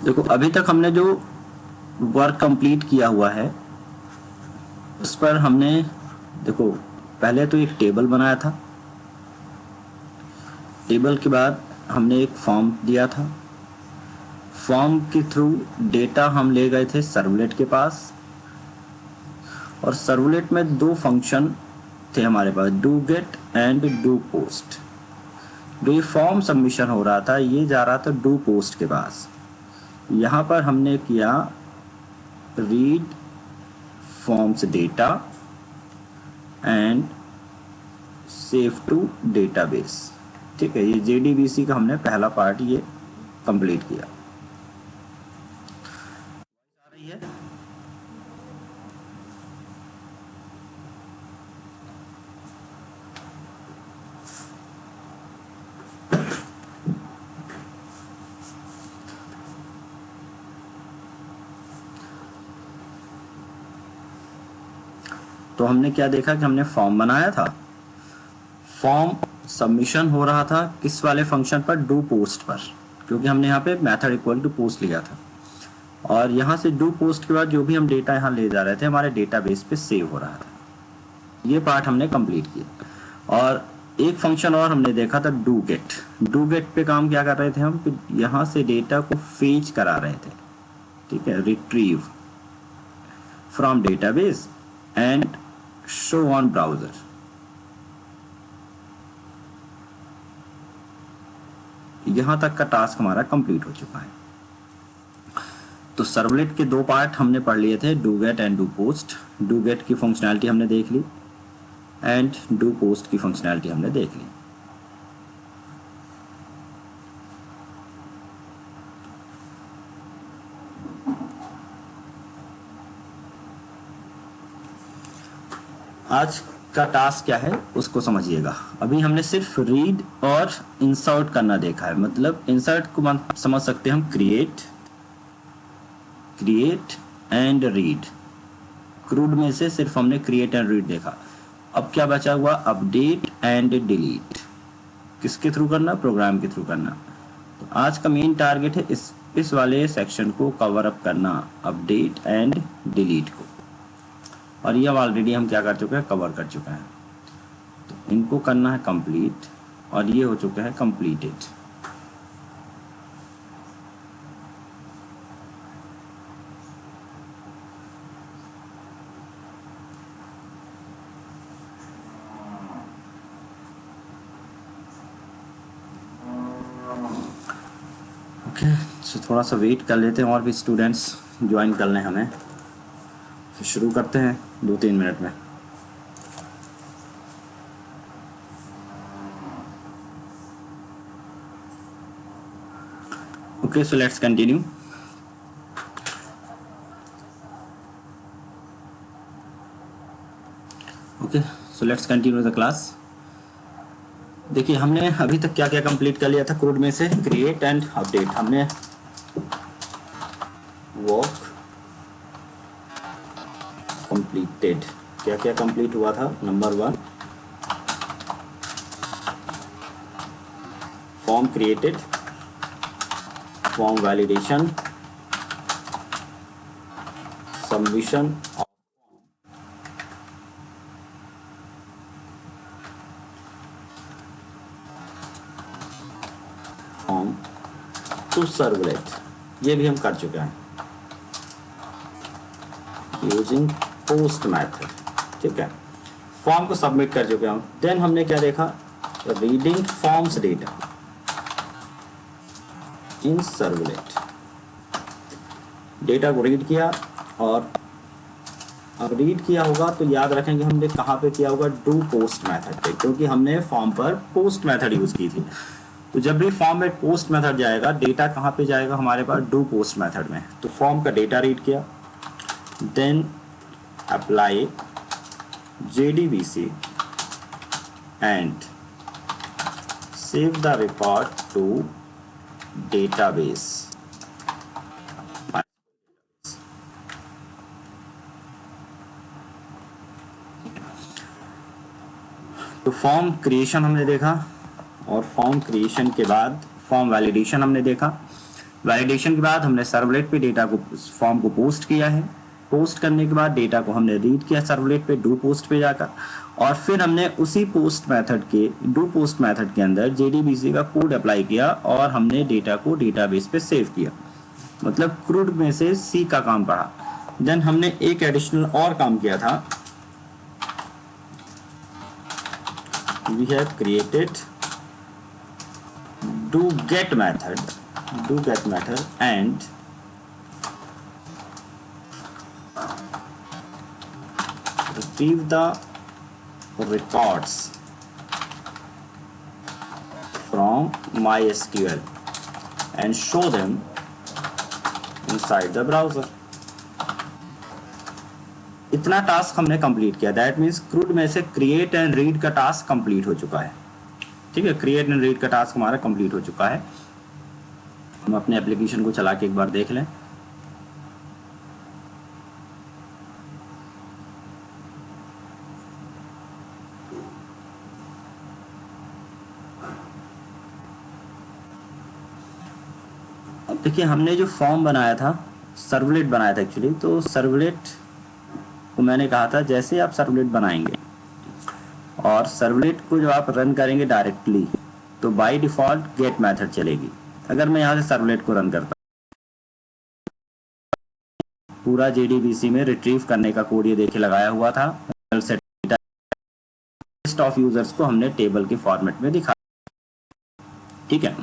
देखो अभी तक हमने जो वर्क कंप्लीट किया हुआ है उस पर हमने देखो पहले तो एक टेबल बनाया था। टेबल के बाद हमने एक फॉर्म दिया था। फॉर्म के थ्रू डेटा हम ले गए थे सर्वलेट के पास, और सर्वलेट में दो फंक्शन थे हमारे पास, do get and do post. जो ये फॉर्म सबमिशन हो रहा था ये जा रहा था डू पोस्ट के पास। यहाँ पर हमने किया read forms data and save to database. ठीक है, ये JDBC का हमने पहला पार्ट ये कंप्लीट किया। आ रही है? तो हमने क्या देखा कि हमने फॉर्म बनाया था। फॉर्म सबमिशन हो रहा था किस वाले फंक्शन पर, डू पोस्ट पर, क्योंकि हमने यहाँ पे मेथड इक्वल टू पोस्ट लिया था। और यहाँ से डू पोस्ट के बाद जो भी हम डेटा यहाँ ले जा रहे थे हमारे डेटाबेस पे सेव हो रहा था। ये पार्ट हमने कंप्लीट किया। और एक फंक्शन और हमने देखा था डू गेट। डू गेट पे काम क्या कर रहे थे हम कि यहाँ से डेटा को फेच करा रहे थे। ठीक है, retrieve from database and show on browser. यहां तक का टास्क हमारा कंप्लीट हो चुका है। तो सर्वलेट के दो पार्ट हमने पढ़ लिए थे, do get and do post. Do get की फंक्शनैलिटी हमने देख ली एंड डू पोस्ट की फंक्शनैलिटी हमने देख ली। आज का टास्क क्या है उसको समझिएगा। अभी हमने सिर्फ रीड और इंसर्ट करना देखा है। मतलब इंसर्ट को समझ सकते हैं हम क्रिएट एंड रीड। क्रूड में से सिर्फ हमने क्रिएट एंड रीड देखा। अब क्या बचा हुआ, अपडेट एंड डिलीट। किसके थ्रू करना, प्रोग्राम के थ्रू करना। तो आज का मेन टारगेट है इस वाले सेक्शन को कवर अप करना, अपडेट एंड डिलीट को। और ये ऑलरेडी हम क्या कर चुके हैं, कवर कर चुके हैं। तो इनको करना है कंप्लीट, और ये हो चुका है कंप्लीटेड। ओके, तो थोड़ा सा वेट कर लेते हैं, और भी स्टूडेंट्स ज्वाइन कर लें हमें, फिर शुरू करते हैं 2-3 मिनट में। Okay, so let's continue. Okay, so let's continue the class. देखिए हमने अभी तक क्या क्या कंप्लीट कर लिया था कोड में से, क्रिएट एंड अपडेट। हमने वर्क कंप्लीटेड, क्या क्या कंप्लीट हुआ था। Number 1, form created, form validation, submission form to servlet, ये भी हम कर चुके हैं यूजिंग पोस्ट मेथड। ठीक है, फॉर्म को सबमिट कर चुके हैं हम। देन हमने क्या देखा, रीडिंग फॉर्म्स डेटा इन सर्वलेट। डेटा को रीड किया, और अब रीड किया होगा तो याद रखेंगे हमने कहाँ पे किया होगा, डू पोस्ट मेथड पे, क्योंकि हमने फॉर्म पर पोस्ट मेथड यूज की थी। तो जब भी फॉर्म में पोस्ट मेथड जाएगा, डेटा कहाँ पे जाएगा हमारे पास, डू पोस्ट मेथड में। तो फॉर्म का डेटा रीड किया, then apply JDBC and save the record to database। तो फॉर्म क्रिएशन हमने देखा, और फॉर्म क्रिएशन के बाद फॉर्म वैलिडेशन हमने देखा। वैलिडेशन के बाद हमने सर्वलेट पे डेटा को, फॉर्म को पोस्ट किया है। पोस्ट करने के बाद डेटा को हमने रीड किया सर्वलेट पे डू पोस्ट पे जाकर, और फिर हमने उसी पोस्ट मेथड के, डू पोस्ट मेथड के अंदर JDBC का कोड अप्लाई किया और हमने डेटा को डेटाबेस पे सेव किया। मतलब क्रूड में से सी का काम पढ़ा। देन हमने एक एडिशनल और काम किया था, we have created do get method and retrieve the records from MySQL and show them inside the browser। इतना टास्क हमने कंप्लीट किया। दैट मीन्स क्रूड में से क्रिएट एंड रीड का टास्क कंप्लीट हो चुका है। ठीक है, क्रिएट एंड रीड का टास्क हमारा कंप्लीट हो चुका है। हम अपने एप्लीकेशन को चला के एक बार देख लें। अब देखिए, हमने जो फॉर्म बनाया था, सर्वलेट बनाया था एक्चुअली, तो सर्वलेट को मैंने कहा था जैसे आप सर्वलेट बनाएंगे और सर्वलेट को जब आप रन करेंगे डायरेक्टली, तो बाय डिफॉल्ट गेट मेथड चलेगी। अगर मैं यहाँ से सर्वलेट को रन करता हूँ, पूरा JDBC में रिट्रीव करने का कोड ये देखिए लगाया हुआ था। लिस्ट ऑफ यूजर्स को हमने टेबल के फॉर्मेट में दिखाया। ठीक है,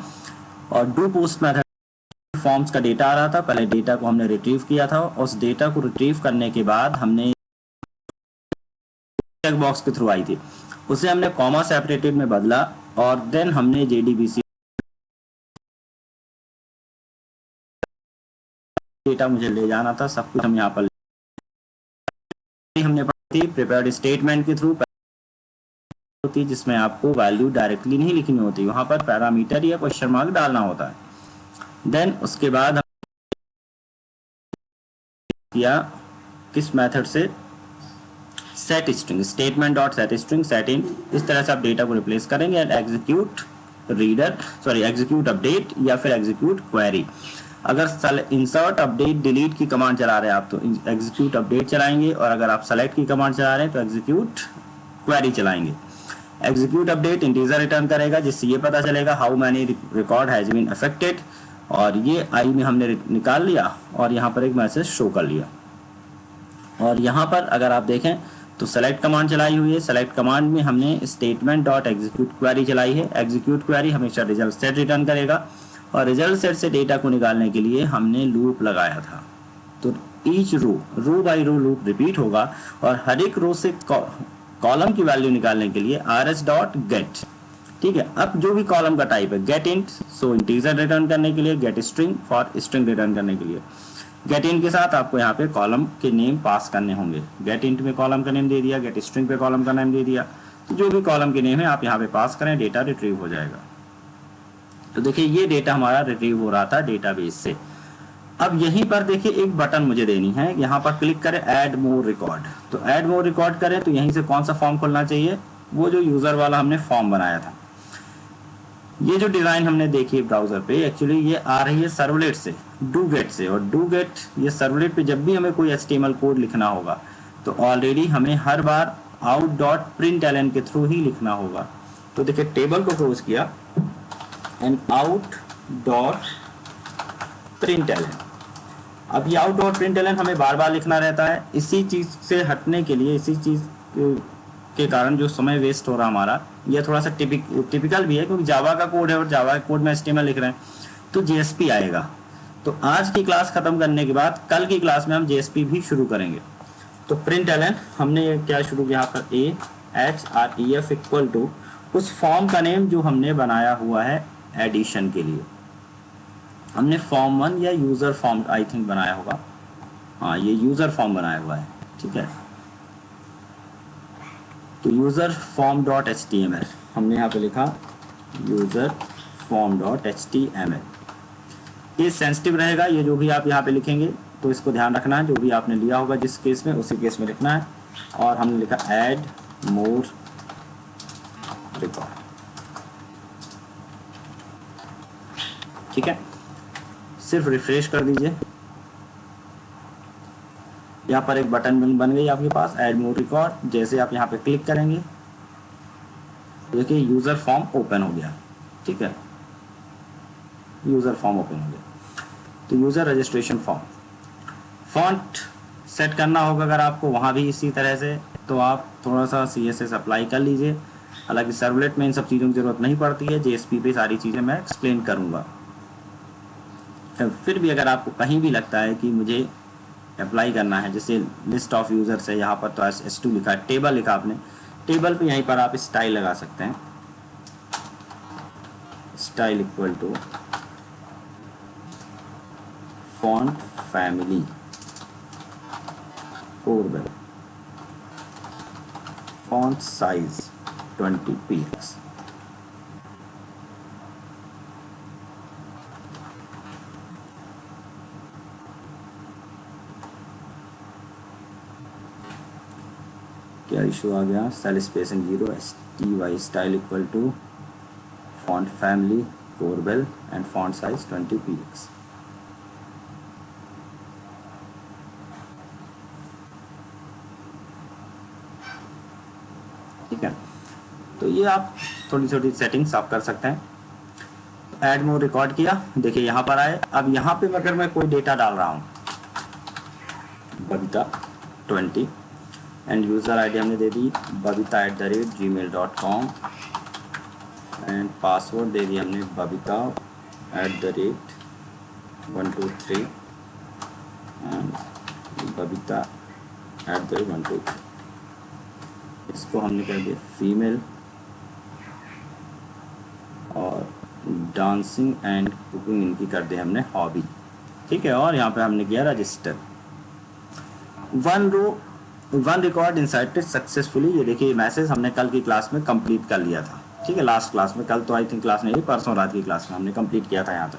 और डू पोस्ट मेथड फॉर्म्स का डेटा आ रहा था। पहले डेटा को हमने रिट्रीव किया था, और उस डेटा को रिट्रीव करने के बाद हमने चेक बॉक्स के थ्रू आई थी, उसे हमने कॉमा सेपरेटेड में बदला, और देन हमने JDBC डेटा मुझे ले जाना था, सब कुछ हम यहाँ पर हमने पढ़ी थी प्रिपेयर्ड स्टेटमेंट के थ्रू होती, जिसमें आपको वैल्यू डायरेक्टली नहीं लिखनी होती, वहां पर पैरामीटर या क्वेश्चन मार्क डालना होता है। देन उसके बाद हम किया किस मेथड से, set string, statement dot set string, set in, इस तरह से आप डेटा को रिप्लेस करेंगे and execute reader, sorry execute update या फिर एग्जीक्यूट क्वेरी। अगर इंसर्ट अपडेट डिलीट की कमांड चला रहे हैं आप, तो एग्जीक्यूट अपडेट चलाएंगे, और अगर आप सेलेक्ट की कमांड चला रहे हैं तो एग्जीक्यूट क्वेरी चलाएंगे। एग्जीक्यूट अपडेट इंटीजर रिटर्न करेगा, जिससे ये पता चलेगा how many record has been affected, और ये आई में हमने निकाल लिया और यहाँ पर एक मैसेज शो कर लिया। और यहाँ पर अगर आप देखें तो सेलेक्ट कमांड चलाई हुई है। सेलेक्ट कमांड में हमने स्टेटमेंट डॉट एग्जीक्यूट क्वेरी चलाई है। एग्जीक्यूट क्वेरी हमेशा रिजल्ट सेट रिटर्न करेगा, और रिजल्ट सेट से डेटा को निकालने के लिए हमने लूप लगाया था। तो ईच रो बाय रो लूप रिपीट होगा, और हर एक रो से कॉलम की वैल्यू निकालने के लिए rs डॉट गेट। ठीक है, अब जो भी कॉलम का टाइप है, गेट इंट सो इंटीजर रिटर्न करने के लिए, gate string for string return करने के लिए। गेट इंट के साथ आपको यहाँ पे कॉलम के नेम पास करने होंगे। गेट इंट में कॉलम का नेम दे दिया, गेट स्ट्रिंग पे कॉलम का नेम दे दिया, तो जो भी कॉलम के नेम है आप यहाँ पे पास करें, डेटा रिट्रीव हो जाएगा। तो देखिए, ये डेटा हमारा रिट्रीव हो रहा था डेटाबेस से। अब यहीं पर देखिए एक बटन मुझे देनी है, यहाँ पर क्लिक करें ऐड मोर रिकॉर्ड। तो ऐड मोर रिकॉर्ड करें तो यहीं से कौन सा फॉर्म खोलना चाहिए, वो जो यूजर वाला हमने फॉर्म बनाया था। ये जो डिजाइन हमने देखी ब्राउजर पे, एक्चुअली ये आ रही है सर्वलेट से, डू गेट से। और डू गेट, ये सर्वलेट पे जब भी हमें कोई HTML कोड लिखना होगा तो ऑलरेडी हमें हर बार out डॉट println के थ्रू ही लिखना होगा। तो देखिए, टेबल को क्लोज किया एंड out डॉट println। अब ये out डॉट println हमें बार बार लिखना रहता है। इसी चीज से हटने के लिए, इसी चीज के कारण जो समय वेस्ट हो रहा हमारा, ये थोड़ा सा टिपिकल भी है, क्योंकि जावा का कोड है और जावा के कोड में HTML लिख रहे हैं, तो JSP आएगा। तो आज की क्लास खत्म करने के बाद कल की क्लास में हम JSP भी शुरू करेंगे। तो println हमने ये क्या शुरू किया, यहाँ पर AHREF इक्वल टू उस फॉर्म का नेम जो हमने बनाया हुआ है एडिशन के लिए। हमने फॉर्म 1 या यूजर फॉर्म आई थिंक बनाया होगा, हाँ ये यूजर फॉर्म बनाया हुआ है। ठीक है, तो यूजर फॉर्म डॉट HTML हमने यहाँ पे लिखा यूजर फॉर्म डॉट HTML। ये सेंसिटिव रहेगा, ये जो भी आप यहाँ पे लिखेंगे तो इसको ध्यान रखना है, जो भी आपने लिया होगा जिस केस में, उसी केस में लिखना है। और हमने लिखा ऐड मोर रिकॉर्ड। ठीक है, सिर्फ रिफ्रेश कर दीजिए, यहाँ पर एक बटन बन गई आपके पास ऐड मोर रिकॉर्ड। जैसे आप यहाँ पे क्लिक करेंगे देखिए यूजर फॉर्म ओपन हो गया। ठीक है, यूजर फॉर्म ओपन हो गया। तो user registration form, font set करना होगा अगर आपको वहाँ भी इसी तरह से, तो आप थोड़ा सा CSS अप्लाई कर लीजिए। हालांकि सर्वलेट में इन सब चीज़ों की ज़रूरत नहीं पड़ती है, JSP पे सारी चीज़ें मैं एक्सप्लेन करूँगा। फिर भी अगर आपको कहीं भी लगता है कि मुझे अप्लाई करना है, जैसे लिस्ट ऑफ यूज़र्स है, यहाँ पर तो S2 लिखा है, टेबल लिखा आपने, टेबल पे यहीं पर आप स्टाइल लगा सकते हैं, style equal to font family Corbel, font size 20 px। क्या इशू आ गया, cell spacing 0, STY style equal to font family Corbel and font size 20 px। ठीक है, तो ये आप थोड़ी छोटी सेटिंग्स आप कर सकते हैं। ऐड मोर रिकॉर्ड किया, देखिए यहाँ पर आए। अब यहाँ पे अगर मैं कोई डेटा डाल रहा हूँ, बबीता 20 एंड यूज़र आईडी हमने दे दी babita@gmail.com एंड पासवर्ड दे दिया हमने babita@123 एंड babita@123। इसको हमने कर दिया फीमेल और डांसिंग एंड कुकिंग इनकी कर दी हमने हॉबी। ठीक है, और यहाँ पे हमने किया register. One record inserted successfully. ये देखिए मैसेज हमने कल की क्लास में कंप्लीट कर लिया था। ठीक है, लास्ट क्लास में, कल तो आई थिंक क्लास नहीं हुई, परसों रात की क्लास में हमने कंप्लीट किया था यहाँ तक।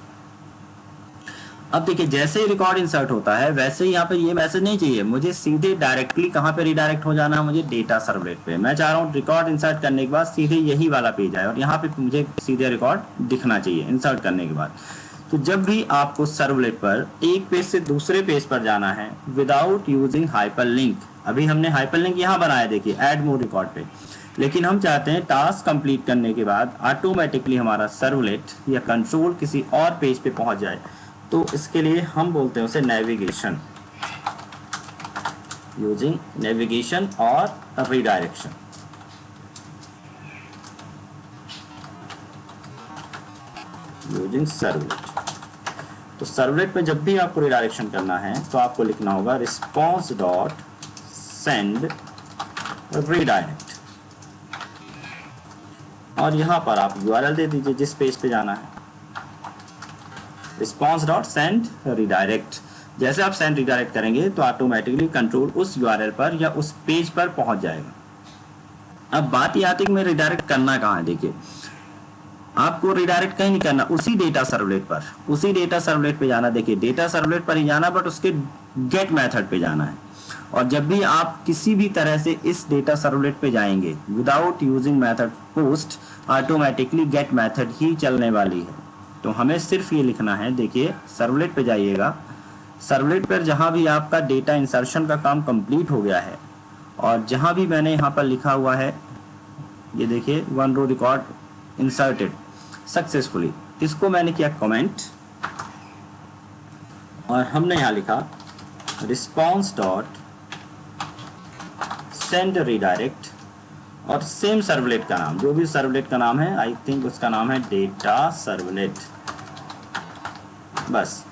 अब देखिए जैसे ही रिकॉर्ड इंसर्ट होता है वैसे ही यहाँ पे ये मैसेज नहीं चाहिए मुझे, सीधे डायरेक्टली कहाँ पे रिडायरेक्ट हो जाना है, मुझे डेटा सर्वलेट पे। मैं चाह रहा हूँ रिकॉर्ड इंसर्ट करने के बाद सीधे यही वाला पेज आए और यहाँ पे मुझे सीधे रिकॉर्ड दिखना चाहिए इंसर्ट करने के बाद। तो जब भी आपको सर्वलेट पर एक पेज से दूसरे पेज पर जाना है विदाउट यूजिंग हाइपरलिंक, अभी हमने हाइपरलिंक यहाँ बनाया देखिए ऐड मोर रिकॉर्ड पे, लेकिन हम चाहते हैं टास्क कंप्लीट करने के बाद ऑटोमेटिकली हमारा सर्वलेट या कंट्रोल किसी और पेज पे पहुंच जाए। तो इसके लिए हम बोलते हैं उसे नेविगेशन, यूजिंग नेविगेशन और रिडायरेक्शन। Using servlet. तो सर्वलेट पे जब भी आपको रिडायरेक्शन करना है तो आपको लिखना होगा रिस्पॉन्स डॉट सेंड रिडायरेक्ट, और यहां पर आप URL दे दीजिए जिस पेज पे जाना है, रिस्पॉन्स डॉट सेंड रिडायरेक्ट। जैसे आप सेंड रिडायरेक्ट करेंगे तो ऑटोमेटिकली कंट्रोल उस URL पर या उस पेज पर पहुंच जाएगा। अब बात ये आती है कि मैं रिडायरेक्ट करना कहाँ है। देखिए आपको रिडायरेक्ट कहीं नहीं करना, उसी डेटा सर्वलेट पर, उसी डेटा सर्वलेट पे जाना। देखिए डेटा सर्वलेट पर ही जाना, बट उसके गेट मेथड पे जाना है। और जब भी आप किसी भी तरह से इस डेटा सर्वलेट पे जाएंगे without using method post, automatically get method ही चलने वाली है। तो हमें सिर्फ ये लिखना है, देखिए सर्वलेट पे जाइएगा, सर्वलेट पर जहाँ भी आपका डेटा इंसर्शन का काम कंप्लीट हो गया है और जहाँ भी मैंने यहाँ पर लिखा हुआ है, ये देखिए one row record inserted successfully, इसको मैंने किया कमेंट और हमने यहाँ लिखा रिस्पॉन्स डॉट सेंड रिडायरेक्ट और सेम सर्वलेट का नाम, जो भी सर्वलेट का नाम है, आई थिंक उसका नाम है डेटा सर्वलेट। बस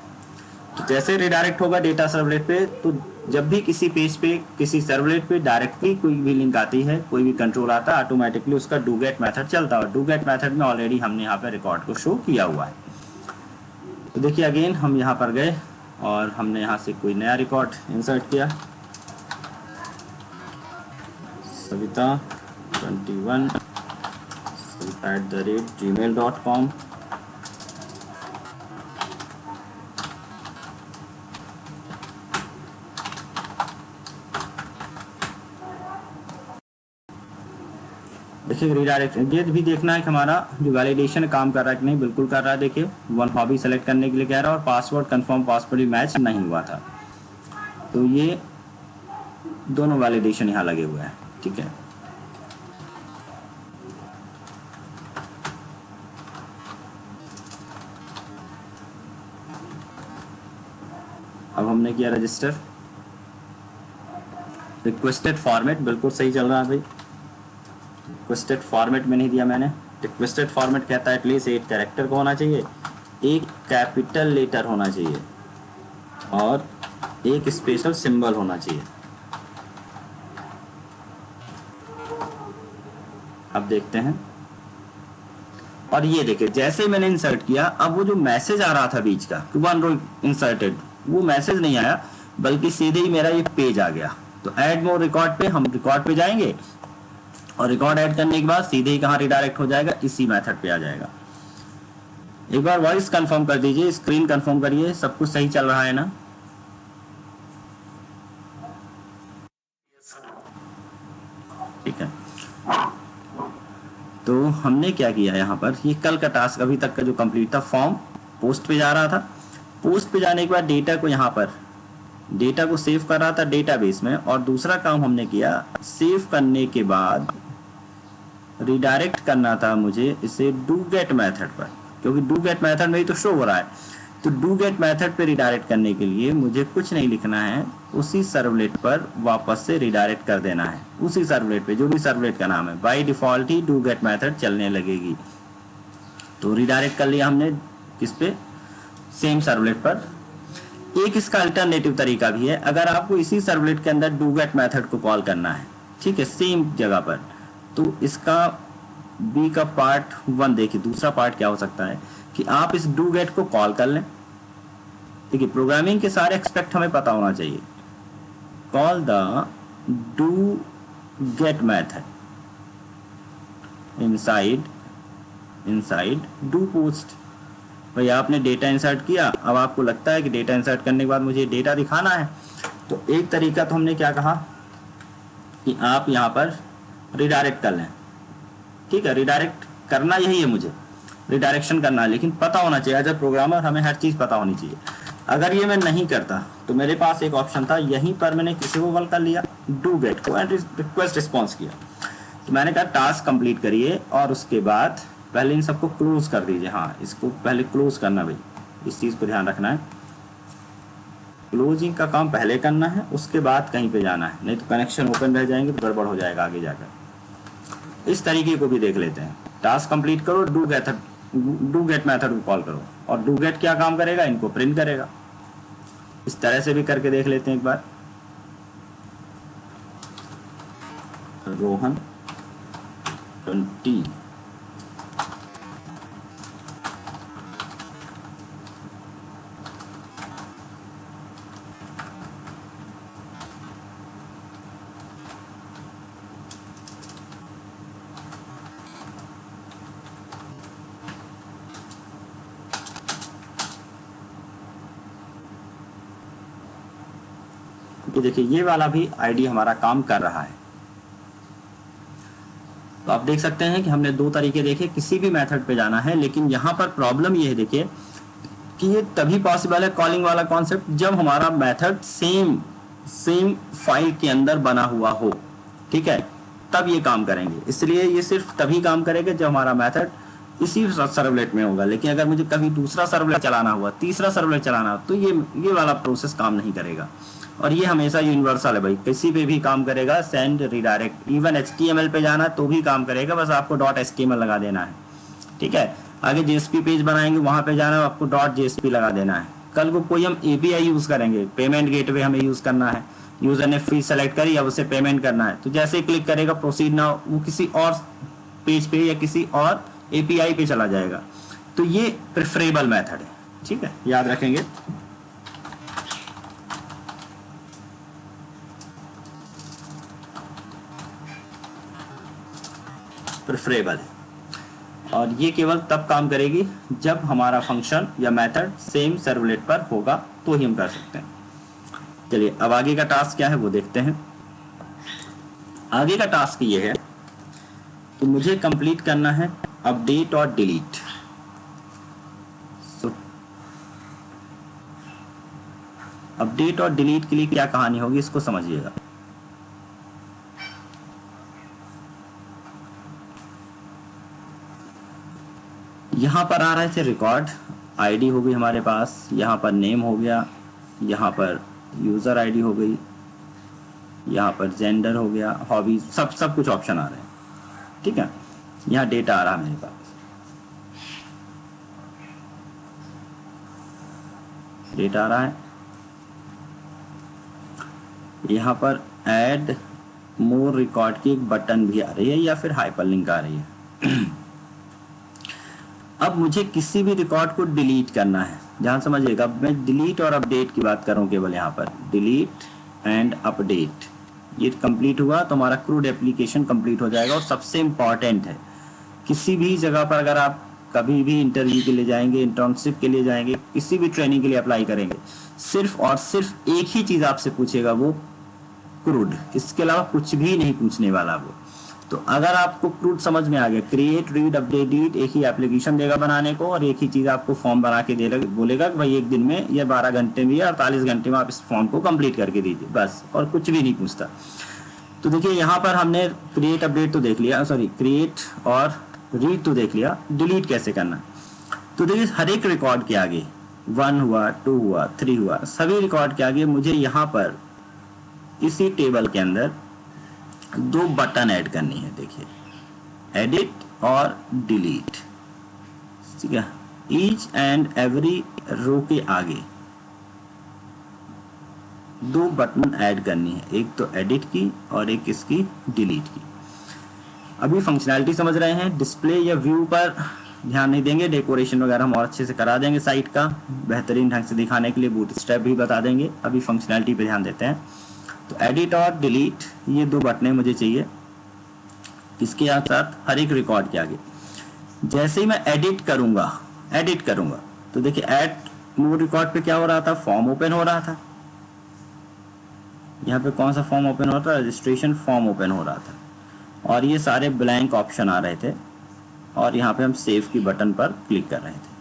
तो जैसे रिडायरेक्ट होगा डेटा सर्वलेट पे, तो जब भी किसी पेज पे, किसी सर्वलेट पे डायरेक्टली कोई भी लिंक आती है, कोई भी कंट्रोल आता है, ऑटोमेटिकली उसका डू गेट मेथड चलता है। डू गेट मेथड में ऑलरेडी हमने यहाँ पे रिकॉर्ड को शो किया हुआ है। तो देखिए अगेन हम यहाँ पर गए और हमने यहाँ से कोई नया रिकॉर्ड इंसर्ट किया, सविता 21 @gmail.com। देखिए रिडायरेक्ट ये भी देखना है कि हमारा जो वैलिडेशन काम कर रहा है कि नहीं, बिल्कुल कर रहा है। देखिए वन हॉबी सेलेक्ट करने के लिए कह रहा है और पासवर्ड कंफर्म पासवर्ड भी मैच नहीं हुआ था, तो ये दोनों वैलिडेशन यहाँ लगे हुए हैं। ठीक है, अब हमने किया रजिस्टर। रिक्वेस्टेड फॉर्मेट बिल्कुल सही चल रहा है भाई, रिक्वेस्टेड फॉर्मेट में नहीं दिया मैंने। रिक्वेस्टेड फॉर्मेट कहता है एटलीस्ट एक कैरेक्टर को होना चाहिए, एक कैपिटल लेटर होना चाहिए और एक स्पेशल सिंबल होना चाहिए। अब देखते हैं, और ये देखिए जैसे ही मैंने इंसर्ट किया, अब वो जो मैसेज आ रहा था बीच का वन रो इंसर्टेड, वो मैसेज नहीं आया बल्कि सीधे ही मेरा ये पेज आ गया। तो ऐड मोर रिकॉर्ड पे हम रिकॉर्ड पे जाएंगे और रिकॉर्ड ऐड करने के बाद सीधे ही कहाँ रिडायरेक्ट हो जाएगा, इसी मेथड पे आ जाएगा। एक बार वॉइस कंफर्म कर दीजिए, स्क्रीन कंफर्म करिए, सब कुछ सही चल रहा है ना? ठीक है, तो हमने क्या किया यहाँ पर, ये कल का टास्क अभी तक का जो कंप्लीट था, फॉर्म पोस्ट पे जा रहा था, पोस्ट पे जाने के बाद डेटा को यहाँ पर डेटा को सेव कर रहा था डेटाबेस में, और दूसरा काम हमने किया सेव करने के बाद रिडायरेक्ट करना था मुझे इसे डू गेट मेथड पर, क्योंकि डू गेट मेथड में ही तो शो हो रहा है। तो डू गेट मेथड पे रिडायरेक्ट करने के लिए मुझे कुछ नहीं लिखना है, उसी सर्वलेट पर वापस से रिडायरेक्ट कर देना है, उसी सर्वलेट पे जो भी सर्वलेट का नाम है, by default he do get method चलने लगेगी। तो रिडायरेक्ट कर लिया हमने किस पे, सेम सर्वलेट पर। एक इसका अल्टरनेटिव तरीका भी है, अगर आपको इसी सर्वलेट के अंदर डू गेट मेथड को कॉल करना है, ठीक है, सेम जगह पर, तो इसका बी का पार्ट 1 देखिए, दूसरा पार्ट क्या हो सकता है कि आप इस डू गेट को कॉल कर लें। देखिए प्रोग्रामिंग के सारे एक्सपेक्ट हमें पता होना चाहिए। Call the do get method inside do post. भाई आपने डेटा इंसर्ट किया, अब आपको लगता है कि डेटा इंसर्ट करने के बाद मुझे डेटा दिखाना है, तो एक तरीका तो हमने क्या कहा कि आप यहाँ पर रिडायरेक्ट कर लें। ठीक है, रिडायरेक्ट करना यही है, मुझे रिडायरेक्शन करना है, लेकिन पता होना चाहिए, एज ए प्रोग्रामर हमें हर चीज़ पता होनी चाहिए। अगर ये मैं नहीं करता तो मेरे पास एक ऑप्शन था, यहीं पर मैंने किसी को कॉल कर लिया, डू गेट को, एंड रिक्वेस्ट रिस्पॉन्स किया। तो मैंने कहा टास्क कंप्लीट करिए और उसके बाद पहले इन सबको क्लोज कर दीजिए। हाँ, इसको पहले क्लोज करना भाई, इस चीज़ को ध्यान रखना है, क्लोजिंग का काम पहले करना है, उसके बाद कहीं पे जाना है, नहीं तो कनेक्शन ओपन रह जाएंगे तो गड़बड़ हो जाएगा आगे जाकर। इस तरीके को भी देख लेते हैं, टास्क कंप्लीट करो, डू गेट मेथड को कॉल करो, और डू गेट क्या काम करेगा, इनको प्रिंट करेगा। इस तरह से भी करके देख लेते हैं एक बार। रोहन 20 तो देखिए ये वाला भी आईडी हमारा काम कर रहा है। तो आप देख सकते हैं कि हमने दो तरीके देखे, किसी भी मेथड पे जाना है, लेकिन यहाँ पर प्रॉब्लम ये है देखिए कि ये तभी पॉसिबल है कॉलिंग वाला कॉन्सेप्ट जब हमारा मेथड सेम फाइल के अंदर बना हुआ हो। ठीक है, तब ये काम करेंगे, इसलिए ये सिर्फ तभी काम करेगा जब हमारा मेथड इसी सर्वलेट में होगा। लेकिन अगर मुझे कभी दूसरा सर्वलेट चलाना हुआ, तीसरा सर्वलेट चलाना हो, तो ये वाला प्रोसेस काम नहीं करेगा। और ये हमेशा यूनिवर्सल है भाई, किसी पे भी काम करेगा, सेंड रिडायरेक्ट, इवन HTML पे जाना तो भी काम करेगा, बस आपको .html लगा देना है। ठीक है, आगे JSP पेज बनाएंगे, वहां पे जाना है, आपको .jsp लगा देना है। कल को कोई हम API यूज करेंगे, पेमेंट गेटवे हमें यूज करना है, यूजर ने फीस सेलेक्ट करी, अब उसे पेमेंट करना है, तो जैसे ही क्लिक करेगा प्रोसीड नाउ, वो किसी और पेज पे या किसी और API पे चला जाएगा। तो ये प्रेफरेबल मेथड है। ठीक है, याद रखेंगे। प्रेफरेबल है, और ये केवल तब काम करेगी जब हमारा फंक्शन या मेथड सेम सर्वलेट पर होगा, तो ही हम कर सकते हैं। चलिए अब आगे का टास्क क्या है वो देखते हैं। आगे का टास्क ये है तो मुझे कंप्लीट करना है अपडेट और डिलीट। तो अपडेट और डिलीट के लिए क्या कहानी होगी इसको समझिएगा। यहाँ पर आ रहे थे रिकॉर्ड, आईडी हो गई हमारे पास, यहाँ पर नेम हो गया, यहाँ पर यूज़र आईडी हो गई, यहाँ पर जेंडर हो गया, हॉबी, सब कुछ ऑप्शन आ रहे हैं। ठीक है, यहाँ डेटा आ रहा है मेरे पास, डेटा आ रहा है। यहाँ पर ऐड मोर रिकॉर्ड की एक बटन भी आ रही है या फिर हाइपरलिंक आ रही है। अब मुझे किसी भी रिकॉर्ड को डिलीट करना है, ध्यान समझिएगा। मैं डिलीट और अपडेट की बात कर रहा हूँ केवल। यहाँ पर डिलीट एंड अपडेट, ये कंप्लीट हुआ तो हमारा क्रूड एप्लीकेशन कंप्लीट हो जाएगा। और सबसे इम्पॉर्टेंट है, किसी भी जगह पर अगर आप कभी भी इंटरव्यू के लिए जाएंगे, इंटर्नशिप के लिए जाएंगे, किसी भी ट्रेनिंग के लिए अप्लाई करेंगे, सिर्फ और सिर्फ एक ही चीज़ आपसे पूछेगा, वो क्रूड, इसके अलावा कुछ भी नहीं पूछने वाला वो। तो अगर आपको क्रूड समझ में आ गया, क्रिएट, रीड, अपडेट, डिलीट, एक ही एप्लीकेशन देगा बनाने को और एक ही चीज़ आपको फॉर्म बना के दे बोलेगा कि भाई एक दिन में या 12 घंटे में या 48 घंटे में आप इस फॉर्म को कंप्लीट करके दीजिए, बस, और कुछ भी नहीं पूछता। तो देखिए यहाँ पर हमने क्रिएट, अपडेट तो देख लिया, सॉरी क्रिएट और रीड तो देख लिया, डिलीट कैसे करना। तो देखिए हर एक रिकॉर्ड के आगे 1 हुआ, 2 हुआ, 3 हुआ, सभी रिकॉर्ड के आगे मुझे यहाँ पर इसी टेबल के अंदर 2 बटन ऐड करनी है। देखिए, एडिट और डिलीट, ठीक है। ईच एंड एवरी रो के आगे 2 बटन ऐड करनी है, एक तो एडिट की और एक इसकी डिलीट की। अभी फंक्शनैलिटी समझ रहे हैं। डिस्प्ले या व्यू पर ध्यान नहीं देंगे, डेकोरेशन वगैरह हम और अच्छे से करा देंगे साइट का, बेहतरीन ढंग से दिखाने के लिए बूटस्ट्रैप भी बता देंगे। अभी फंक्शनैलिटी पे ध्यान देते हैं। तो एडिट और डिलीट, ये 2 बटनें मुझे चाहिए इसके साथ हर एक रिकॉर्ड के आगे। जैसे ही मैं एडिट करूंगा तो देखिए ऐड मोर रिकॉर्ड पे क्या हो रहा था, फॉर्म ओपन हो रहा था। यहाँ पे कौन सा फॉर्म ओपन हो रहा था, रजिस्ट्रेशन फॉर्म ओपन हो रहा था, और ये सारे ब्लैंक ऑप्शन आ रहे थे, और यहाँ पे हम सेव की बटन पर क्लिक कर रहे थे।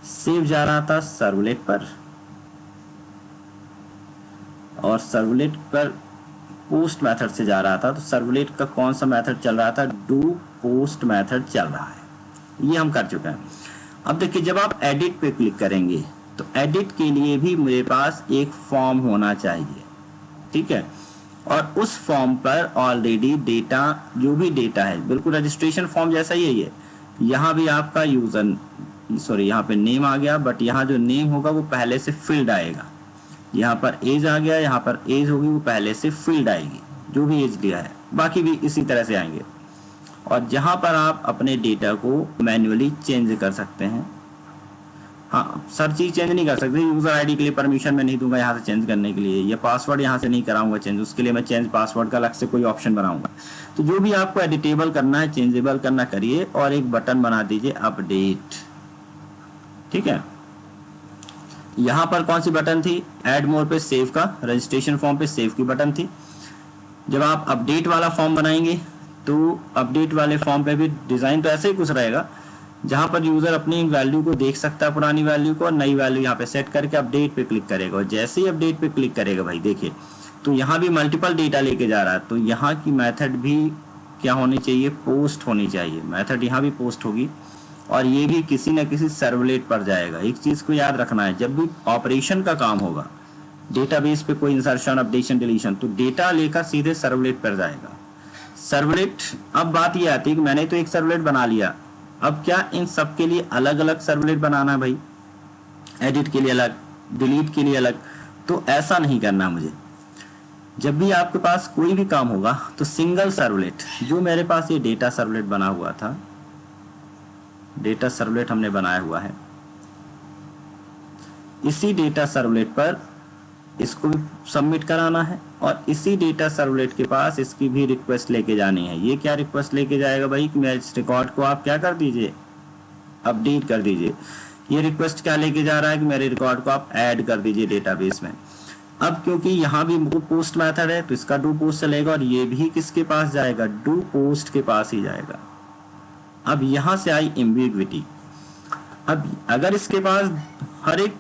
सेव जा रहा था सर्वलेट पर, और सर्वलेट पर पोस्ट मेथड से जा रहा था। तो सर्वलेट का कौन सा मेथड चल रहा था, डू पोस्ट मेथड चल रहा है, ये हम कर चुके हैं। अब देखिए जब आप एडिट पे क्लिक करेंगे तो एडिट के लिए भी मेरे पास एक फॉर्म होना चाहिए, ठीक है। और उस फॉर्म पर ऑलरेडी डेटा, जो भी डेटा है, बिल्कुल रजिस्ट्रेशन फॉर्म जैसा ही है। यहाँ भी आपका यूजर, सॉरी यहाँ पे नेम आ गया, बट यहाँ जो नेम होगा वो पहले से फिल्ड आएगा। यहाँ पर एज आ गया, यहाँ पर एज होगी, वो पहले से फिल्ड आएगी, जो भी एज दिया है, बाकी भी इसी तरह से आएंगे। और जहाँ पर आप अपने डेटा को मैन्युअली चेंज कर सकते हैं, हाँ सर चीज चेंज नहीं कर सकते, यूजर आईडी के लिए परमिशन मैं नहीं दूंगा यहाँ से चेंज करने के लिए, या पासवर्ड यहाँ से नहीं कराऊंगा चेंज, उसके लिए मैं चेंज पासवर्ड का अलग से कोई ऑप्शन बनाऊंगा। तो जो भी आपको एडिटेबल करना है, चेंजेबल करना करिए, और एक बटन बना दीजिए अपडेट, ठीक है। यहाँ पर कौन सी बटन थी, ऐड मोर पे सेव का, रजिस्ट्रेशन फॉर्म पे सेव की बटन थी। जब आप अपडेट वाला फॉर्म बनाएंगे तो अपडेट वाले फॉर्म पे भी डिजाइन तो ऐसे ही कुछ रहेगा, जहां पर यूजर अपनी वैल्यू को देख सकता है, पुरानी वैल्यू को, और नई वैल्यू यहाँ पे सेट करके अपडेट पे क्लिक करेगा। और जैसे ही अपडेट पे क्लिक करेगा भाई देखिए, तो यहाँ भी मल्टीपल डेटा लेके जा रहा है। तो यहाँ की मेथड भी क्या होनी चाहिए, पोस्ट होनी चाहिए। मेथड यहाँ भी पोस्ट होगी, और ये भी किसी न किसी सर्वलेट पर जाएगा। एक चीज को याद रखना है, जब भी ऑपरेशन का काम होगा, डेटाबेस पे कोई इंसर्शन, अपडेशन, डिलीशन, तो डेटा लेकर सीधे सर्वलेट पर जाएगा। सर्वलेट, अब बात ये आती है कि मैंने तो एक सर्वलेट बना लिया, अब क्या इन सब के लिए अलग अलग सर्वलेट बनाना है भाई, एडिट के लिए अलग, डिलीट के लिए अलग? तो ऐसा नहीं करना मुझे। जब भी आपके पास कोई भी काम होगा तो सिंगल सर्वलेट, जो मेरे पास ये डेटा सर्वलेट बना हुआ था, डेटा सर्वलेट हमने बनाया हुआ है, इसी डेटा सर्वलेट पर इसको भी सबमिट कराना है, और इसी डेटा सर्वलेट के पास इसकी भी रिक्वेस्ट लेके जानी है। ये क्या रिक्वेस्ट लेके जाएगा भाई कि मेरे इस रिकॉर्ड को आप क्या कर दीजिए, अपडेट कर दीजिए। ये रिक्वेस्ट क्या लेके जा रहा है कि मेरे रिकॉर्ड को आप ऐड कर दीजिए डेटाबेस में। अब क्योंकि यहाँ भी पोस्ट मेथड है तो इसका डू पोस्ट चलेगा और ये भी किसके पास जाएगा, डू पोस्ट के पास ही जाएगा। अब यहाँ से आई एम्बिग्विटी। अब अगर इसके पास हर एक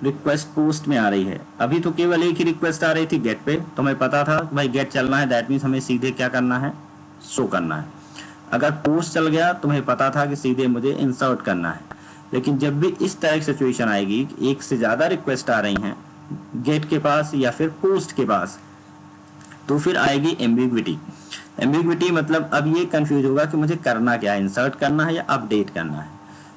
रिक्वेस्ट पोस्ट में आ रही है, अभी तो केवल एक ही रिक्वेस्ट आ रही थी गेट पे, तो हमें पता था भाई गेट चलना है, दैट मीन्स हमें सीधे क्या करना है, शो करना है। अगर पोस्ट चल गया तो हमें पता था कि सीधे मुझे इंसर्ट करना है। लेकिन जब भी इस तरह की सिचुएशन आएगी कि एक से ज़्यादा रिक्वेस्ट आ रही हैं गेट के पास या फिर पोस्ट के पास, तो फिर आएगी एम्बिग्विटी। एम्बिग्विटी मतलब अब ये कंफ्यूज होगा कि मुझे करना क्या है, इंसर्ट करना है या अपडेट करना है।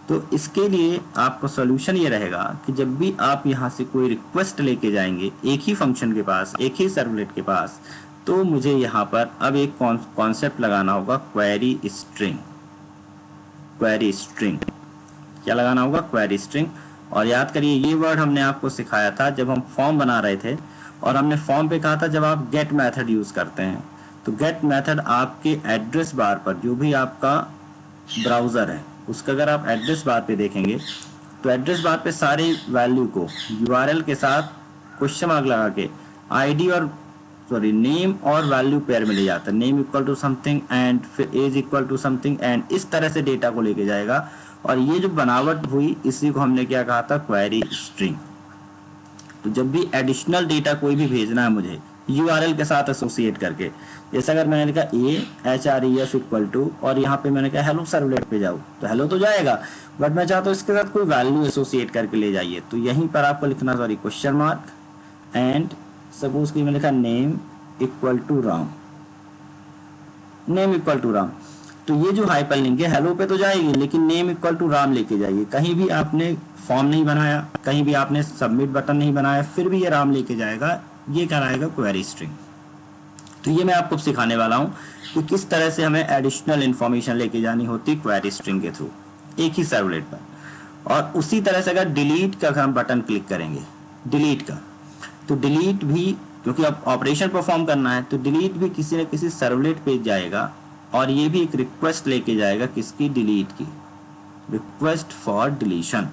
तो इसके लिए आपका सॉल्यूशन ये रहेगा कि जब भी आप यहाँ से कोई रिक्वेस्ट लेके जाएंगे एक ही फंक्शन के पास, एक ही सर्वलेट के पास, तो मुझे यहाँ पर अब एक कॉन्सेप्ट लगाना होगा, क्वेरी स्ट्रिंग। क्वेरी स्ट्रिंग क्या लगाना होगा, क्वेरी स्ट्रिंग। और याद करिए ये वर्ड हमने आपको सिखाया था जब हम फॉर्म बना रहे थे, और हमने फॉर्म पे कहा था जब आप गेट मेथड यूज करते हैं तो गेट मेथड आपके एड्रेस बार पर, जो भी आपका ब्राउजर है उसका अगर आप एड्रेस बार पे देखेंगे तो एड्रेस बार पे सारी वैल्यू को यूआरएल के साथ क्वेश्चन मार्क लगा के आईडी और नेम और वैल्यू पेयर में ले जाता है। Name equal to something and फिर age equal to something and इस तरह से डेटा को लेके जाएगा। और ये जो बनावट हुई इसी को हमने क्या कहा था, क्वेरी स्ट्रिंग। तो जब भी एडिशनल डेटा कोई भी भेजना है मुझे यूआरएल के साथ एसोसिएट करके, जैसे अगर मैंने लिखा AHREF इक्वल टू और यहाँ पे मैंने कहा हेलो सर्वलेट पे जाओ, तो हेलो तो जाएगा, बट मैं चाहता हूँ इसके साथ कोई वैल्यू एसोसिएट करके ले जाइए। तो यहीं पर आपको लिखना क्वेश्चन मार्क एंड सपोज कि मैंने लिखा name equal to Ram, name equal to Ram. तो ये जो हाइपरलिंक है हेलो पे तो जाएगी, लेकिन नेम इक्वल टू राम लेके जाइए। कहीं भी आपने फॉर्म नहीं बनाया, कहीं भी आपने सबमिट बटन नहीं बनाया, फिर भी ये राम लेके जाएगा, ये कराएगा क्वेरी स्ट्रिंग। तो ये मैं आपको सिखाने वाला हूँ कि किस तरह से हमें एडिशनल इंफॉर्मेशन लेके जानी होती क्वेरी स्ट्रिंग के थ्रू एक ही सर्वलेट पर। और उसी तरह से अगर डिलीट का हम बटन क्लिक करेंगे, डिलीट का, तो डिलीट भी क्योंकि अब ऑपरेशन परफॉर्म करना है तो डिलीट भी किसी न किसी सर्वलेट पे जाएगा और ये भी एक रिक्वेस्ट लेके जाएगा किसकी, डिलीट की, request for deletion,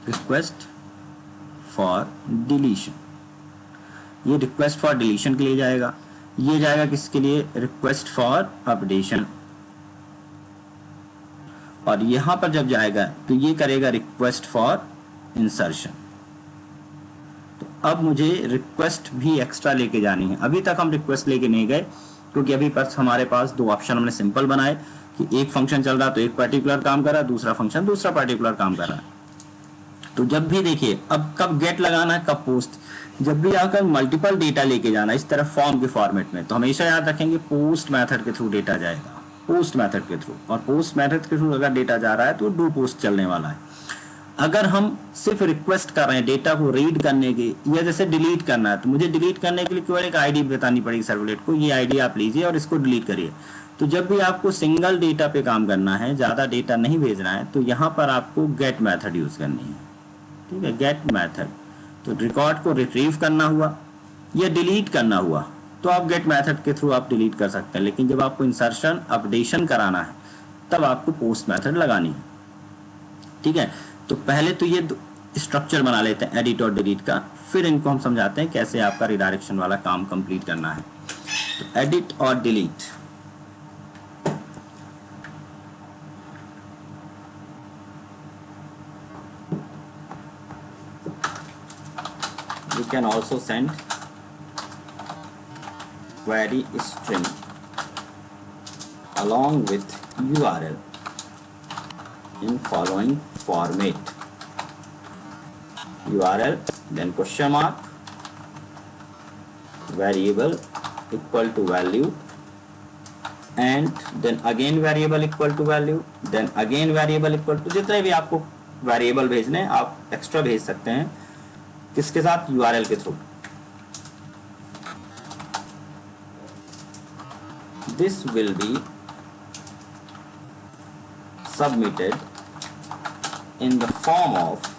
request for deletion. ये रिक्वेस्ट फॉर डिलीशन के लिए जाएगा, ये जाएगा किसके लिए, रिक्वेस्ट फॉर अपडेशन। और यहां पर जब जाएगा तो ये करेगा रिक्वेस्ट फॉर इंसर्शन। तो अब मुझे रिक्वेस्ट भी एक्स्ट्रा लेके जानी है। अभी तक हम रिक्वेस्ट लेके नहीं गए क्योंकि अभी बस हमारे पास दो ऑप्शन हमने सिंपल बनाए कि एक फंक्शन चल रहा तो एक पर्टिकुलर काम कर रहा है, दूसरा फंक्शन दूसरा पर्टिकुलर काम कर रहा है। तो जब भी देखिए अब कब गेट लगाना है कब पोस्ट, जब भी आकर मल्टीपल डेटा लेके जाना इस तरह फॉर्म के फॉर्मेट में, तो हमेशा याद रखेंगे पोस्ट मेथड के थ्रू डेटा जाएगा, पोस्ट मेथड के थ्रू। और पोस्ट मेथड के थ्रू अगर डेटा जा रहा है तो डू पोस्ट चलने वाला है। अगर हम सिर्फ रिक्वेस्ट कर रहे हैं डेटा को रीड करने की या जैसे डिलीट करना है, तो मुझे डिलीट करने के लिए केवल एक आईडी बतानी पड़ेगी सर्वलेट को, ये आईडी आप लीजिए और इसको डिलीट करिए। तो जब भी आपको सिंगल डेटा पे काम करना है, ज़्यादा डेटा नहीं भेजना है, तो यहाँ पर आपको गेट मेथड यूज करनी है। ठीक है, गेट मेथड। तो रिकॉर्ड को रिट्रीव करना हुआ या डिलीट करना हुआ तो आप गेट मेथड के थ्रू आप डिलीट कर सकते हैं, लेकिन जब आपको इंसर्शन अपडेशन कराना है तब आपको पोस्ट मेथड लगानी है। ठीक है, तो पहले तो ये स्ट्रक्चर बना लेते हैं एडिट और डिलीट का, फिर इनको हम समझाते हैं कैसे आपका रिडायरेक्शन वाला काम कंप्लीट करना है। तो एडिट और delete, you can also send query string along with URL in following format: URL, then question mark, variable equal to value, and then again variable equal to value, then again variable equal to, जितने भी आपको variable भेजने आप extra भेज सकते हैं किसके साथ, URL के through. This will be submitted in the form of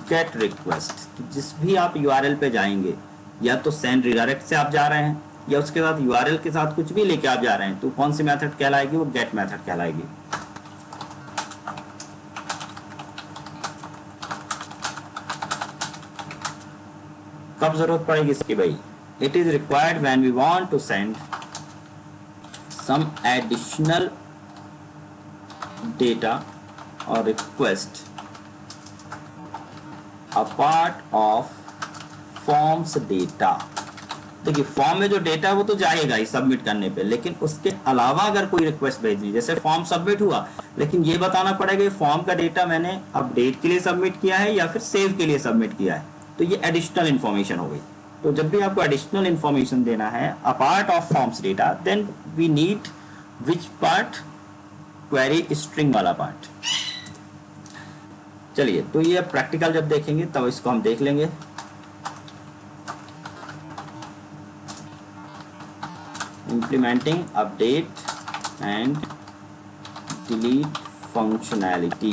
get request। जिस भी आप URL पे जाएंगे, या तो send redirect से आप जा रहे हैं या उसके साथ URL के साथ कुछ भी लेके आप जा रहे हैं, तो कौन सी मेथड कहलाएगी, वो get मेथड कहलाएगी। कब जरूरत पड़ेगी इसकी भाई? It is required when we want to send some additional data और request a part of forms data. देखिए फॉर्म में जो डेटा है वो तो जाएगा ही सबमिट करने पे, लेकिन उसके अलावा अगर कोई रिक्वेस्ट भेजनी, जैसे फॉर्म सबमिट हुआ लेकिन ये बताना पड़ेगा फॉर्म का डेटा मैंने अपडेट के लिए सबमिट किया है या फिर सेव के लिए सबमिट किया है, तो ये एडिशनल इन्फॉर्मेशन हो गई। तो जब भी आपको एडिशनल इन्फॉर्मेशन देना है a part of forms data, then we need which part? Query string वाला पार्ट। चलिए तो ये प्रैक्टिकल जब देखेंगे तब इसको हम देख लेंगे। implementing update and delete functionality।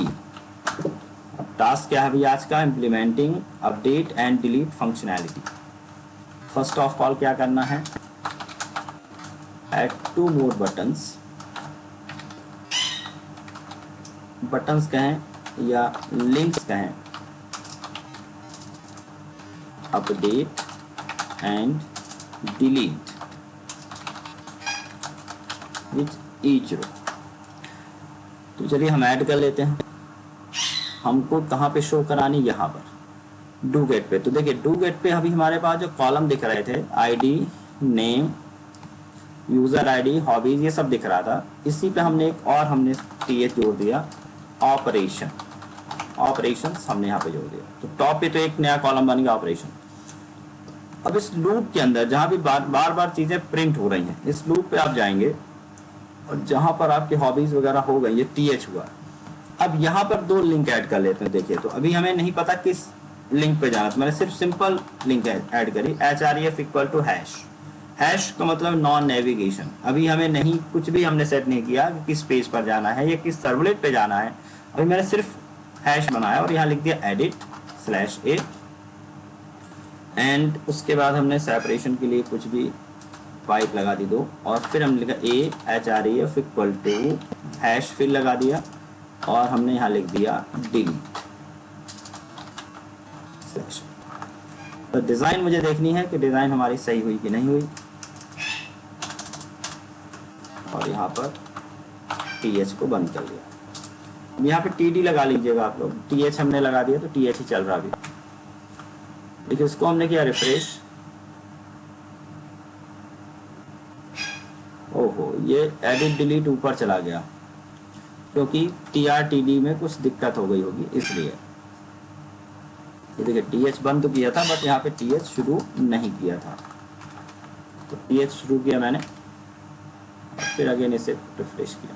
अब टास्क क्या है भैया आज का? implementing update and delete functionality। First of all क्या करना है? add 2 more buttons। बटन्स कहें या लिंक्स कहें, update and delete which each row. तो चलिए हम ऐड कर लेते हैं। हमको कहाँ पे शो करानी? यहाँ पर डू गेट पे। तो देखिए डू गेट पे अभी हमारे पास जो कॉलम दिख रहे थे, ID, name, user ID, hobbies, ये सब दिख रहा था। इसी पे हमने एक और हमने टीएच जोड़ दिया, ऑपरेशन। ऑपरेशंस हमने यहाँ पे जोड़ दिया। तो टॉप पे तो एक नया कॉलम बन गया ऑपरेशन। अब इस लूप के अंदर जहाँ भी बार बार चीजें प्रिंट हो रही हैं, इस लूप पे आप जाएंगे और जहां पर आपके हॉबीज वगैरह हो गई, ये टीएच हुआ। अब यहाँ पर 2 लिंक ऐड कर लेते हैं। देखिए तो अभी हमें नहीं पता किस लिंक पे जाना, तो मैंने सिर्फ सिंपल लिंक ऐड करी, href equal to hash. Hash का मतलब नॉन नेविगेशन। अभी हमें नहीं, कुछ भी हमने सेट नहीं किया कि किस पेज पर जाना है या किस सर्वलेट पे जाना है। अभी मैंने सिर्फ हैश बनाया और यहाँ लिख दिया edit/a एंड उसके बाद हमने सेपरेशन के लिए कुछ भी पाइप लगा दी 2 और फिर हमने लिखा href इक्वल टू हैश, फिर लगा दिया और हमने यहाँ लिख दिया डिलीट। तो डिजाइन मुझे देखनी है कि डिजाइन हमारी सही हुई कि नहीं हुई। और यहाँ पर टीएच को बंद कर दिया। यहाँ पे टीडी लगा लीजिएगा आप लोग। टीएच हमने लगा दिया तो टीएच ही चल रहा अभी। देखिए इसको हमने किया रिफ्रेश। ओहो, ये एडिट डिलीट ऊपर चला गया क्योंकि TRTD में कुछ दिक्कत हो गई होगी इसलिए। ये देखिए टीएच बंद तो किया था बट यहाँ पे टीएच शुरू नहीं किया था। तो टीएच शुरू किया मैंने और फिर अगेन इसे रिफ्रेश किया।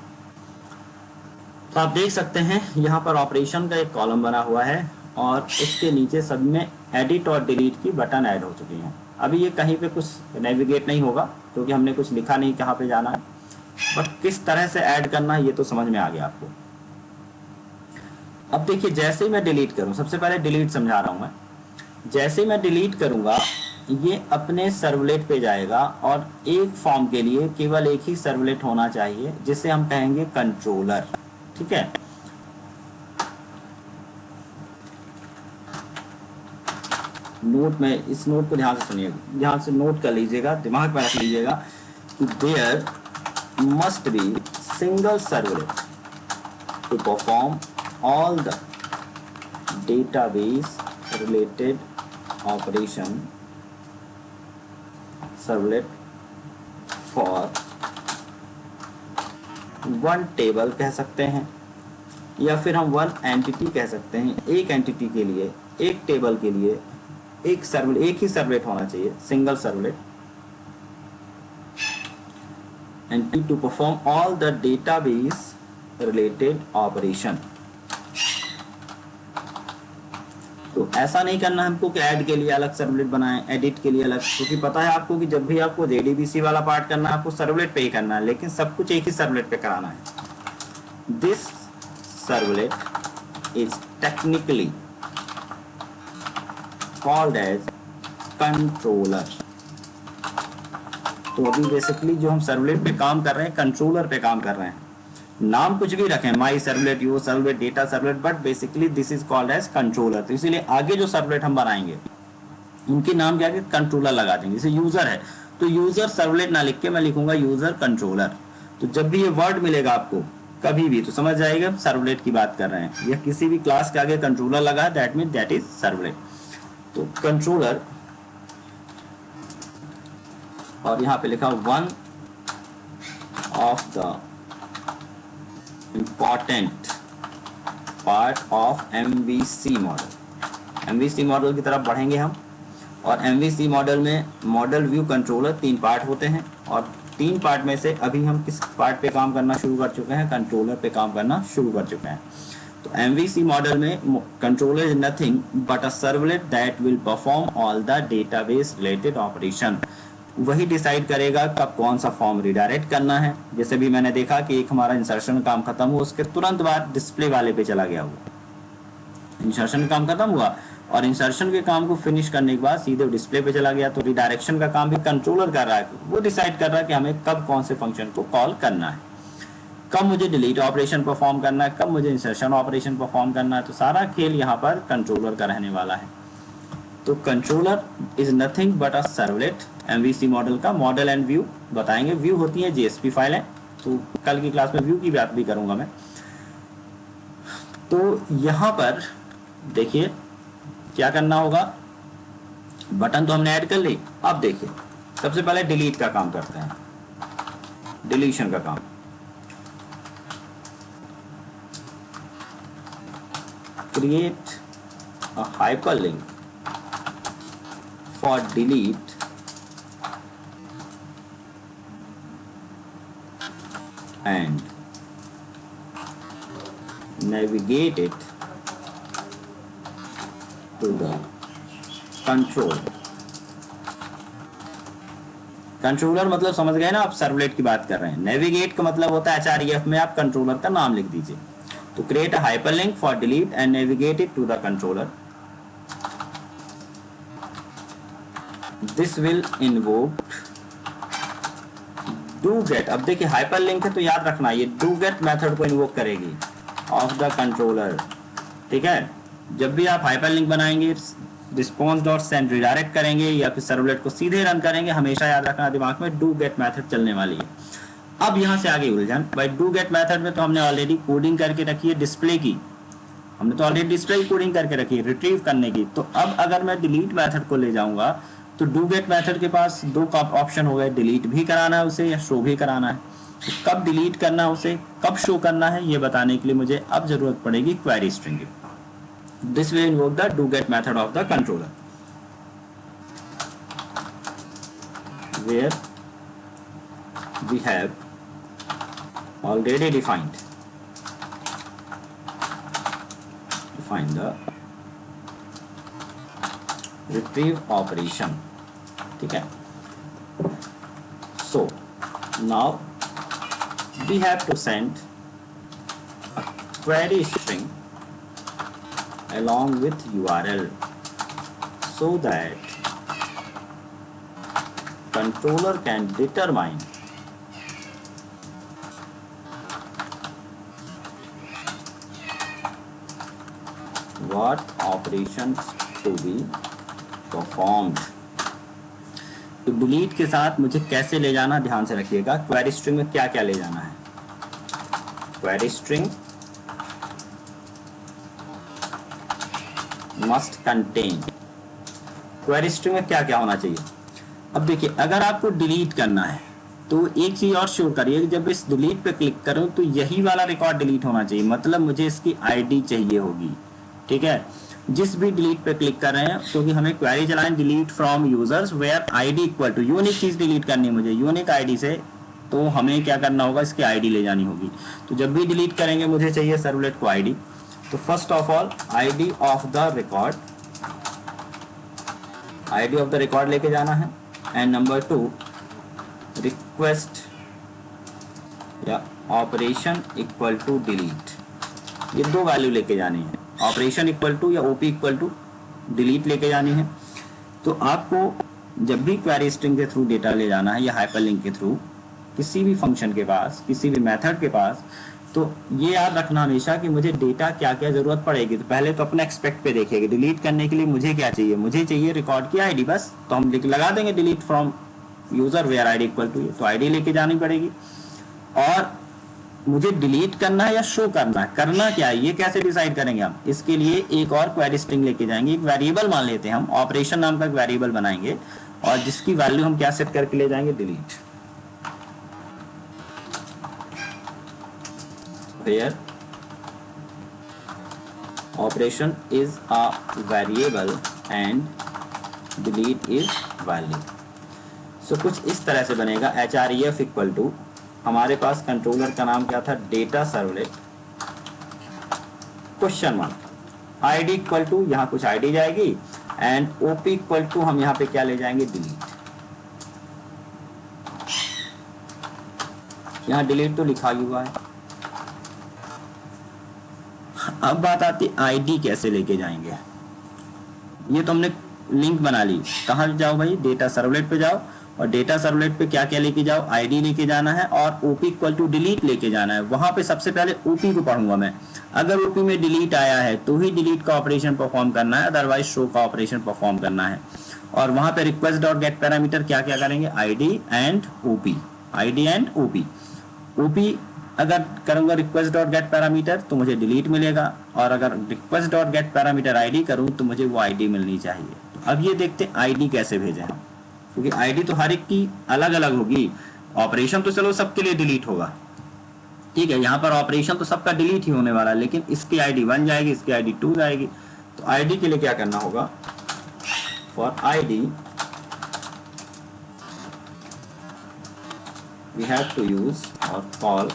तो आप देख सकते हैं यहाँ पर ऑपरेशन का एक कॉलम बना हुआ है और उसके नीचे सब में एडिट और डिलीट की बटन ऐड हो चुकी हैं। अभी ये कहीं पे कुछ नेविगेट नहीं होगा क्योंकि हमने कुछ लिखा नहीं कहाँ पे जाना है, बट किस तरह से ऐड करना है ये तो समझ में आ गया आपको। अब देखिए जैसे ही मैं डिलीट करूं, सबसे पहले डिलीट समझा रहा हूं मैं। जैसे ही मैं डिलीट करूंगा ये अपने सर्वलेट पे जाएगा और एक फॉर्म के लिए केवल एक ही सर्वलेट होना चाहिए जिसे हम कहेंगे कंट्रोलर। ठीक है, नोट में इस नोट को ध्यान से सुनिएगा, ध्यान से नोट कर लीजिएगा, दिमाग में रख लीजिएगा कि there must be single servlet to perform all the database related operation servlet for one table कह सकते हैं या फिर हम one entity कह सकते हैं। एक एंटिटी के लिए, एक टेबल के लिए एक सर्वलेट, एक ही सर्वलेट होना चाहिए, single servlet, entity to perform all the database related operation. तो ऐसा नहीं करना हमको कि ऐड के लिए अलग सर्वलेट बनाएं, एडिट के लिए अलग, क्योंकि पता है आपको कि जब भी आपको JDBC वाला पार्ट करना है आपको सर्वलेट पे ही करना है, लेकिन सब कुछ एक ही सर्वलेट पे कराना है। This servlet is technically called as controller. तो अभी बेसिकली जो हम सर्वलेट पे काम कर रहे हैं कंट्रोलर पे काम कर रहे हैं। नाम कुछ भी रखें, my servlet, your servlet, data servlet, but basically this is called as controller. तो इसीलिए आगे जो सर्वलेट हम बनाएंगे उनके नाम क्या कंट्रोलर लगा देंगे। जैसे यूजर है तो यूजर सर्वलेट ना लिख के मैं लिखूंगा यूजर कंट्रोलर। तो जब भी ये वर्ड मिलेगा आपको कभी भी तो समझ जाएगा सर्वलेट की बात कर रहे हैं, या किसी भी क्लास के आगे कंट्रोलर लगा है that mean that is servlet. तो कंट्रोलर और यहाँ पे लिखा one of the important part of MVC model. MVC model की तरफ बढ़ेंगे हम, और एमवीसी मॉडल में मॉडल व्यू कंट्रोलर 3 पार्ट होते हैं, और 3 पार्ट में से अभी हम किस पार्ट पे काम करना शुरू कर चुके हैं, कंट्रोलर पे काम करना शुरू कर चुके हैं। तो एमवीसी मॉडल में controller is nothing but a servlet that will perform all the database related operation. वही डिसाइड करेगा कब कौन सा फॉर्म रिडायरेक्ट करना है। जैसे भी मैंने देखा कि एक हमारा इंसर्शन काम खत्म हुआ, उसके तुरंत बाद डिस्प्ले वाले पे चला गया हुआ। इंसर्शन काम खत्म हुआ और इंसर्शन के काम को फिनिश करने के बाद सीधे डिस्प्ले पे चला गया। तो रिडायरेक्शन का काम भी कंट्रोलर कर रहा है, वो डिसाइड कर रहा है कि हमें कब कौन से फंक्शन को कॉल करना है, कब मुझे डिलीट ऑपरेशन परफॉर्म करना है, कब मुझे इंसर्शन ऑपरेशन परफॉर्म करना है। तो सारा खेल यहाँ पर कंट्रोलर का रहने वाला है। तो controller is nothing but a servlet. MVC model का मॉडल एंड व्यू बताएंगे। व्यू होती है जेएसपी फाइलें, तो कल की क्लास में व्यू की बात भी करूंगा मैं। तो यहाँ पर देखिए क्या करना होगा, बटन तो हमने ऐड कर ली। अब देखिए सबसे पहले डिलीट का काम करते हैं, डिलीशन का काम। Create a hyperlink for delete and navigate it to the controller। Controller मतलब समझ गए ना आप, सर्वलेट की बात कर रहे हैं। नेविगेट का मतलब होता है एचआरईएफ में आप कंट्रोलर का नाम लिख दीजिए। तो create a hyperlink for delete and navigate it to the controller. This will invoke do get. अब देखिए हाइपरलिंक है तो याद रखना ये डू गेट मेथड को इन्वोक करेगी ऑफ द कंट्रोलर। ठीक है, जब भी आप हाइपरलिंक बनाएंगे रिस्पॉन्स डॉट सेंड रिडायरेक्ट करेंगे या फिर सर्वलेट को सीधे रन करेंगे, हमेशा याद रखना दिमाग में डू गेट मेथड चलने वाली है। अब यहाँ से आगे उलझन भाई, डू गेट मेथड में तो हमने ऑलरेडी कोडिंग करके रखी है डिस्प्ले की, हमने तो ऑलरेडी डिस्प्ले की कोडिंग करके रखी है रिट्रीव करने की। तो अब अगर मैं डिलीट मेथड को ले जाऊंगा तो डू गेट मेथड के पास 2 ऑप्शन हो गए, डिलीट भी कराना है उसे या शो भी कराना है। तो कब डिलीट करना है उसे, कब शो करना है, ये बताने के लिए मुझे अब जरूरत पड़ेगी क्वेरी स्ट्रिंग की। This will invoke the do get method of the controller where we have already defined the retrieve operation। ठीक है, so now we have to send a query string along with URL so that controller can determine what operations to be performed। तो delete के साथ मुझे कैसे ले जाना ध्यान से रखिएगा। क्वेरी स्ट्रिंग में क्या क्या ले जाना है, query string must contain, query string में क्या क्या होना चाहिए। अब देखिए अगर आपको डिलीट करना है तो एक चीज और श्योर करिए, जब इस डिलीट पे क्लिक करूं तो यही वाला रिकॉर्ड डिलीट होना चाहिए, मतलब मुझे इसकी आईडी चाहिए होगी। ठीक है, जिस भी डिलीट पे क्लिक कर रहे हैं, क्योंकि हमें क्वेरी चलाएं delete from users where ID equal to unique चीज डिलीट करनी है मुझे यूनिक आईडी से, तो हमें क्या करना होगा, इसकी आईडी ले जानी होगी। तो जब भी डिलीट करेंगे मुझे चाहिए सर्वलेट को आईडी। तो first of all ID of the record, ID of the record लेके जाना है। एंड नंबर 2 रिक्वेस्ट या ऑपरेशन इक्वल टू डिलीट, ये 2 वैल्यू लेके जानी है, ऑपरेशन इक्वल टू या ओपी इक्वल टू डिलीट लेके जानी है। तो आपको जब भी क्वेरी स्ट्रिंग के थ्रू डेटा ले जाना है या हाइपरलिंक के थ्रू किसी भी फंक्शन के पास, किसी भी मेथड के पास, तो ये याद रखना हमेशा कि मुझे डेटा क्या क्या जरूरत पड़ेगी। तो पहले तो अपने एक्सपेक्ट पे देखेंगे, डिलीट करने के लिए मुझे क्या चाहिए, मुझे चाहिए रिकॉर्ड की आईडी बस, तो हम लगा देंगे delete from user where ID equal to, तो आईडी लेके जानी पड़ेगी। और मुझे डिलीट करना है या शो करना है, करना क्या है ये कैसे डिसाइड करेंगे हम, इसके लिए एक और क्वेरी स्ट्रिंग लेके जाएंगे, एक वेरिएबल मान लेते हैं हम, ऑपरेशन नाम का एक वेरिएबल बनाएंगे और जिसकी वैल्यू हम क्या सेट करके ले जाएंगे, delete, where operation is a variable and delete is value। सो कुछ इस तरह से बनेगा href इक्वल टू, हमारे पास कंट्रोलर का नाम क्या था, data servlet question mark, ID equal to, यहाँ कुछ आईडी जाएगी, एंड ओपी इक्वल टू हम यहाँ पे क्या ले जाएंगे, डिलीट। यहाँ डिलीट तो लिखा ही हुआ है। अब बात आती है आईडी कैसे लेके जाएंगे। ये तो हमने लिंक बना ली, कहाँ जाओ भाई, डेटा सर्वलेट पे जाओ और डेटा सर्वलेट पे क्या क्या लेके जाओ, आईडी लेके जाना है और ओपी इक्वल टू डिलीट लेके जाना है। वहां पे सबसे पहले ओपी को पढ़ूंगा मैं, अगर ओपी में डिलीट आया है तो ही डिलीट का ऑपरेशन परफॉर्म करना है, अदरवाइज शो का ऑपरेशन परफॉर्म करना है। और वहां पे रिक्वेस्ट डॉट गेट पैरामीटर क्या क्या करेंगे, ID and OP, ID and OP. OP अगर करूंगा रिक्वेस्ट डॉट गेट पैरामीटर तो मुझे डिलीट मिलेगा, और अगर request dot get parameter ID करूं तो मुझे वो आईडी मिलनी चाहिए। तो अब ये देखते हैं आईडी कैसे भेजें हम, क्योंकि आईडी तो हर एक की अलग अलग होगी, ऑपरेशन तो चलो सबके लिए डिलीट होगा, ठीक है, यहाँ पर ऑपरेशन तो सबका डिलीट ही होने वाला है, लेकिन इसकी आईडी 1 जाएगी, इसकी आईडी 2 जाएगी। तो आईडी के लिए क्या करना होगा, for ID we have to use और call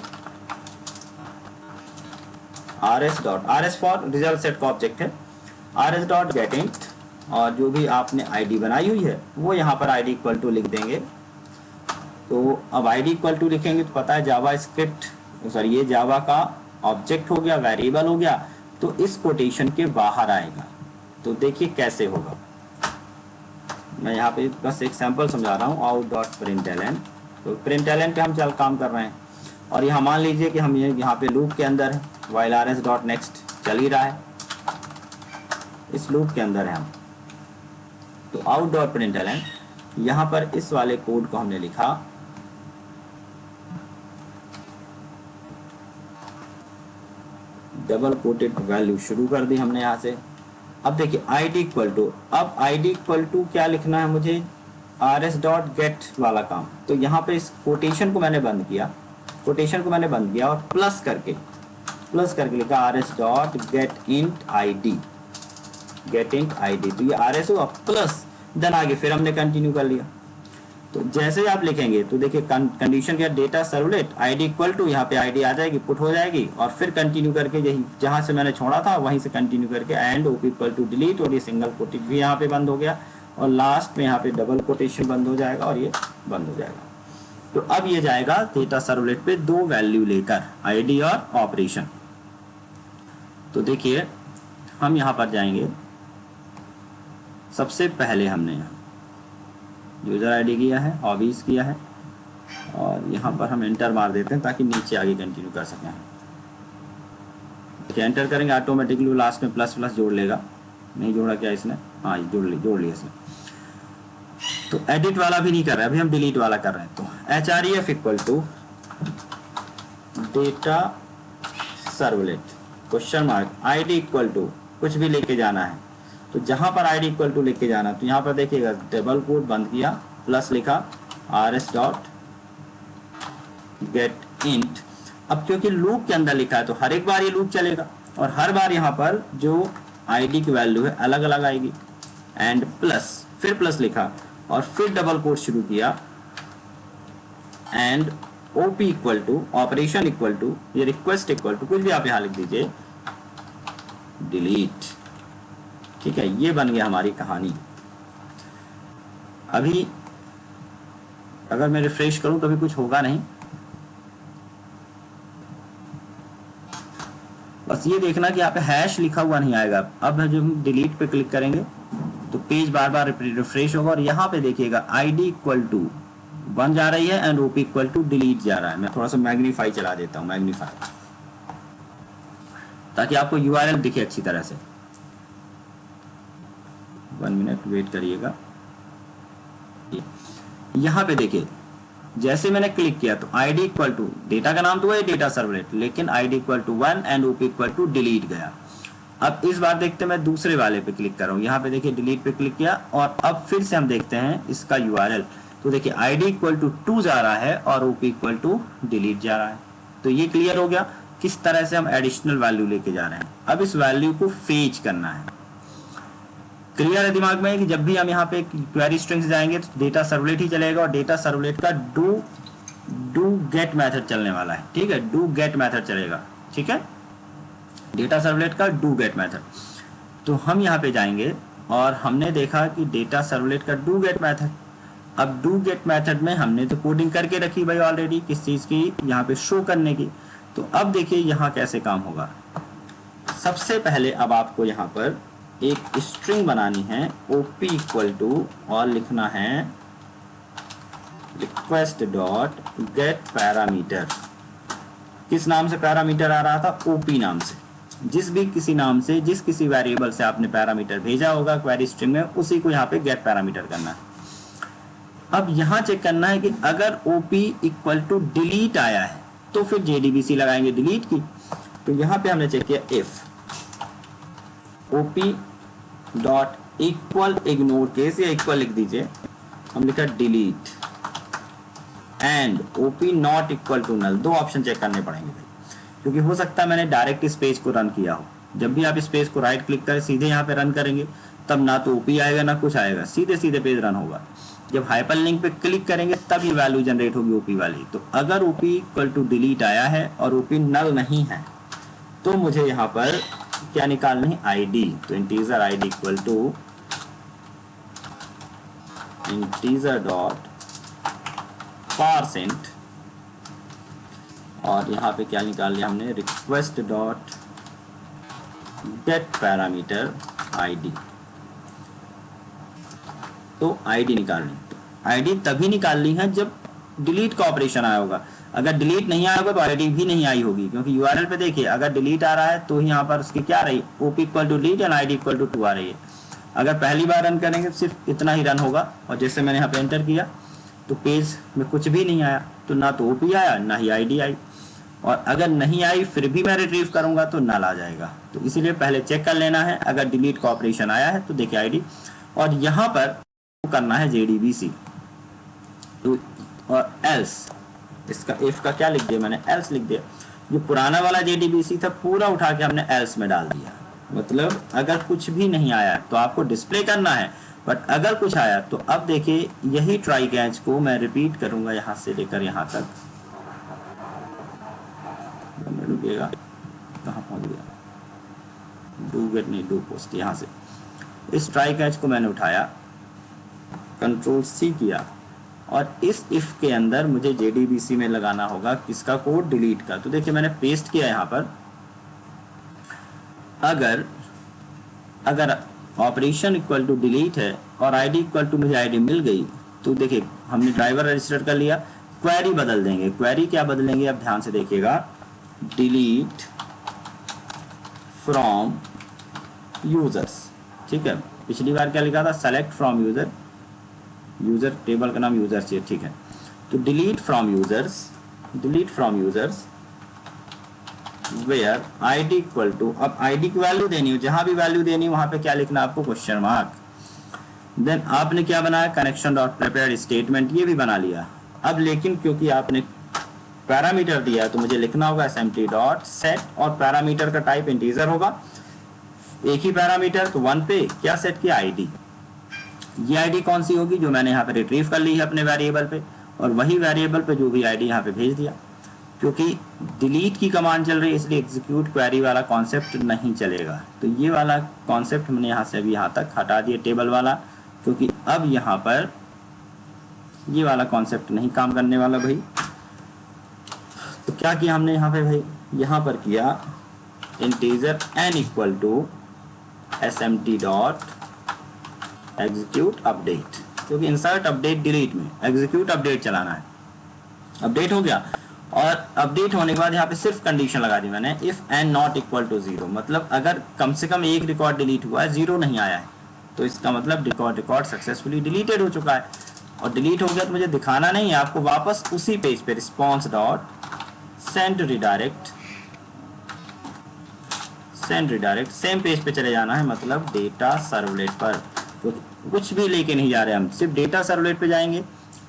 RS for result set का ऑब्जेक्ट है, RS डॉट गेट इंट, और जो भी आपने आईडी बनाई हुई है वो यहाँ पर आईडी इक्वल टू लिख देंगे। तो अब आईडी इक्वल टू लिखेंगे तो पता है जावा स्क्रिप्ट, सॉरी ये जावा का ऑब्जेक्ट हो गया, वेरिएबल हो गया, तो इस कोटेशन के बाहर आएगा। तो देखिए कैसे होगा, मैं यहाँ पे बस एक सैंपल समझा रहा हूँ, आउट डॉट प्रिंटलन। तो प्रिंटलन पे हम चल काम कर रहे हैं और यहाँ मान लीजिए कि हम ये यहाँ पे लूप के अंदर है, वाइल RS डॉट नेक्स्ट चल ही रहा है, इस लूप के अंदर है हम। तो आउट डॉट प्रिंटलन, यहाँ पर इस वाले कोड को हमने लिखा, डबल कोटेड वैल्यू शुरू कर दी हमने यहाँ से। अब देखिए आईडी इक्वल टू, अब आईडी इक्वल टू क्या लिखना है मुझे, RS डॉट गेट वाला काम। तो यहाँ पे इस कोटेशन को मैंने बंद किया, कोटेशन को मैंने बंद किया और प्लस करके लिखा RS dot get int ID, get int ID. तो ये RS हुआ प्लस, देन आगे फिर हमने कंटिन्यू कर लिया। तो जैसे आप लिखेंगे तो देखिए कंडीशन क्या, data servlet ID equal to, यहाँ पे आईडी आ जाएगी, पुट हो जाएगी, और फिर कंटिन्यू करके यही जहां से मैंने छोड़ा था वहीं से कंटिन्यू करके and OP equal to delete, और ये सिंगल कोटेशन भी यहाँ पे बंद हो गया, और लास्ट में यहाँ पे डबल कोटेशन बंद हो जाएगा और ये बंद हो जाएगा। तो अब ये जाएगा डेटा सर्वलेट पे 2 वैल्यू लेकर, आईडी और ऑपरेशन। तो देखिए हम यहाँ पर जाएंगे, सबसे पहले हमने यूजर आईडी किया है, हॉबीज किया है, और यहाँ पर हम एंटर मार देते हैं ताकि नीचे आगे कंटिन्यू कर सकें। देखिए एंटर करेंगे ऑटोमेटिकली लास्ट में प्लस प्लस जोड़ लेगा, नहीं जोड़ा क्या इसने, हाँ जोड़ लिया इसने। तो एडिट वाला भी नहीं कर रहे, अभी हम डिलीट वाला कर रहे हैं। तो href equal to data servlet question mark, ID equal to कुछ भी लेके जाना है, तो जहां पर आईडी इक्वल टू लेके जाना, तो यहाँ पर देखिएगा डबल कोट बंद किया, प्लस लिखा RS डॉट गेट इंट। अब क्योंकि लूप के अंदर लिखा है तो हर एक बार ये लूप चलेगा, और हर बार यहाँ पर जो आईडी की वैल्यू है अलग अलग आएगी, एंड प्लस, फिर प्लस लिखा और फिर डबल कोट शुरू किया, and OP equal to, operation equal to, ये रिक्वेस्ट इक्वल टू, कुछ भी आप यहाँ लिख दीजिए, डिलीट। ठीक है, ये बन गया हमारी कहानी। अभी अगर मैं रिफ्रेश करूं तो भी कुछ होगा नहीं, बस ये देखना कि यहाँ पे हैश लिखा हुआ नहीं आएगा। अब जब हम डिलीट पे क्लिक करेंगे तो पेज बार बार रिफ्रेश होगा, और यहाँ पे देखिएगा आईडी इक्वल टू 1 जा रही है and OP equal to delete जा रहा है। मैं थोड़ा सा मैग्नीफाई चला देता हूँ, मैग्नीफाई ताकि आपको यूआरएल दिखे अच्छी तरह से। 1 मिनट वेट करिएगा। यहाँ पे देखिए जैसे मैंने क्लिक किया तो आईडी इक्वल टू, डेटा का नाम तो है डेटा सर्वलेट, लेकिन ID equal to 1 and OP equal to delete गया। अब इस बार देखते हैं, मैं दूसरे वाले पे क्लिक कर रहा हूँ, यहाँ पे देखिए डिलीट पे क्लिक किया और अब फिर से हम देखते हैं इसका यूआरएल। तो देखिए आईडी इक्वल टू 2 जा रहा है और ओपी इक्वल टू डिलीट जा रहा है। तो ये क्लियर हो गया किस तरह से हम एडिशनल वैल्यू लेके जा रहे हैं। अब इस वैल्यू को फेच करना है। क्लियर है दिमाग में कि जब भी हम यहाँ पे क्वेरी स्ट्रिंग्स जाएंगे तो डेटा सर्वलेट ही चलेगा और डेटा सर्वलेट का डू गेट मेथड चलने वाला है। ठीक है, डू गेट मेथड चलेगा। ठीक है, डेटा सर्वलेट का डू गेट मेथड। तो हम यहाँ पे जाएंगे और हमने देखा कि डेटा सर्वलेट का डू गेट मेथड, अब डू गेट मेथड में हमने तो कोडिंग करके रखी भाई ऑलरेडी किस चीज की, यहाँ पे शो करने की। तो अब देखिए यहाँ कैसे काम होगा। सबसे पहले अब आपको यहाँ पर एक स्ट्रिंग बनानी है ओपी इक्वल टू और लिखना है रिक्वेस्ट डॉट गेट पैरामीटर। किस नाम से पैरामीटर आ रहा था? ओपी नाम से। जिस भी किसी नाम से, जिस किसी वेरिएबल से आपने पैरामीटर भेजा होगा क्वेरी स्ट्रिंग में, उसी को यहाँ पे गेट पैरामीटर करना है। अब यहाँ चेक करना है कि अगर ओपी इक्वल टू डिलीट आया है तो फिर जेडीबीसी लगाएंगे डिलीट की। तो यहाँ पे हमने चेक किया if OP dot equal ignore case, या इक्वल लिख दीजिए, हम लिखा delete and OP not equal to null. दो ऑप्शन चेक करने पड़ेंगे भाई, क्योंकि हो सकता है मैंने डायरेक्ट इस पेज को रन किया हो। जब भी आप इस पेज को राइट क्लिक करें सीधे यहाँ पे रन करेंगे तब ना तो ओपी आएगा ना कुछ आएगा, सीधे सीधे पेज रन होगा। जब हाइपरलिंक पे क्लिक करेंगे तब ये वैल्यू जनरेट होगी ओपी वाली। तो अगर ओपी इक्वल टू डिलीट आया है और ओपी नल नहीं है तो मुझे यहाँ पर क्या निकालनी है? आईडी। तो integer ID equal to integer dot parse int, और यहाँ पे क्या निकाल लिया हमने? Request dot get parameter ID. तो आईडी निकालनी, तो आईडी तभी निकालनी है जब डिलीट का ऑपरेशन आया होगा। अगर डिलीट नहीं आया होगा तो आईडी भी नहीं आई होगी, क्योंकि यूआरएल पे देखिए अगर डिलीट आ रहा है तो यहाँ पर उसकी क्या रही? OP equal to delete and ID equal to 2 आ रही है। अगर पहली बार रन करेंगे तो सिर्फ इतना ही रन होगा, और जैसे मैंने यहाँ पे एंटर किया तो पेज में कुछ भी नहीं आया, तो ना तो ओपी आया ना ही आईडी आई। और अगर नहीं आई फिर भी मैं रिट्रीव करूंगा तो नल आ जाएगा। तो इसीलिए पहले चेक कर लेना है, अगर डिलीट का ऑपरेशन आया है तो देखिए आईडी, और यहाँ पर करना है जेडीबीसी। तो और एल्स, इसका इफ का क्या लिख दिया मैंने? एल्स लिख दिया। जो पुराना वाला जेडीबीसी था पूरा उठा के हमने एल्स में डाल दिया। मतलब अगर कुछ भी नहीं आया तो आपको डिस्प्ले करना है, बट अगर कुछ आया तो अब देखिए यही ट्राई कैच को मैं रिपीट करूंगा यहाँ से लेकर यहाँ तक। रुकिएगा, कहाँ पहुंच गया? डू गेट नहीं, डू पोस्ट। यहाँ से इस ट्राई कैच को मैंने उठाया, कंट्रोल सी किया, और इस इफ के अंदर मुझे जेडीबीसी में लगाना होगा किसका कोड? डिलीट का। तो देखिए मैंने पेस्ट किया यहाँ पर। अगर ऑपरेशन इक्वल टू डिलीट है और आईडी इक्वल टू मुझे आईडी मिल गई तो देखिए हमने ड्राइवर रजिस्टर कर लिया। क्वेरी बदल देंगे। क्वेरी क्या बदलेंगे? अब ध्यान से देखिएगा, डिलीट फ्रॉम यूजर्स। ठीक है, पिछली बार क्या लिखा था? Select from user, user table का नाम यूजर चाहिए। ठीक है, तो delete from users where ID equal to, अब आईडी की वैल्यू देनी हो, जहां भी वैल्यू देनी हो वहां पे क्या लिखना आपको? Question mark. देन आपने क्या बनाया? कनेक्शन डॉट प्रिपेयर्ड स्टेटमेंट, ये भी बना लिया। अब लेकिन क्योंकि आपने पैरामीटर दिया है तो मुझे लिखना होगा एसएमटी डॉट सेट, और पैरामीटर का टाइप इंटीजर होगा। एक ही पैरामीटर, तो 1 पे क्या सेट किया? आईडी। ये आईडी कौन सी होगी? जो मैंने यहाँ पे रिट्रीव कर ली है अपने वेरिएबल पे, और वही वेरिएबल पे जो भी आईडी यहाँ पे भेज दिया। क्योंकि डिलीट की कमांड चल रही है इसलिए एग्जीक्यूट क्वेरी वाला कॉन्सेप्ट नहीं चलेगा। तो ये वाला कॉन्सेप्ट हमने यहाँ से अभी यहाँ तक हटा दिया, टेबल वाला, क्योंकि अब यहाँ पर ये वाला कॉन्सेप्ट नहीं काम करने वाला भाई। तो क्या किया हमने यहाँ पे भाई? यहाँ पर किया integer n equal to SMT dot execute update, क्योंकि इंसर्ट अपडेट डिलीट में एग्जीक्यूट अपडेट चलाना है। अपडेट हो गया, और अपडेट होने के बाद यहाँ पे सिर्फ कंडीशन लगा दी मैंने, if N not equal to 0, मतलब अगर कम से कम एक रिकॉर्ड डिलीट हुआ है, 0 नहीं आया है, तो इसका मतलब रिकॉर्ड सक्सेसफुली डिलीटेड हो चुका है। और डिलीट हो गया तो मुझे दिखाना नहीं है, आपको वापस उसी पेज पे response dot send redirect same page पे चले जाना है, मतलब डेटा सर्वलेट पर। तो कुछ भी लेके नहीं जा रहे हम, सिर्फ डेटा सर्वलेट पे जाएंगे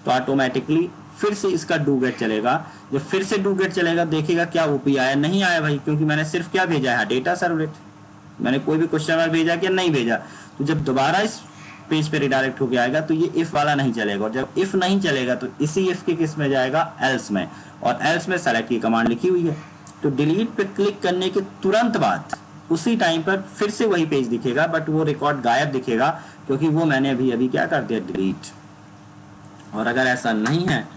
तो ऑटोमेटिकली फिर से इसका डू गेट चलेगा। जब फिर से डू गेट चलेगा देखिएगा क्या ओपी आया, नहीं आया भाई, क्योंकि मैंने सिर्फ क्या भेजा है, डेटा सर्वलेट। मैंने कोई भी क्वेश्चन मार्क भेजा कि नहीं भेजा। तो जब दोबारा इस पेज पे रिडायरेक्ट होके आएगा तो ये इफ वाला नहीं चलेगा, और जब इफ नहीं चलेगा तो इसी इफ के किस में जाएगा, एल्स में, और एल्स में सेलेक्ट की कमांड लिखी हुई है। तो डिलीट पे क्लिक करने के तुरंत बाद उसी टाइम पर फिर से वही पेज दिखेगा, बट वो रिकॉर्ड गायब दिखेगा, क्योंकि वो मैंने अभी क्या कर दिया, डिलीट। और अगर ऐसा नहीं है,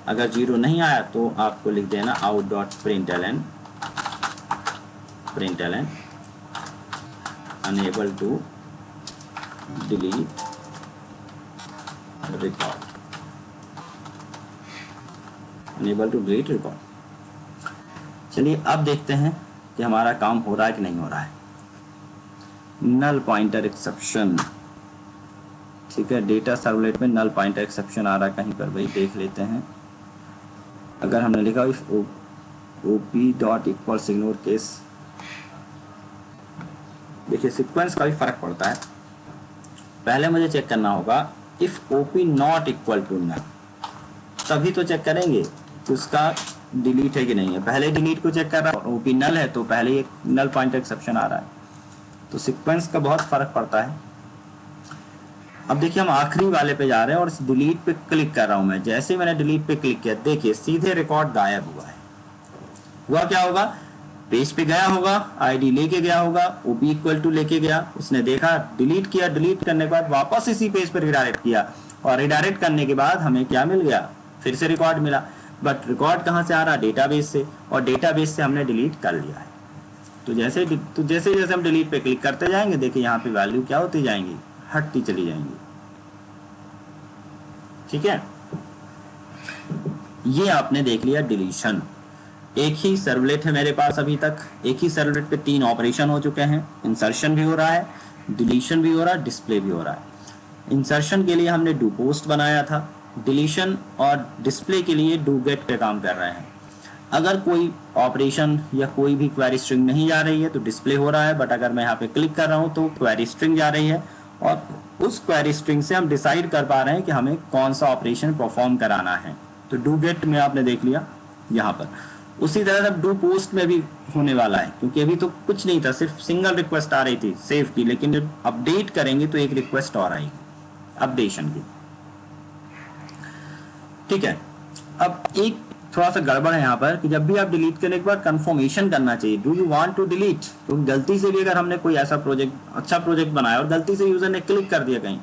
अगर 0 नहीं आया तो आपको लिख देना out.println unable to delete record, unable to delete record। चलिए अब देखते हैं कि हमारा काम हो रहा है कि नहीं हो रहा है। नल पॉइंटर एक्सेप्शन, ठीक है, डेटा सर्वलेट में नल पॉइंटर एक्सेप्शन आ रहा है कहीं पर, भाई देख लेते हैं। अगर हमने लिखा if OP dot equals ignore case, देखिए सीक्वेंस का भी फर्क पड़ता है। पहले मुझे चेक करना होगा if OP not equal to null, तभी तो चेक करेंगे कि उसका डिलीट है कि नहीं है। पहले डिलीट को चेक कर रहा है, ओपी नल है तो पहले एक नल पॉइंटर एक्सेप्शन आ रहा है। तो सीक्वेंस का बहुत फर्क पड़ता है। अब देखिए हम आखिरी वाले पे जा रहे हैं और इस डिलीट पे क्लिक कर रहा हूं मैं। जैसे मैंने डिलीट पे क्लिक किया, देखिए सीधे रिकॉर्ड गायब हुआ है। हुआ क्या होगा, पेज पे गया होगा, आईडी लेके गया होगा, ओपी इक्वल टू लेके गया, उसने देखा, डिलीट किया, डिलीट करने के बाद वापस इसी पेज पर रिडायरेक्ट किया, और रिडायरेक्ट करने के बाद हमें क्या मिल गया, फिर से रिकॉर्ड मिला। बट रिकॉर्ड कहाँ से आ रहा, डेटाबेस से, और डेटाबेस से हमने डिलीट कर लिया है। तो जैसे जैसे हम डिलीट पे क्लिक करते जाएंगे, देखिए यहाँ पे वैल्यू क्या होती जाएंगी, हटती चली जाएंगी। ठीक है, ये आपने देख लिया डिलीशन। एक ही सर्वलेट है मेरे पास अभी तक, एक ही सर्वलेट पे 3 ऑपरेशन हो चुके हैं, इंसर्शन भी हो रहा है, डिलीशन भी हो रहा है, डिस्प्ले भी हो रहा है। इंसर्शन के लिए हमने डू पोस्ट बनाया था, डिलीशन और डिस्प्ले के लिए डू गेट पे काम कर रहे हैं। अगर कोई ऑपरेशन या कोई भी क्वेरी स्ट्रिंग नहीं जा रही है तो डिस्प्ले हो रहा है, बट अगर मैं यहाँ पे क्लिक कर रहा हूँ तो क्वेरी स्ट्रिंग जा रही है, और उस क्वेरी स्ट्रिंग से हम डिसाइड कर पा रहे हैं कि हमें कौन सा ऑपरेशन परफॉर्म कराना है। तो डू गेट में आपने देख लिया यहाँ पर। उसी तरह से डू पोस्ट में भी होने वाला है, क्योंकि अभी तो कुछ नहीं था, सिर्फ सिंगल रिक्वेस्ट आ रही थी सेव की, लेकिन जब अपडेट करेंगे तो एक रिक्वेस्ट और आएगी अपडेशन की। ठीक है, अब एक थोड़ा सा गड़बड़ है यहाँ पर कि जब भी आप डिलीट करने के बाद कंफर्मेशन करना चाहिए, do you want to delete. क्योंकि गलती से भी अगर हमने कोई ऐसा अच्छा प्रोजेक्ट बनाया और गलती से यूजर ने क्लिक कर दिया कहीं,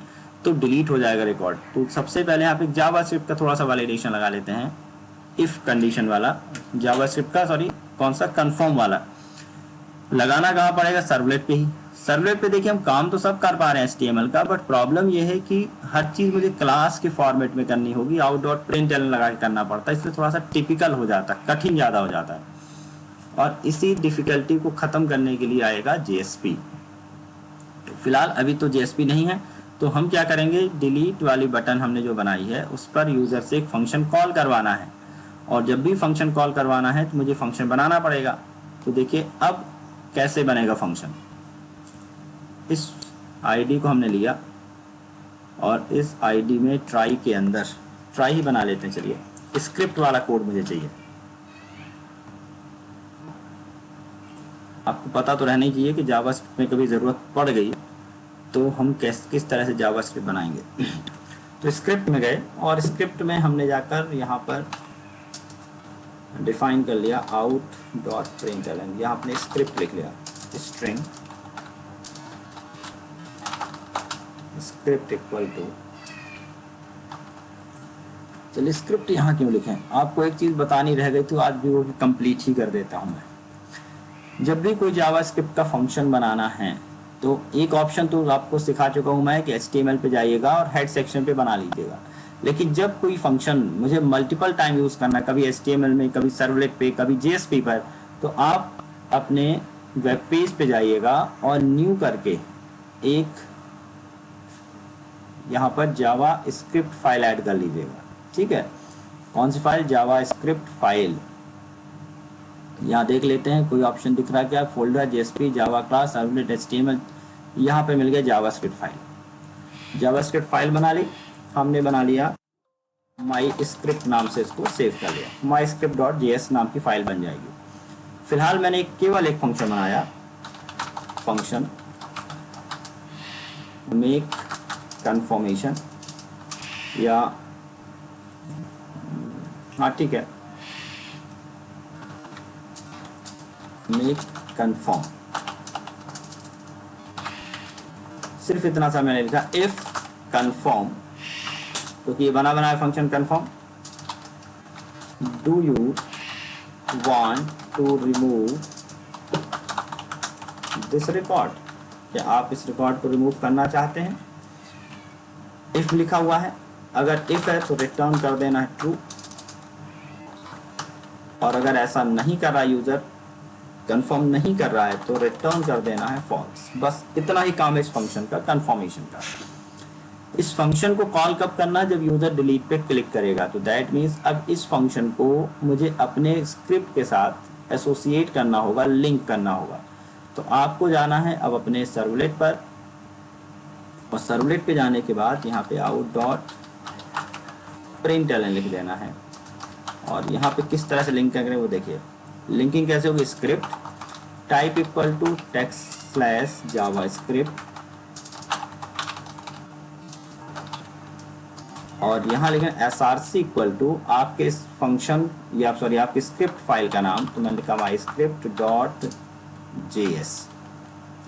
तो डिलीट हो जाएगा रिकॉर्ड। तो सबसे पहले यहाँ पे जावास्क्रिप्ट का थोड़ा सा वैलिडेशन लगा लेते हैं, इफ कंडीशन वाला जावास्क्रिप्ट का, सॉरी कौन सा, कंफर्म वाला। लगाना कहाँ पड़ेगा, सर्वलेट पे ही। सर्वलेट पे देखिए हम काम तो सब कर पा रहे हैं HTML का, बट प्रॉब्लम ये है कि हर चीज मुझे क्लास के फॉर्मेट में करनी होगी, out.println लगा के करना पड़ता है, इसलिए थोड़ा सा टिपिकल हो जाता है, कठिन ज्यादा हो जाता है। और इसी डिफिकल्टी को खत्म करने के लिए आएगा JSP। तो फिलहाल अभी तो JSP नहीं है, तो हम क्या करेंगे, डिलीट वाली बटन हमने जो बनाई है उस पर यूजर से एक फंक्शन कॉल करवाना है, और जब भी फंक्शन कॉल करवाना है तो मुझे फंक्शन बनाना पड़ेगा। तो देखिए अब कैसे बनेगा फंक्शन। इस आईडी को हमने लिया और इस आईडी में ट्राई के अंदर ट्राई ही बना लेते हैं। चलिए, स्क्रिप्ट वाला कोड मुझे चाहिए। आपको पता तो रहना ही चाहिए कि जावास्क्रिप्ट में कभी ज़रूरत पड़ गई तो हम किस तरह से जावास्क्रिप्ट बनाएंगे। तो स्क्रिप्ट में गए और स्क्रिप्ट में हमने जाकर यहाँ पर डिफाइन कर लिया out.println, यहाँ अपने स्क्रिप्ट लिख लिया, स्ट्रिंग स्क्रिप्ट इक्वल टू। चलिए स्क्रिप्ट यहाँ क्यों लिखें, आपको एक चीज बतानी रह गई तो आज भी वो कंप्लीट ही कर देता हूँ मैं। जब भी कोई जावास्क्रिप्ट का फंक्शन बनाना है तो एक ऑप्शन तो आपको सिखा चुका हूँ मैं कि HTML पे जाइएगा और हेड सेक्शन पे बना लीजिएगा, लेकिन जब कोई फंक्शन मुझे मल्टीपल टाइम यूज़ करना है, कभी HTML में, कभी सर्वलेट पे, कभी JSP पर, तो आप अपने वेब पेज पे जाइएगा और न्यू करके एक यहाँ पर जावा स्क्रिप्ट फाइल ऐड कर लीजिएगा। ठीक है, कौन सी फाइल? जावा स्क्रिप्ट फाइल। यहाँ देख लेते हैं कोई ऑप्शन दिख रहा है क्या? Folder, JSP, Java class, servlet, HTML, यहाँ पे मिल गया जावा स्क्रिप्ट फाइल। जावा स्क्रिप्ट फाइल बना ली हमने, बना लिया माई स्क्रिप्ट नाम से, इसको सेव कर लिया, माई स्क्रिप्ट डॉट JS नाम की फाइल बन जाएगी। फिलहाल मैंने केवल एक फंक्शन बनाया, फंक्शन मेक कन्फर्मेशन, या हाँ ठीक है, मेक कन्फर्म, सिर्फ इतना सा मैंने लिखा, इफ कन्फर्म, क्योंकि ये बना बनाया function confirm, do you want to remove this record, क्या आप इस रिकॉर्ड को रिमूव करना चाहते हैं? इफ लिखा हुआ है, अगर इफ है तो रिटर्न कर देना है ट्रू, और अगर ऐसा नहीं कर रहा यूजर, कंफर्म नहीं कर रहा है, तो रिटर्न कर देना है फॉल्स। बस इतना ही काम है इस फंक्शन का, कंफर्मेशन का। इस फंक्शन को कॉल कब करना? जब यूजर डिलीट पे क्लिक करेगा। तो दैट मीन्स अब इस फंक्शन को मुझे अपने स्क्रिप्ट के साथ एसोसिएट करना होगा, लिंक करना होगा। तो आपको जाना है अब अपने सर्वलेट पर, और सर्वलेट पे जाने के बाद यहाँ पे आउट डॉट प्रिंटलन लिख देना है, और यहाँ पे किस तरह से लिंक करें वो देखिए। लिंकिंग कैसे होगी? Script type equal to text slash JavaScript, और यहाँ लिखें src इक्वल टू आपके इस फंक्शन या सॉरी आपकी स्क्रिप्ट फाइल का नाम, तो मैंने लिखा my script dot JS,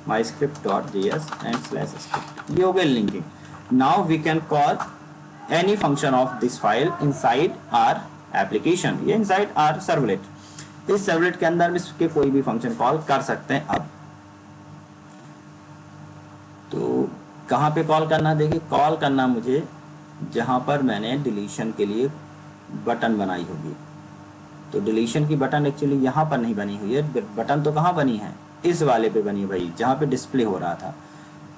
my script dot JS and slash script. ये हो गई linking. Now we can call any function of this file inside our application, ये इनसाइड आर सर्वलेट। इस सर्वलेट के अंदर इसके कोई भी फंक्शन कॉल कर सकते हैं। अब तो कहाँ पे कॉल करना? देखिए, कॉल करना मुझे जहाँ पर मैंने डिलीशन के लिए बटन बनाई होगी। तो डिलीशन की बटन एक्चुअली यहाँ पर नहीं बनी हुई है, बटन तो कहाँ बनी है? इस वाले पे बनी है भाई, जहाँ पे डिस्प्ले हो रहा था।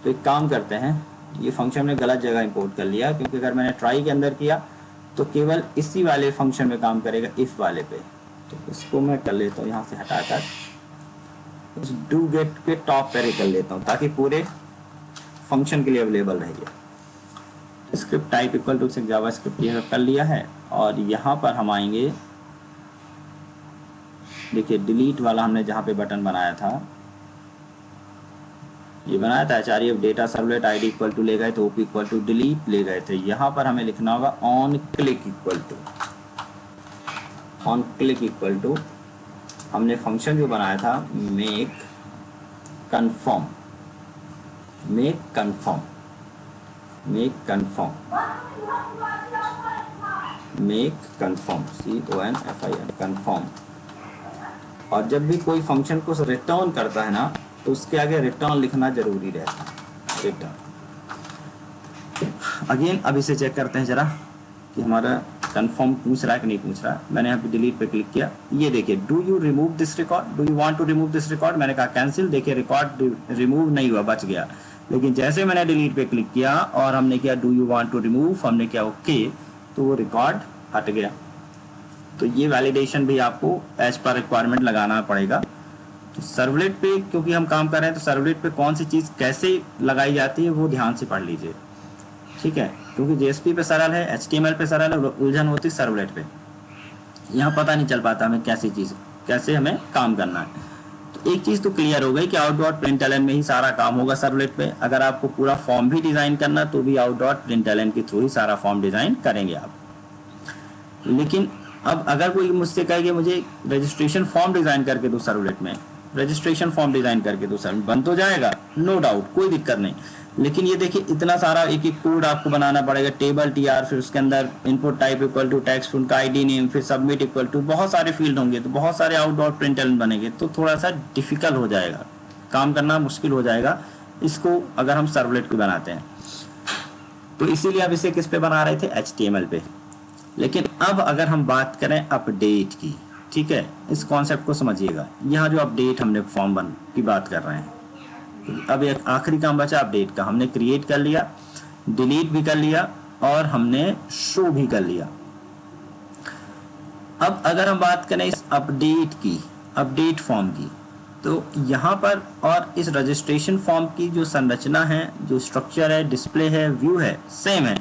तो एक काम करते हैं, ये फंक्शन में गलत जगह इंपोर्ट कर लिया, क्योंकि अगर मैंने ट्राई के अंदर किया तो केवल इसी वाले फंक्शन में काम करेगा, इफ वाले पे। तो इसको मैं कर लेता हूँ यहाँ से हटाकर, इस डू गेट के टॉप पर ही कर लेता हूँ, ताकि पूरे फंक्शन के लिए अवेलेबल रहिए। स्क्रिप्ट टाइप इक्वल टू से जावा स्क्रिप्ट ये कर लिया है, और यहाँ पर हम आएंगे, देखिए डिलीट वाला हमने जहाँ पे बटन बनाया था, ये बनाया था HREF data servlet ID equal to ले गए थे, OP इक्वल टू डिलीट ले गए थे। यहाँ पर हमें लिखना होगा on click equal to, on click equal to हमने फंक्शन जो बनाया था make confirm, make confirm, make confirm, make confirm, CONFIRM confirm. और जब भी कोई फंक्शन को रिटर्न करता है ना, तो उसके आगे रिटर्न लिखना जरूरी रहता है, रिटर्न। अगेन अब इसे चेक करते हैं जरा कि हमारा कन्फर्म पूछ रहा है कि नहीं पूछ रहा है। मैंने यहाँ पे डिलीट पे क्लिक किया, ये देखिए do you remove this record, do you want to remove this record, मैंने कहा कैंसिल, देखिए रिकॉर्ड रिमूव नहीं हुआ, बच गया। लेकिन जैसे मैंने डिलीट पे क्लिक किया और हमने किया do you want to remove, हमने किया ओके, तो वो रिकॉर्ड हट गया। तो ये वैलिडेशन भी आपको एज पर रिक्वायरमेंट लगाना पड़ेगा। तो सर्वलेट पे क्योंकि हम काम कर रहे हैं, तो सर्वलेट पे कौन सी चीज़ कैसे लगाई जाती है वो ध्यान से पढ़ लीजिए, ठीक है। क्योंकि JSP पे सरल है, HTML पे सरल है, उलझन होती है सर्वलेट पे। यहाँ पता नहीं चल पाता हमें कैसे हमें काम करना है। तो एक चीज़ तो क्लियर हो गई कि आउट डॉट प्रिंटलन में ही सारा काम होगा सर्वलेट पे। अगर आपको पूरा फॉर्म भी डिज़ाइन करना तो भी आउट डॉट प्रिंटलन के थ्रू ही सारा फॉर्म डिज़ाइन करेंगे आप। लेकिन अब अगर कोई मुझसे कहे कि मुझे रजिस्ट्रेशन फॉर्म डिज़ाइन करके दो सर्वलेट में, रजिस्ट्रेशन फॉर्म डिज़ाइन करके दो सर्वलेट, बन तो जाएगा, नो डाउट, कोई दिक्कत नहीं। लेकिन ये देखिए इतना सारा एक एक कोड आपको बनाना पड़ेगा, टेबल TR, फिर उसके अंदर input type equal to text, उनका ID नेम, फिर सबमिट इक्वल टू, बहुत सारे फील्ड होंगे, तो बहुत सारे आउट डॉट प्रिंटलन बनेंगे, तो थोड़ा सा डिफिकल्ट हो जाएगा, काम करना मुश्किल हो जाएगा इसको अगर हम सर्वलेट को बनाते हैं। तो इसीलिए अब इसे किस पे बना रहे थे, HTML पे। लेकिन अब अगर हम बात करें अपडेट की, ठीक है, इस कॉन्सेप्ट को समझिएगा। यहाँ जो अपडेट हमने फॉर्म बन की बात कर रहे हैं, अब एक आखिरी काम बचा अपडेट का। हमने क्रिएट कर लिया, डिलीट भी कर लिया और हमने शो भी कर लिया। अब अगर हम बात करें इस अपडेट की, अपडेट फॉर्म की, तो यहाँ पर और इस रजिस्ट्रेशन फॉर्म की जो संरचना है, जो स्ट्रक्चर है, डिस्प्ले है, व्यू है, सेम है,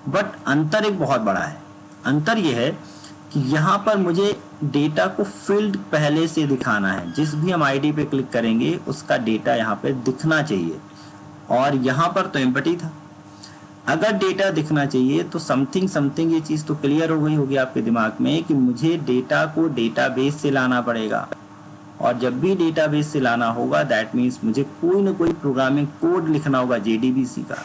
बट अंतर एक बहुत बड़ा है। अंतर ये है कि यहाँ पर मुझे डेटा को फील्ड पहले से दिखाना है। जिस भी हम आईडी पे क्लिक करेंगे उसका डेटा यहाँ पे दिखना चाहिए, और यहाँ पर तो एम्प्टी था। अगर डेटा दिखना चाहिए तो समथिंग ये चीज़ तो क्लियर हो गई होगी आपके दिमाग में कि मुझे डेटा को डेटाबेस से लाना पड़ेगा, और जब भी डेटाबेस से लाना होगा दैट मीन्स मुझे कोई ना कोई प्रोग्रामिंग कोड लिखना होगा JDBC का।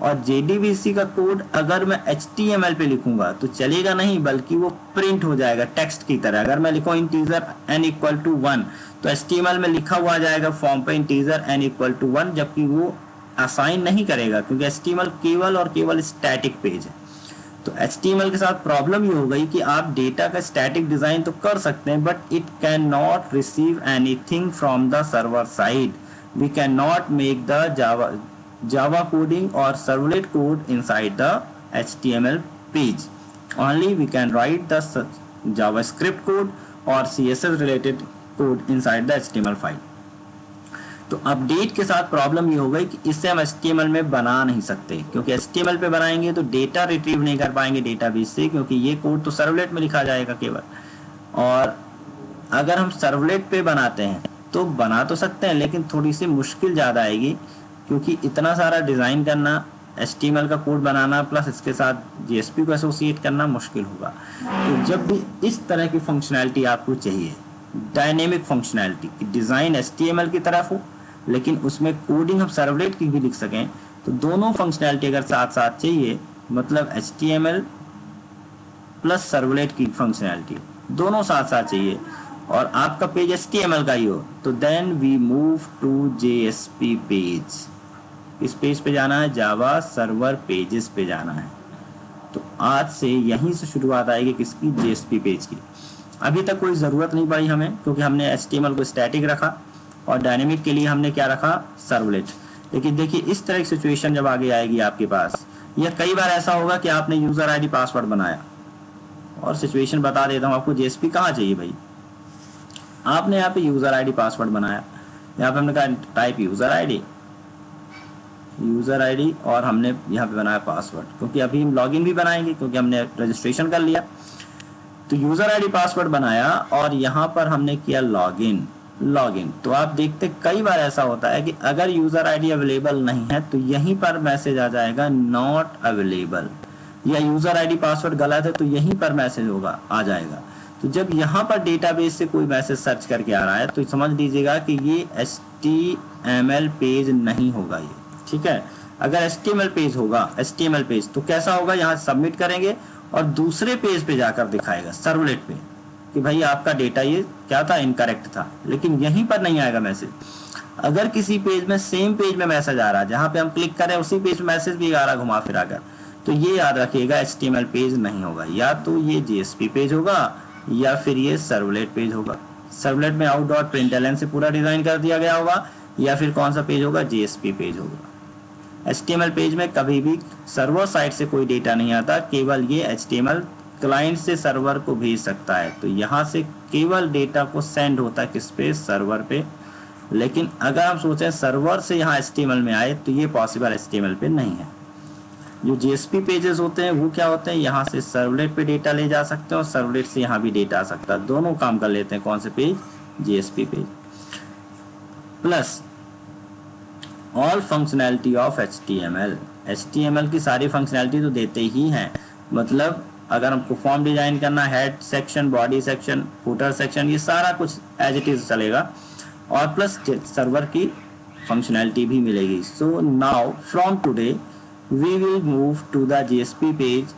और JDBC का कोड अगर मैं HTML पे लिखूंगा तो चलेगा नहीं, बल्कि वो प्रिंट हो जाएगा टेक्स्ट की तरह। अगर मैं लिखूं इंटीजर n = 1 तो HTML में लिखा हुआ आ जाएगा फॉर्म पे इंटीजर n = 1, जबकि वो असाइन नहीं करेगा क्योंकि HTML केवल और केवल स्टैटिक पेज है। तो HTML के साथ प्रॉब्लम ये हो गई कि आप डेटा का स्टैटिक डिजाइन तो कर सकते हैं, but it can not receive anything from the server side. We can not make the Java coding or servlet code inside the HTML page. Only we can write the JavaScript code or CSS related code inside the HTML file. तो update के साथ problem ये हो गई कि इससे हम HTML में बना नहीं सकते, क्योंकि HTML पे बनाएंगे तो डेटा रिट्रीव नहीं कर पाएंगे डेटाबेस से, क्योंकि ये कोड तो सर्वलेट में लिखा जाएगा केवल। और अगर हम सर्वलेट पे बनाते हैं तो बना तो सकते हैं, लेकिन थोड़ी सी मुश्किल ज़्यादा आएगी, क्योंकि इतना सारा डिज़ाइन करना, HTML का कोड बनाना प्लस इसके साथ JSP को एसोसिएट करना मुश्किल होगा। तो जब भी इस तरह की फंक्शनैलिटी आपको चाहिए, डायनेमिक फंक्शनैलिटी की डिज़ाइन HTML की तरफ हो लेकिन उसमें कोडिंग हम सर्वलेट की भी लिख सकें, तो दोनों फंक्शनैलिटी अगर साथ साथ चाहिए, मतलब HTML प्लस सर्वलेट की फंक्शनैलिटी दोनों साथ साथ चाहिए, और आपका पेज HTML का ही हो, तो then we move to JSP page. इस पेज पे जाना है, जावा सर्वर पेजेस पे जाना है। तो आज से यहीं से शुरुआत आएगी किसकी, JSP पेज की। अभी तक कोई ज़रूरत नहीं पड़ी हमें, क्योंकि हमने HTML को स्टैटिक रखा और डायनेमिक के लिए हमने क्या रखा, सर्वलेट। लेकिन देखिए इस तरह की सिचुएशन जब आगे आएगी आपके पास, या कई बार ऐसा होगा कि आपने यूज़र ID पासवर्ड बनाया, और सिचुएशन बता देता हूँ आपको, JSP कहाँ चाहिए भाई। आपने यहाँ पे यूज़र ID पासवर्ड बनाया, यहाँ पे हमने कहा टाइप यूज़र ID और हमने यहाँ पे बनाया पासवर्ड, क्योंकि अभी हम लॉगिन भी बनाएंगे क्योंकि हमने रजिस्ट्रेशन कर लिया। तो यूज़र ID पासवर्ड बनाया और यहाँ पर हमने किया लॉगिन। तो आप देखते कई बार ऐसा होता है कि अगर यूज़र ID अवेलेबल नहीं है तो यहीं पर मैसेज आ जाएगा नॉट अवेलेबल, या यूज़र ID पासवर्ड गलत है तो यहीं पर मैसेज होगा आ जाएगा। तो जब यहाँ पर डेटाबेस से कोई मैसेज सर्च करके आ रहा है तो समझ लीजिएगा कि ये HTML पेज नहीं होगा ये, ठीक है। अगर HTML पेज होगा, HTML पेज, तो कैसा होगा, यहाँ सबमिट करेंगे और दूसरे पेज पे जाकर दिखाएगा सर्वलेट पे कि भाई आपका डेटा ये क्या था, इनकरेक्ट था, लेकिन यहीं पर नहीं आएगा मैसेज। अगर किसी पेज में, सेम पेज में मैसेज आ रहा है, जहाँ पे हम क्लिक करें उसी पेज में मैसेज भी आ रहा घुमा फिरा कर, तो ये याद रखिएगा HTML पेज नहीं होगा, या तो ये JSP पेज होगा या फिर ये सर्वलेट पेज होगा। सर्वलेट में out.println से पूरा डिजाइन कर दिया गया होगा, या फिर कौन सा पेज होगा, JSP पेज होगा। HTML पेज में कभी भी सर्वर साइड से कोई डेटा नहीं आता, केवल ये HTML क्लाइंट से सर्वर को भेज सकता है, तो यहाँ से केवल डेटा को सेंड होता है किस पे, सर्वर पे। लेकिन अगर हम सोचें सर्वर से यहाँ HTML में आए तो ये पॉसिबल HTML पे नहीं है। जो JSP पेजेस होते हैं वो क्या होते हैं, यहाँ से सर्वलेट पे डेटा ले जा सकते हैं और सर्वलेट से यहाँ भी डेटा आ सकता है, दोनों काम कर लेते हैं। कौन से page, JSP page. Plus all functionality of HTML की सारी फंक्शनैलिटी तो देते ही हैं, मतलब अगर हमको फॉर्म डिजाइन करना, head section, body section, footer section, ये सारा कुछ एज इट इज चलेगा, और प्लस सर्वर की फंक्शनैलिटी भी मिलेगी। So now from today we will move to the JSP page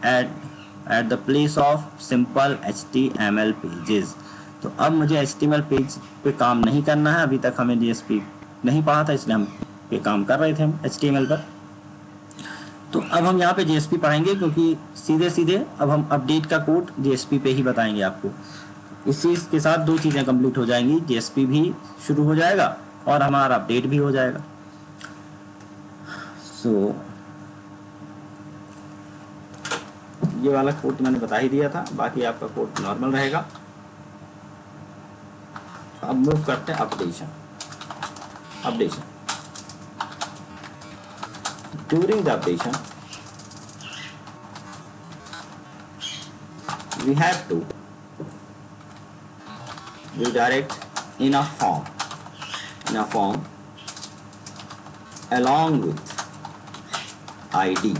at the place of simple HTML pages। तो अब मुझे HTML पेज पे काम नहीं करना है, अभी तक हमें JSP नहीं पढ़ा था इसलिए हम पे काम कर रहे थे हम HTML पर। तो अब हम यहाँ पे जेएसपी पढ़ेंगे, क्योंकि सीधे सीधे अब हम अपडेट का कोड जेएसपी पे ही बताएंगे आपको। इस चीज़ के साथ दो चीज़ें कंप्लीट हो जाएंगी, जेएसपी भी शुरू हो जाएगा और हमारा अपडेट भी हो जाएगा। सो ये वाला कोड मैंने बता ही दिया था, बाकी आपका कोड नॉर्मल रहेगा। अब मूव करते हैं updation. During the updation we have to redirect in a form along with id।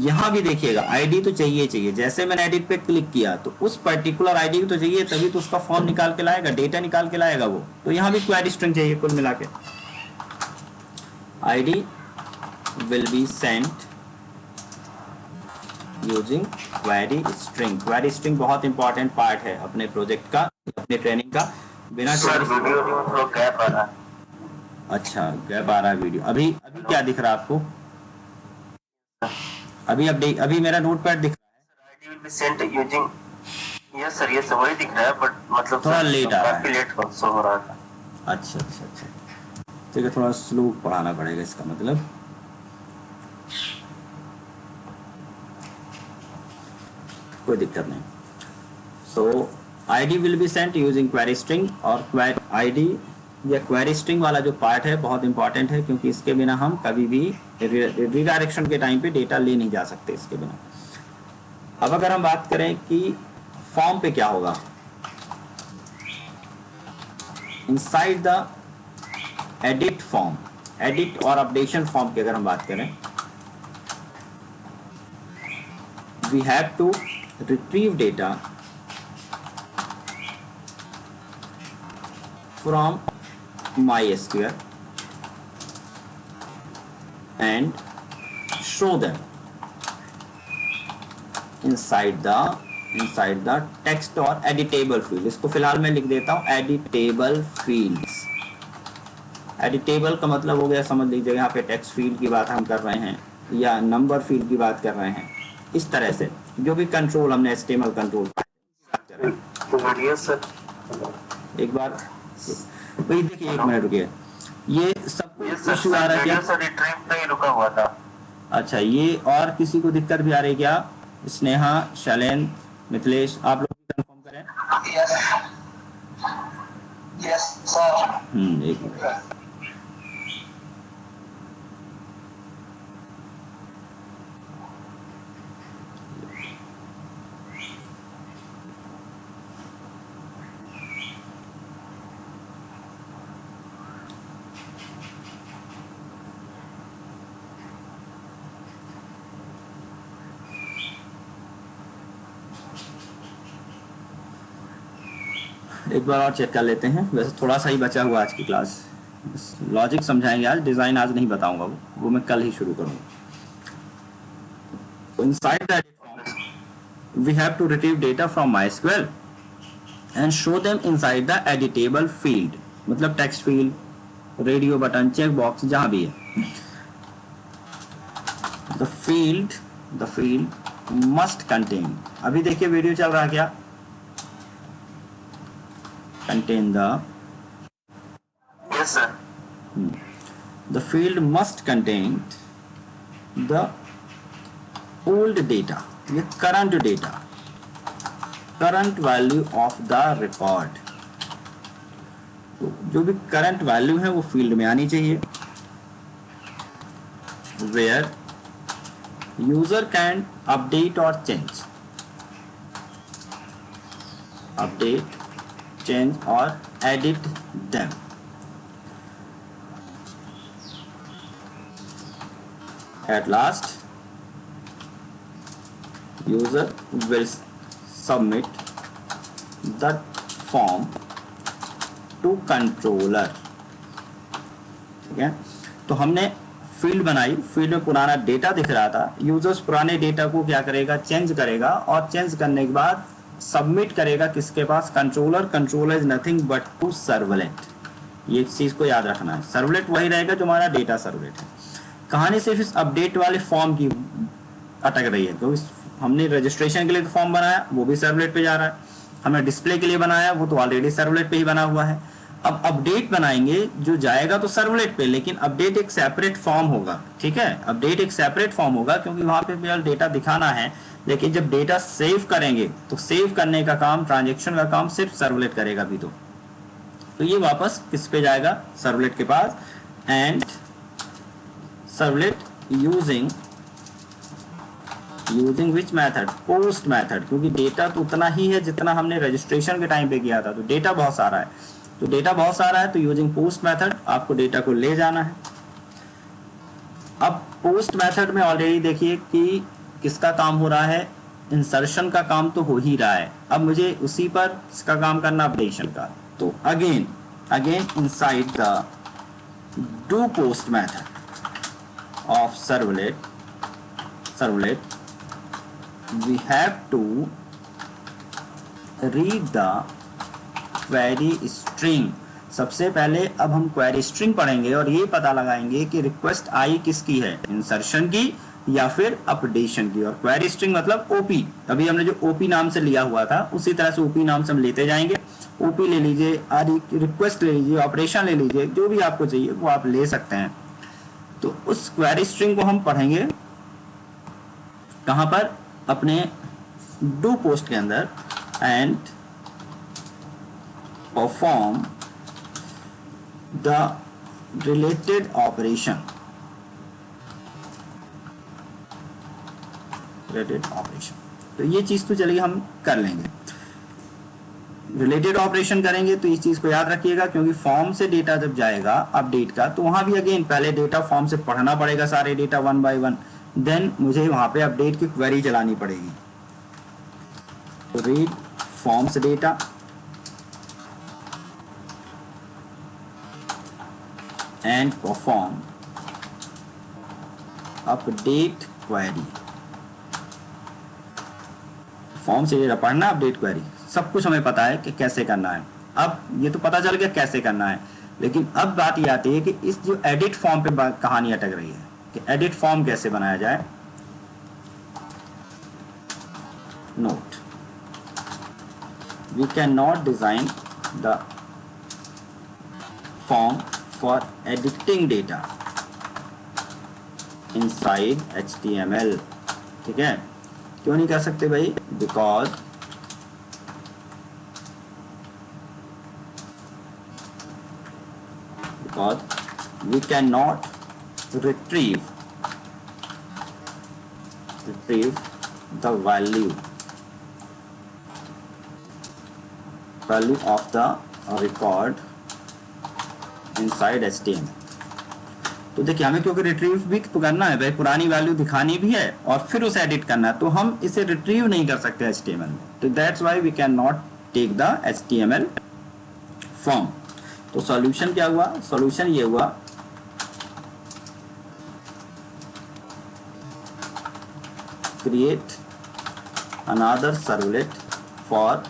यहाँ भी देखिएगा आईडी तो चाहिए। जैसे मैंने एडिट पे क्लिक किया तो उस पर्टिकुलर आईडी तो चाहिए, तभी तो उसका फॉर्म निकाल के लाएगा, डेटा निकाल के लाएगा वो। तो यहाँ भी क्वेरी स्ट्रिंग चाहिए। कुल मिला के ID will be sent using query string. Query string बहुत इंपॉर्टेंट पार्ट है अपने प्रोजेक्ट का, अपने ट्रेनिंग का। बिना वीडियो गैप आ रहा है। अच्छा, गैप आ रहा है वीडियो। अभी क्या दिख रहा है आपको? अभी मेरा नोटपैड दिख रहा है। ID will be sent using, yes sir, ये सब वही दिख रहा है, बट मतलब थोड़ा लेट आ रहा है, लेट शो हो रहा था। अच्छा, ठीक है, थोड़ा स्लो पढ़ाना पड़ेगा इसका मतलब। कोई दिक्कत नहीं। So ID will be sent using query string. और आईडी या क्वेरी स्ट्रिंग वाला जो पार्ट है बहुत इंपॉर्टेंट है, क्योंकि इसके बिना हम कभी भी रिडायरेक्शन के टाइम पे डेटा ले नहीं जा सकते इसके बिना। अब अगर हम बात करें कि फॉर्म पे क्या होगा, inside the edit form, edit और अपडेशन फॉर्म की अगर हम बात करें, we have to retrieve data from MySQL and show them inside the text or editable field। इसको फिलहाल मैं लिख देता हूँ editable fields। एडिटेबल का मतलब हो गया, समझ लीजिए यहाँ पे टेक्स्ट फील्ड की बात हम कर रहे हैं या नंबर फील्ड की बात कर रहे हैं। इस तरह से जो भी कंट्रोल हमने एचटीएमएल कंट्रोल एक बार भाई देखिए, एक मिनट रुकिए, ये सब इशू आ रहा है क्या? सर रिट्रीव नहीं रुका हुआ था। अच्छा, ये और किसी को दिक्कत भी आ रही है क्या? स्नेहा, शैलेन, मिथिलेश, आप लोग भी कंफर्म करें। Yes sir. एक मिनट। एक बार और चेक कर लेते हैं। वैसे थोड़ा सा ही बचा हुआ आज की क्लास, लॉजिक समझाएंगे आज, डिजाइन आज नहीं बताऊंगा, वो मैं कल ही शुरू करूंगा। Inside the edit form we have to retrieve data from MySQL and show them inside the editable field, मतलब text field, radio button, check box, जहां भी है। द फील्ड मस्ट कंटेन, अभी देखिए वीडियो चल रहा क्या? Contain the, yes sir, the field must contain the old data, ये current data, current value of the record। तो जो भी current value है वो field में आनी चाहिए। where user can update or change, change or edit them। At last user will submit the form to controller। ठीक है, तो हमने फील्ड बनाई, फील्ड में पुराना डेटा दिख रहा था, यूजर्स पुराने डेटा को क्या करेगा? चेंज करेगा, और चेंज करने के बाद सबमिट करेगा किसके पास? Controller. Controller is nothing but to servlet. ये चीज को याद रखना है, सर्वलेट वही रहेगा जो हमारा डेटा सर्वलेट है। कहानी सिर्फ इस अपडेट वाले फॉर्म की अटक रही है, क्योंकि हमने रजिस्ट्रेशन के लिए तो फॉर्म बनाया, वो भी सर्वलेट पे जा रहा है, हमने डिस्प्ले के लिए बनाया, वो तो ऑलरेडी सर्वलेट पे ही बना हुआ है। अब अपडेट बनाएंगे जो जाएगा तो सर्वलेट पे, लेकिन अपडेट एक सेपरेट फॉर्म होगा, ठीक है, अपडेट एक सेपरेट फॉर्म होगा, क्योंकि वहां पे केवल डेटा दिखाना है। लेकिन जब डेटा सेव करेंगे तो सेव करने का काम, ट्रांजेक्शन का काम सिर्फ सर्वलेट करेगा भी। तो ये वापस किस पे जाएगा, सर्वलेट के पास। And servlet using which method, post method, क्योंकि डेटा तो उतना ही है जितना हमने रजिस्ट्रेशन के टाइम पे किया था, तो डेटा बहुत सारा है, तो यूजिंग पोस्ट मेथड आपको डेटा को ले जाना है। अब पोस्ट मेथड में ऑलरेडी देखिए कि किसका काम हो रहा है, इंसर्शन का काम तो हो ही रहा है। अब मुझे उसी पर इसका काम करना, अपडेशन का। तो again inside the do post method of servlet we have to read the query string। सबसे पहले अब हम क्वेरी स्ट्रिंग पढ़ेंगे और ये पता लगाएंगे कि रिक्वेस्ट आई किसकी है, इंसर्शन की या फिर अपडेशन की। और क्वेरी स्ट्रिंग मतलब ओपी, अभी हमने जो ओपी नाम से लिया हुआ था उसी तरह से ओपी नाम से हम लेते जाएंगे। ओपी ले लीजिए, रिक्वेस्ट ले लीजिए, ऑपरेशन ले लीजिए, जो भी आपको चाहिए वो आप ले सकते हैं। तो उस क्वेरी स्ट्रिंग को हम पढ़ेंगे कहां पर, अपने डू पोस्ट के अंदर। And perform the related operation, तो ये चीज तो चलिए हम कर लेंगे, रिलेटेड ऑपरेशन करेंगे। तो इस चीज को याद रखिएगा, क्योंकि फॉर्म से डेटा जब जाएगा अपडेट का, तो वहां भी अगेन पहले डेटा फॉर्म से पढ़ना पड़ेगा, सारे data one by one, then मुझे वहां पे अपडेट की क्वेरी चलानी पड़ेगी। तो read forms data and perform update query. Form से डेटा पढ़ना, अपडेट क्वेरी, सब कुछ हमें पता है कि कैसे करना है। अब ये तो पता चल गया कैसे करना है, लेकिन अब बात ये आती है कि इस जो एडिट फॉर्म पे कहानी अटक रही है कि एडिट फॉर्म कैसे बनाया जाए। Note, we can not design the form for editing data inside HTML। ठीक है, क्यों नहीं कर सकते भाई, because we cannot retrieve the value of the record inside HTML। तो देखिए, हमें क्योंकि रिट्रीव भी तो करना है भाई, पुरानी वैल्यू दिखानी भी है और फिर उसे एडिट करना है, तो हम इसे रिट्रीव नहीं कर सकते HTML में। तो that's why we can not take the HTML form. तो सॉल्यूशन क्या हुआ, सॉल्यूशन ये हुआ, create another servlet for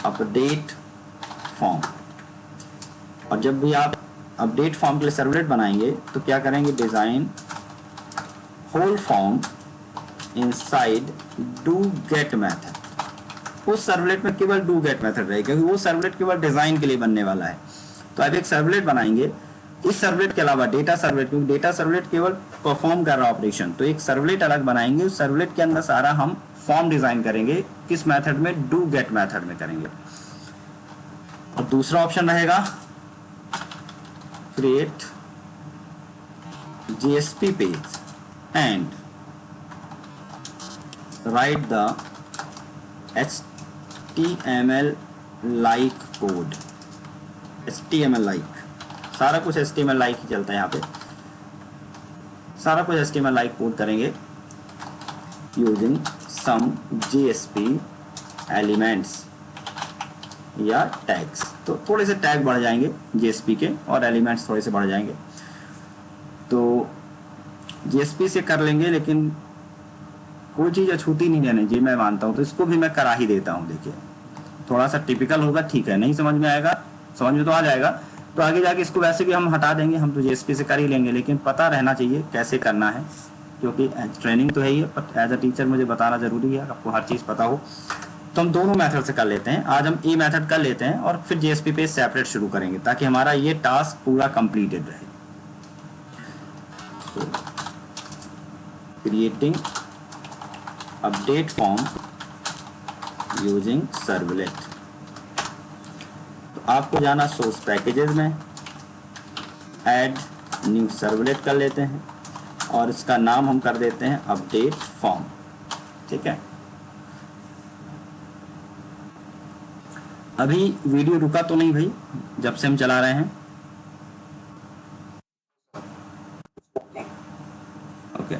update form. और जब भी आप अपडेट फॉर्म के लिए सर्वलेट बनाएंगे तो क्या करेंगे, design whole form inside do get method. उस सर्वलेट में केवल डू गेट मेथड रहेगा, क्योंकि वो सर्वलेट केवल डिजाइन के लिए बनने वाला है। तो आप एक सर्वलेट बनाएंगे, इस सर्वलेट के अलावा डेटा सर्वलेट, क्योंकि डेटा सर्वलेट केवल परफॉर्म कर रहा ऑपरेशन, तो एक सर्वलेट अलग बनाएंगे। उस सर्वलेट के अंदर सारा हम फॉर्म डिजाइन करेंगे, किस मेथड में, डू गेट मेथड में करेंगे। और दूसरा ऑप्शन रहेगा create JSP page and right the HTML like code. HTML like, सारा कुछ HTML लाइक ही चलता है यहाँ पे, सारा कुछ HTML लाइक कोड करेंगे यूजिंग सम JSP एलिमेंट्स या टैग्स। तो थोड़े से टैग बढ़ जाएंगे JSP के और एलिमेंट्स थोड़े से बढ़ जाएंगे। तो JSP से कर लेंगे, लेकिन कोई चीज़ अछूती नहीं रहनी चाहिए, मैं मानता हूँ, तो इसको भी मैं करा ही देता हूँ। देखिए, थोड़ा सा टिपिकल होगा, ठीक है, नहीं समझ में आएगा, समझ में तो आ जाएगा, तो आगे जाके इसको वैसे भी हम हटा देंगे, हम तो जेएसपी से कर ही लेंगे, लेकिन पता रहना चाहिए कैसे करना है, क्योंकि ट्रेनिंग तो है ही है, बट एज अ टीचर मुझे बताना ज़रूरी है, आपको हर चीज़ पता हो। तो हम दोनों मेथड से कर लेते हैं। आज हम ए मेथड कर लेते हैं और फिर जेएसपी पे सेपरेट शुरू करेंगे, ताकि हमारा ये टास्क पूरा कंप्लीटेड रहे। Creating update form using servlet. तो आपको जाना सोर्स पैकेजेस में, ऐड न्यू सर्वलेट कर लेते हैं और इसका नाम हम कर देते हैं अपडेट फॉर्म। ठीक है, अभी वीडियो रुका तो नहीं भाई जब से हम चला रहे हैं? ओके,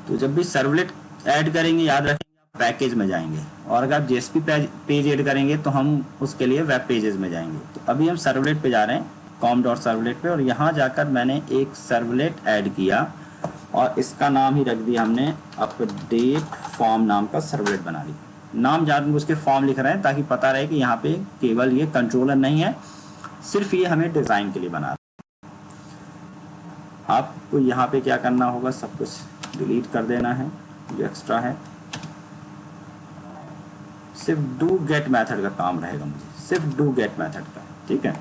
तो जब भी सर्वलेट ऐड करेंगे याद रखेंगे आप पैकेज में जाएंगे, और अगर आप जेएसपी पेज ऐड करेंगे तो हम उसके लिए वेब पेजेस में जाएंगे। तो अभी हम सर्वलेट पे जा रहे हैं, com.servlet पे, और यहाँ जाकर मैंने एक सर्वलेट ऐड किया और इसका नाम ही रख दिया हमने अपडेट फॉर्म नाम का सर्वलेट बना लिया। नाम जानबूझ के फॉर्म लिख रहे हैं ताकि पता रहे कि यहाँ पे केवल ये कंट्रोलर नहीं है, सिर्फ ये हमें डिजाइन के लिए बना रहा है। आपको यहाँ पे क्या करना होगा, सब कुछ डिलीट कर देना है जो एक्स्ट्रा है, सिर्फ डू गेट मेथड का काम रहेगा मुझे, सिर्फ डू गेट मेथड का। ठीक है,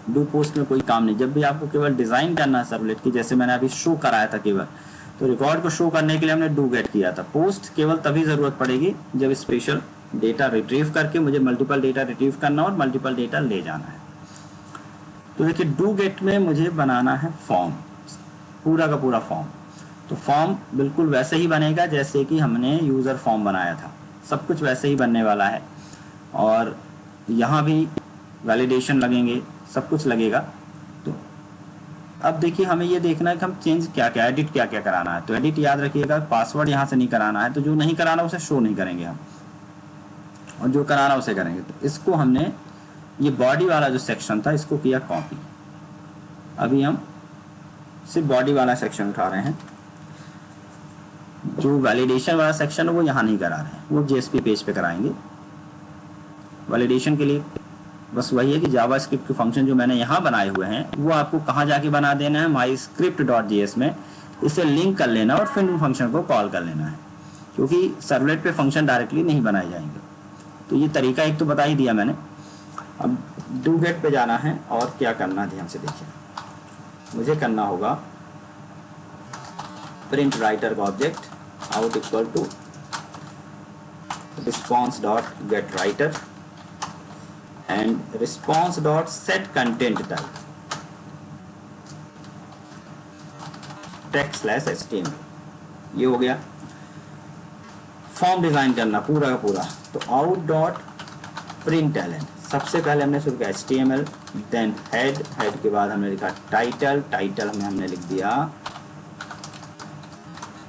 डू पोस्ट में कोई काम नहीं। जब भी आपको केवल डिजाइन करना है सर्वलेट की, जैसे मैंने अभी शो कराया था केवल, तो रिकॉर्ड को शो करने के लिए हमने डू गेट किया था। पोस्ट केवल तभी जरूरत पड़ेगी जब स्पेशल डेटा रिट्रीव करके मुझे मल्टीपल डेटा रिट्रीव करना और मल्टीपल डेटा ले जाना है। तो देखिए डू गेट में मुझे बनाना है फॉर्म, पूरा का पूरा फॉर्म। तो फॉर्म बिल्कुल वैसे ही बनेगा जैसे कि हमने यूजर फॉर्म बनाया था, सब कुछ वैसे ही बनने वाला है, और यहाँ भी वैलिडेशन लगेंगे, सब कुछ लगेगा। तो अब देखिए हमें ये देखना है कि हम चेंज क्या क्या, एडिट क्या क्या कराना है। तो एडिट याद रखिएगा, पासवर्ड यहाँ से नहीं कराना है, तो जो नहीं कराना उसे शो नहीं करेंगे हम, और जो कराना उसे करेंगे। तो इसको हमने ये बॉडी वाला जो सेक्शन था इसको किया कॉपी। अभी हम सिर्फ बॉडी वाला सेक्शन उठा रहे हैं, जो वैलिडेशन वाला सेक्शन है वो यहाँ नहीं करा रहे हैं, वो जेएसपी पेज पे कराएंगे। वैलिडेशन के लिए बस वही है कि जावास्क्रिप्ट के फंक्शन जो मैंने यहाँ बनाए हुए हैं वो आपको कहाँ जाके बना देना है, myscript.js में इसे लिंक कर लेना और फिर उन फंक्शन को कॉल कर लेना है, क्योंकि सर्वलेट पे फंक्शन डायरेक्टली नहीं बनाए जाएंगे। तो ये तरीका एक तो बता ही दिया मैंने। अब डू गेट पे जाना है और क्या करना है ध्यान से देखिए, मुझे करना होगा प्रिंट राइटर का object out equal to response dot get writer and response dot set content type text/html। ये हो गया। फॉर्म डिजाइन करना पूरा का पूरा, तो out डॉट println, सबसे पहले हमने शुरू किया HTML, देन हेड, हेड के बाद हमने लिखा टाइटल, टाइटल में हमने लिख दिया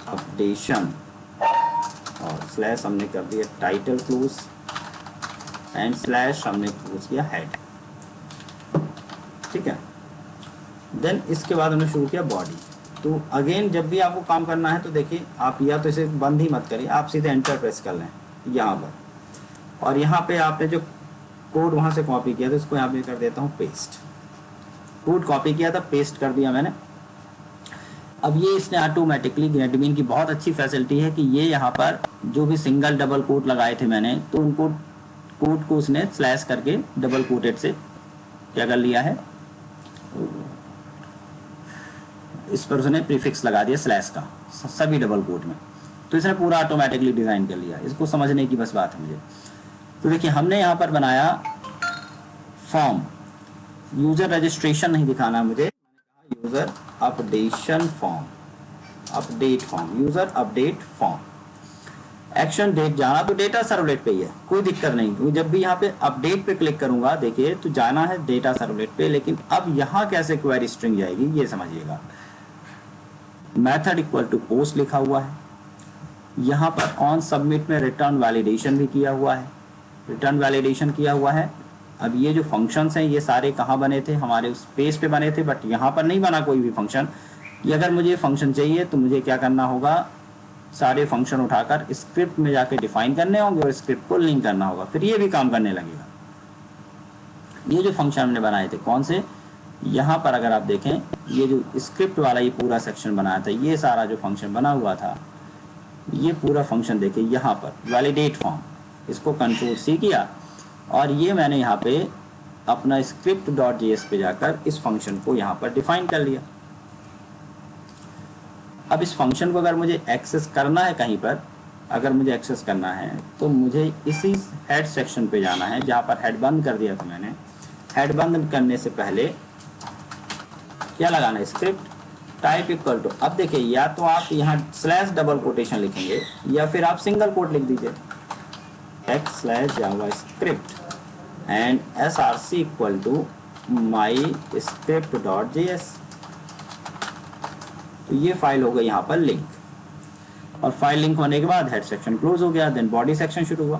अपडेशन, और स्लैश हमने कर दिया टाइटल क्लोज, एंड स्लैश हमने क्लोज किया हेड। ठीक है, देन इसके बाद हमने शुरू किया बॉडी। तो अगेन जब भी आपको काम करना है तो देखिए आप या तो इसे बंद ही मत करिए, आप सीधे एंटर प्रेस कर लें यहाँ पर, और यहाँ पे आपने जो कोड वहाँ से कॉपी किया था इसको यहाँ पे कर देता हूँ पेस्ट। कोड कॉपी किया था, पेस्ट कर दिया मैंने। अब ये इसने ऑटोमेटिकली, एडमिन की बहुत अच्छी फैसिलिटी है कि ये यहाँ पर जो भी सिंगल डबल कोट लगाए थे मैंने, तो उनको कोड को उसने स्लैश करके डबल कोटेड से क्या कर लिया है, इस पर उसने प्रीफिक्स लगा दिया स्लैश का सभी डबल कोट में। तो इसने पूरा ऑटोमेटिकली डिजाइन कर लिया, इसको समझने की बस बात है मुझे। तो देखिए हमने यहाँ पर बनाया फॉर्म, यूजर रजिस्ट्रेशन नहीं दिखाना मुझे, user updation form, update form, user update form. Action डेट जाना तो डेटा सर्वलेट पे ही है, कोई दिक्कत नहीं, क्योंकि जब भी यहाँ पे अपडेट पे क्लिक करूंगा देखिए तो जाना है डेटा सर्वलेट पे। लेकिन अब यहाँ कैसे क्वेरी स्ट्रिंग जाएगी ये समझिएगा। मेथड इक्वल टू पोस्ट लिखा हुआ है, यहाँ पर ऑन सबमिट में रिटर्न वैलिडेशन भी किया हुआ है, रिटर्न वैलिडेशन किया हुआ है। अब ये जो फंक्शंस हैं ये सारे कहाँ बने थे, हमारे उस पेज पे बने थे, बट यहाँ पर नहीं बना कोई भी फंक्शन। ये अगर मुझे फंक्शन चाहिए तो मुझे क्या करना होगा, सारे फंक्शन उठाकर स्क्रिप्ट में जाके डिफाइन करने होंगे और स्क्रिप्ट को लिंक करना होगा, फिर ये भी काम करने लगेगा। ये जो फंक्शन हमने बनाए थे कौन से, यहाँ पर अगर आप देखें ये जो स्क्रिप्ट वाला ये पूरा सेक्शन बनाया था, ये सारा जो फंक्शन बना हुआ था, ये पूरा फंक्शन देखिए यहाँ पर वैलिडेट फॉर्म, इसको कंट्रोल सी किया और ये मैंने यहाँ पे अपना स्क्रिप्ट डॉट जेएस पे जाकर इस फंक्शन को यहाँ पर डिफाइन कर लिया। अब इस फंक्शन को अगर मुझे एक्सेस करना है कहीं पर, अगर मुझे एक्सेस करना है तो मुझे इसी हेड सेक्शन पे जाना है जहाँ पर हेड बंद कर दिया था मैंने। हेड बंद करने से पहले क्या लगाना है, स्क्रिप्ट टाइप इक्वल टू, अब देखिए या तो आप यहाँ स्लैश डबल कोटेशन लिखेंगे या फिर आप सिंगल कोट लिख दीजिए, X slash JavaScript and src equal to my script dot JS. तो ये फाइल हो गई यहाँ पर लिंक, और फाइल लिंक होने के बाद हेड सेक्शन क्लोज हो गया, देन बॉडी सेक्शन शुरू हुआ।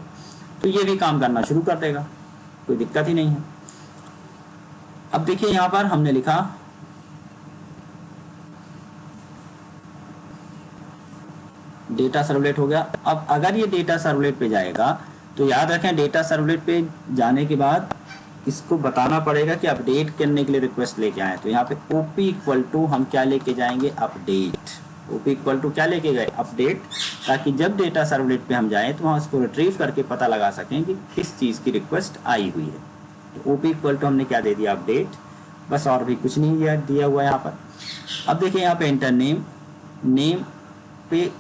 तो ये भी काम करना शुरू कर देगा, कोई दिक्कत ही नहीं है। अब देखिए यहाँ पर हमने लिखा डेटा सर्वलेट हो गया। अब अगर ये डेटा सर्वलेट पे जाएगा तो याद रखें डेटा सर्वलेट पे जाने के बाद इसको बताना पड़ेगा कि अपडेट करने के लिए रिक्वेस्ट लेके आए। तो यहाँ पे ओपी इक्वल टू हम क्या लेके जाएंगे, अपडेट। ओपी इक्वल टू क्या लेके गए, अपडेट, ताकि जब डेटा सर्वलेट पे हम जाएं तो वहाँ उसको रिट्रीव करके पता लगा सकें कि किस चीज़ की रिक्वेस्ट आई हुई है। तो ओपी इक्वल टू हमने क्या दे दिया, अपडेट, बस और भी कुछ नहीं दिया हुआ है यहाँ पर। अब देखिए यहाँ पे इंटर नेम, नेम पे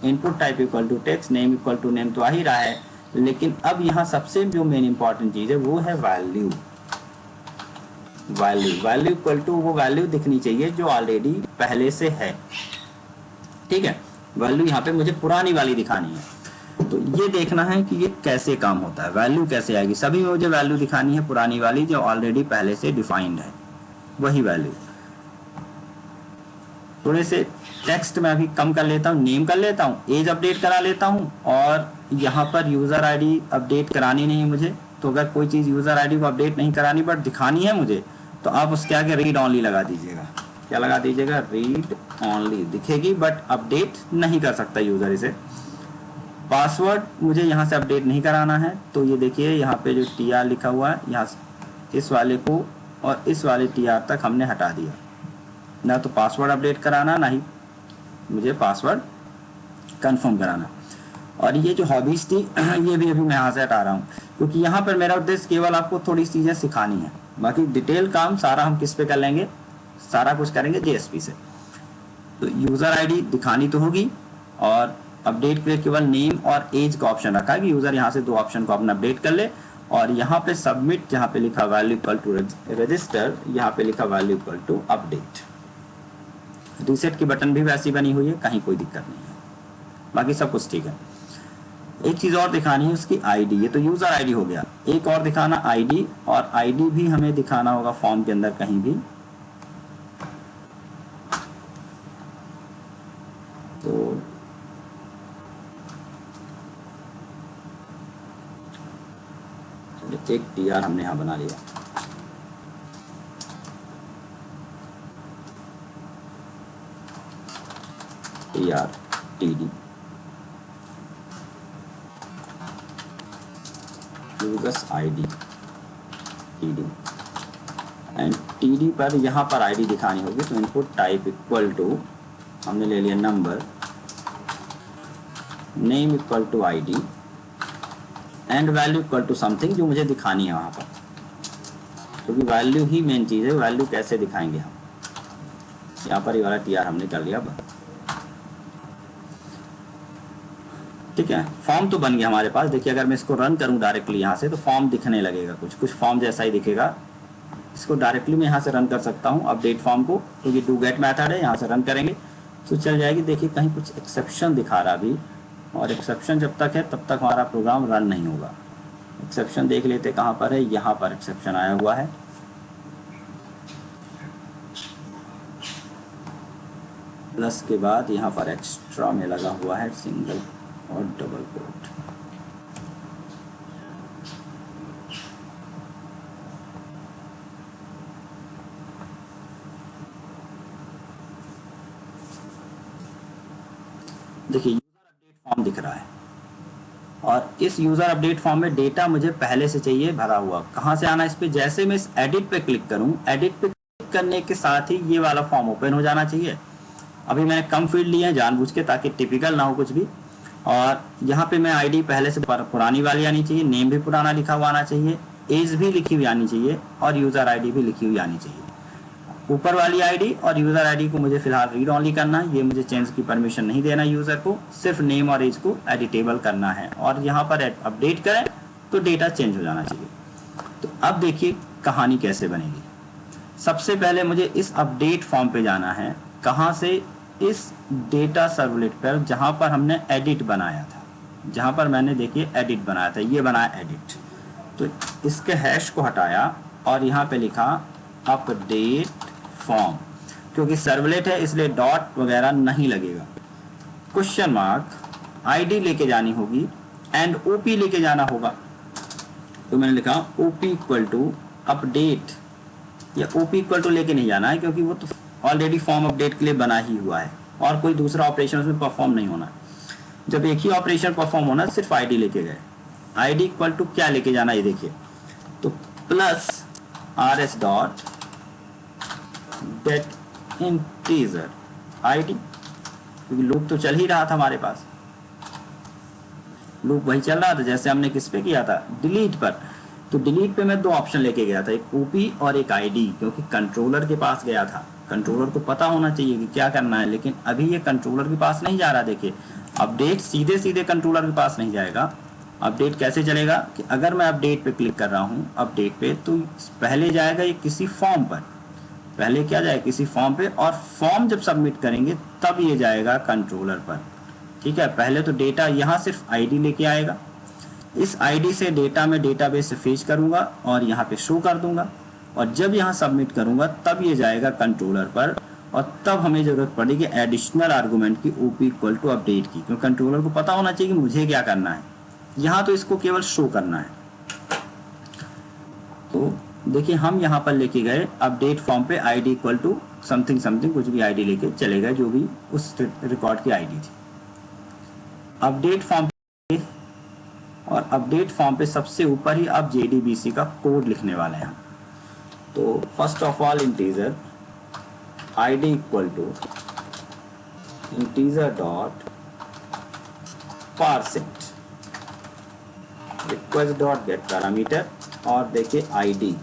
input type equal to text, name equal to name तो आ ही रहा है, लेकिन अब यहाँ सबसे जो मेन इंपॉर्टेंट चीज़ है वो है वैल्यू। वैल्यू इक्वल टू वो वैल्यू दिखनी चाहिए जो ऑलरेडी पहले से है, ठीक है। वैल्यू यहाँ पे मुझे पुरानी वाली दिखानी है, तो ये देखना है कि ये कैसे काम होता है, वैल्यू कैसे आएगी। सभी में मुझे वैल्यू दिखानी है पुरानी वाली जो ऑलरेडी पहले से डिफाइंड है, वही वैल्यू। थोड़े से टेक्स्ट में अभी कम कर लेता हूँ, नेम कर लेता हूँ, एज अपडेट करा लेता हूँ, और यहाँ पर यूज़र आईडी अपडेट करानी नहीं है मुझे। तो अगर कोई चीज़ यूज़र आईडी को अपडेट नहीं करानी बट दिखानी है मुझे, तो आप उसके आगे रीड ऑनली लगा दीजिएगा। क्या लगा दीजिएगा, रीड ऑनली दिखेगी, बट अपडेट नहीं कर सकता यूज़र इसे। पासवर्ड मुझे यहाँ से अपडेट नहीं कराना है, तो ये देखिए यहाँ पे जो TR लिखा हुआ है, यहाँ इस वाले को और इस वाले TR तक हमने हटा दिया। ना तो पासवर्ड अपडेट कराना, ना ही मुझे पासवर्ड कंफर्म कराना। और ये जो हॉबीज थी ये भी अभी मैं यहाँ से हटा रहा हूँ, क्योंकि यहाँ पर मेरा उद्देश्य केवल आपको थोड़ी चीज़ें सिखानी है, बाकी डिटेल काम सारा हम किस पे कर लेंगे, सारा कुछ करेंगे JSP से। तो यूज़र आईडी दिखानी तो होगी, और अपडेट के लिए केवल नेम और एज का ऑप्शन रखा है कि यूज़र यहाँ से दो ऑप्शन को अपना अपडेट कर ले। और यहाँ पे सबमिट, जहाँ पे लिखा वैल्यू इक्वल टू रजिस्टर, यहाँ पे लिखा value equal to update. Reset की बटन भी वैसी बनी हुई है, कहीं कोई दिक्कत नहीं है, बाकी सब कुछ ठीक है। एक चीज़ और दिखानी है, उसकी आईडी। ये तो यूज़र आईडी हो गया, एक और दिखाना आईडी, और आईडी भी हमें दिखाना होगा फॉर्म के अंदर कहीं भी। तो एक TR हमने यहाँ बना लिया, TR TD users ID TD, and TD पर यहाँ पर आईडी दिखानी होगी। तो इनपुट टाइप इक्वल टू हमने ले लिया number, name equal to ID and value equal to something जो मुझे दिखानी है वहाँ पर, क्योंकि वैल्यू ही मेन चीज़ है। वैल्यू कैसे दिखाएंगे हम, यहाँ पर ये वाला TR हमने कर लिया, ठीक है। फॉर्म तो बन गया हमारे पास। देखिए अगर मैं इसको रन करूं डायरेक्टली यहाँ से, तो फॉर्म दिखने लगेगा, कुछ फॉर्म जैसा ही दिखेगा। इसको डायरेक्टली मैं यहाँ से रन कर सकता हूँ अपडेट फॉर्म को, क्योंकि डू गेट मेथड है, यहाँ से रन करेंगे तो चल जाएगी। देखिए कहीं कुछ एक्सेप्शन दिखा रहा अभी, और एक्सेप्शन जब तक है तब तक हमारा प्रोग्राम रन नहीं होगा। एक्सेप्शन देख लेते कहाँ पर है, यहाँ पर एक्सेप्शन आया हुआ है। प्लस के बाद यहाँ पर एक्स्ट्रा में लगा हुआ है सिंगल और डबल कोट। देखिए यूजर अपडेट फॉर्म दिख रहा है, और इस यूजर अपडेट फॉर्म में डेटा मुझे पहले से चाहिए भरा हुआ। कहाँ से आना इस पे, जैसे मैं इस एडिट पे क्लिक करूँ, एडिट पे क्लिक करने के साथ ही ये वाला फॉर्म ओपन हो जाना चाहिए। अभी मैंने कम फील्ड लिए हैं जानबूझ के, ताकि टिपिकल ना हो कुछ भी। और यहाँ पे मैं आईडी पहले से पुरानी वाली आनी चाहिए, नेम भी पुराना लिखा हुआ आना चाहिए, एज भी लिखी हुई आनी चाहिए, और यूजर आईडी भी लिखी हुई आनी चाहिए। ऊपर वाली आईडी और यूजर आईडी को मुझे फिलहाल रीड ऑनली करना है, ये मुझे चेंज की परमिशन नहीं देना यूजर को, सिर्फ नेम और एज को एडिटेबल करना है। और यहाँ पर अपडेट करें तो डेटा चेंज हो जाना चाहिए। तो अब देखिए कहानी कैसे बनेगी। सबसे पहले मुझे इस अपडेट फॉर्म पे जाना है। कहाँ से, इस डेटा सर्वलेट पर जहाँ पर हमने एडिट बनाया था, जहाँ पर मैंने देखिए एडिट बनाया था, ये बनाया एडिट। तो इसके हैश को हटाया और यहाँ पे लिखा अपडेट फॉर्म। क्योंकि सर्वलेट है इसलिए डॉट वगैरह नहीं लगेगा। क्वेश्चन मार्क, आईडी लेके जानी होगी एंड ओपी लेके जाना होगा। तो मैंने लिखा ओपी इक्वल टू अपडेट, या ओपी इक्वल टू लेके नहीं जाना है क्योंकि वो तो ऑलरेडी फॉर्म अपडेट के लिए बना ही हुआ है और कोई दूसरा ऑपरेशन उसमें परफॉर्म नहीं होना। जब एक ही ऑपरेशन परफॉर्म होना, सिर्फ आईडी लेके गए। आईडी इक्वल टू क्या लेके जाना, ये देखिए, तो plus rs dot get integer ID, क्योंकि लूप तो चल ही रहा था हमारे पास, लूप वही चल रहा था जैसे हमने किस पे किया था, डिलीट पर। तो डिलीट पे मैं दो ऑप्शन लेके गया था, एक ओपी और एक आईडी, क्योंकि कंट्रोलर के पास गया था। कंट्रोलर को पता होना चाहिए कि क्या करना है, लेकिन अभी ये कंट्रोलर के पास नहीं जा रहा। देखिए अपडेट सीधे सीधे कंट्रोलर के पास नहीं जाएगा। अपडेट कैसे चलेगा कि अगर मैं अपडेट पे क्लिक कर रहा हूँ, अपडेट पे, तो पहले जाएगा ये किसी फॉर्म पर, पहले क्या जाए किसी फॉर्म पे, और फॉर्म जब सबमिट करेंगे तब ये जाएगा कंट्रोलर पर। ठीक है, पहले तो डेटा यहाँ सिर्फ आईडी लेके आएगा, इस आईडी से डेटा में डेटाबेस से फेच करूंगा और यहाँ पे शो कर दूंगा, और जब यहाँ सबमिट करूंगा तब ये जाएगा कंट्रोलर पर, और तब हमें जरूरत पड़ेगी एडिशनल आर्गुमेंट की ओपी इक्वल टू अपडेट की, क्योंकि कंट्रोलर को पता होना चाहिए कि मुझे क्या करना है। यहाँ तो इसको केवल शो करना है। तो देखिए हम यहाँ पर लेके गए अपडेट फॉर्म पे ID equal to something something, कुछ भी आईडी लेके चले गए जो भी उस रिकॉर्ड की आईडी थी। अपडेट फॉर्म पे, और अपडेट फॉर्म पे सबसे ऊपर ही आप JDBC का कोड लिखने वाले हैं। तो first of all integer ID equal to integer dot parse int request dot get parameter, और देखिए आईडी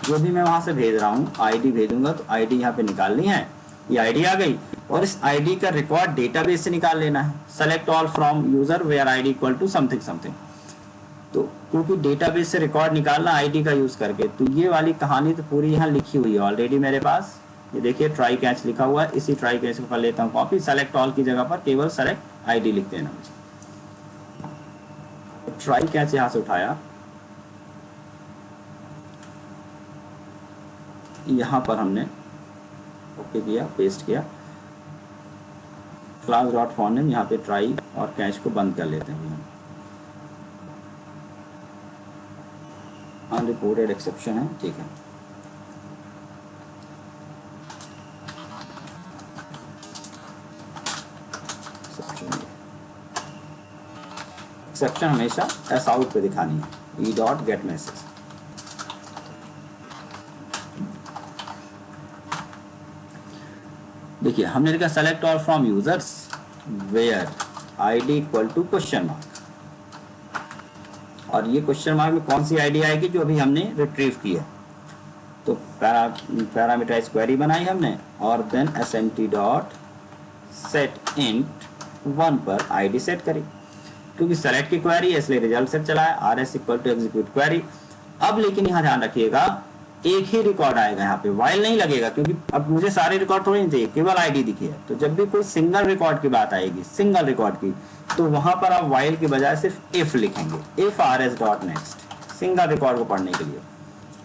जो भी मैं वहां से भेज रहा हूँ, आईडी भेजूंगा तो आईडी यहाँ पे निकालनी है। ये आईडी आ गई, और इस आईडी का रिकॉर्ड डेटाबेस से निकाल लेना है। Select all from user where ID equal to something something. तो क्योंकि डेटाबेस से रिकॉर्ड निकालना आईडी का यूज करके, तो ये वाली कहानी तो पूरी यहाँ लिखी हुई है ऑलरेडी मेरे पास। ये देखिए ट्राई कैच लिखा हुआ है, इसी ट्राई कैच को कर लेता हूँ कॉपी। सेलेक्ट ऑल की जगह पर केवल सेलेक्ट आईडी लिख देना मुझे। ट्राई कैच यहाँ से उठाया, यहाँ पर हमने ओके किया, पेस्ट किया, क्लास डॉट फॉन्ट नेम, यहाँ पे ट्राई और कैच को बंद कर लेते हैं। अनरिपोर्टेड एक्सेप्शन है, ठीक है। एक्सेप्शन हमेशा एस आउट पे दिखानी है, ई डॉट गेट मैसेज। देखिए हमने लिखा select all from users where ID equal to question mark, और ये क्वेश्चन मार्क में कौन सी आईडी आएगी जो अभी हमने रिट्रीव की है। तो पैरामीटराइज क्वेरी बनाई हमने, और then SNT dot set int 1 पर आईडी सेट करी, क्योंकि सेलेक्ट की क्वेरी है इसलिए रिजल्ट सेट चला है, RS equal to execute query. अब लेकिन यहाँ ध्यान रखिएगा एक ही रिकॉर्ड आएगा, यहाँ पे वाइल नहीं लगेगा, क्योंकि अब मुझे सारे रिकॉर्ड थोड़ी नहीं चाहिए, केवल आईडी दिखी है। तो जब भी कोई सिंगल रिकॉर्ड की बात आएगी, सिंगल रिकॉर्ड की, तो वहां पर आप वाइल की बजाय सिर्फ इफ लिखेंगे, if RS dot next, single record को पढ़ने के लिए।